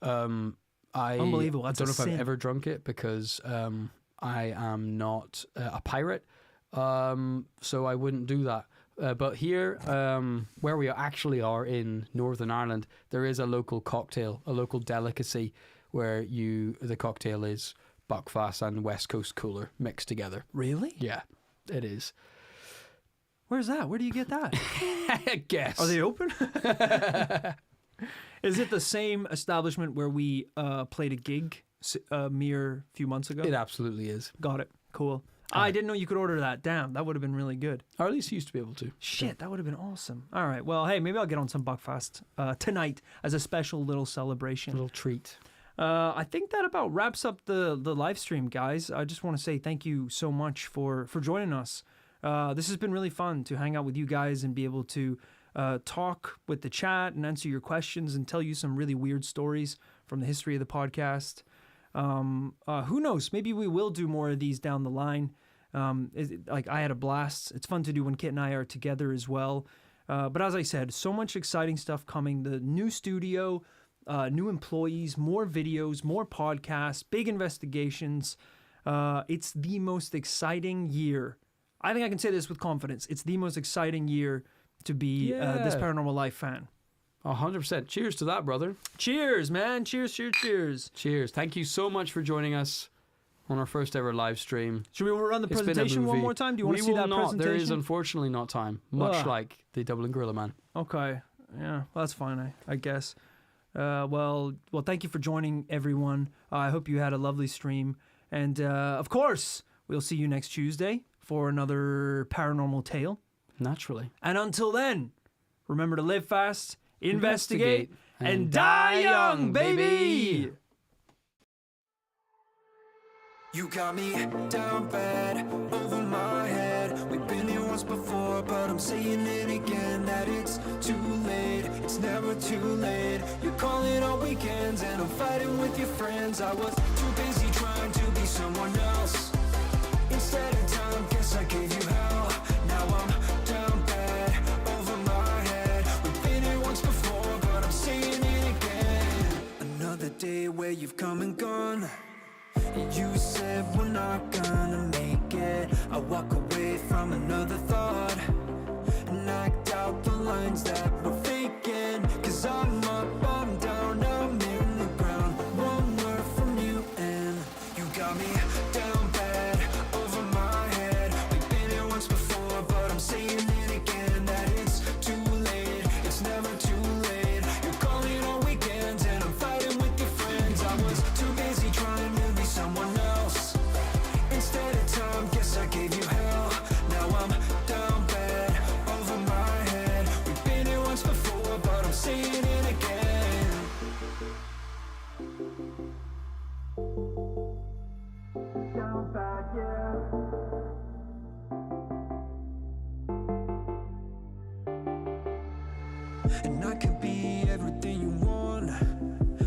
Unbelievable. I don't know if I've ever drunk it because I am not a pirate. So I wouldn't do that. But here, where we actually are in Northern Ireland, there is a local cocktail, a local delicacy, where the cocktail is Buckfast and West Coast Cooler mixed together. Really? Yeah, it is. Where's that? Where do you get that? I guess. Are they open? Is it the same establishment where we played a gig a mere few months ago? It absolutely is. Got it. Cool. I didn't know you could order that. Damn, that would have been really good. Or at least you used to be able to. Shit, that would have been awesome. All right, well, hey, maybe I'll get on some Buckfast tonight as a special little celebration. Little treat. I think that about wraps up the live stream, guys. I just want to say thank you so much for joining us. This has been really fun to hang out with you guys and be able to talk with the chat and answer your questions and tell you some really weird stories from the history of the podcast. Who knows? Maybe we will do more of these down the line. I had a blast. It's fun to do when Kit and I are together as well. But as I said, so much exciting stuff coming. The new studio, new employees, more videos, more podcasts, big investigations. It's the most exciting year. I think I can say this with confidence. It's the most exciting year to be this Paranormal Life fan. 100%. Cheers to that, brother. Cheers, man. Cheers, cheers, cheers. Cheers. Thank you so much for joining us on our first ever live stream. Should we run the presentation one more time? Do you want to see that presentation? There is unfortunately not time, much like the Dublin Gorilla Man. Okay. Yeah, well, that's fine, I guess. Well, thank you for joining, everyone. I hope you had a lovely stream. And, of course, we'll see you next Tuesday for another paranormal tale. Naturally. And until then, remember to live fast, investigate, and die young, baby! You got me down bad, over my head. We've been here once before, but I'm saying it again, that it's too late, it's never too late. You're calling on weekends and I'm fighting with your friends. I was too busy trying to be someone else. Instead of time, guess I gave you hell. Now I'm down bad, over my head. We've been here once before, but I'm saying it again. Another day where you've come and gone. You said we're not gonna make it. I walk away from another thought and act out the lines that we're faking. 'Cause I'm up, I'm down. and I can be everything you want.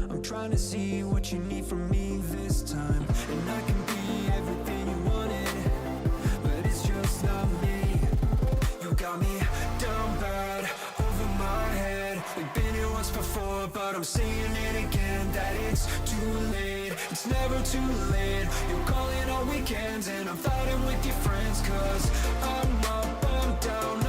I'm trying to see what you need from me this time, and I can be everything you wanted, but it's just not me. You got me down bad, over my head. We've been here once before, but I'm saying it again, that it's too late. It's never too late. You're calling on weekends, and I'm fighting with your friends, 'cause I'm up, I'm down,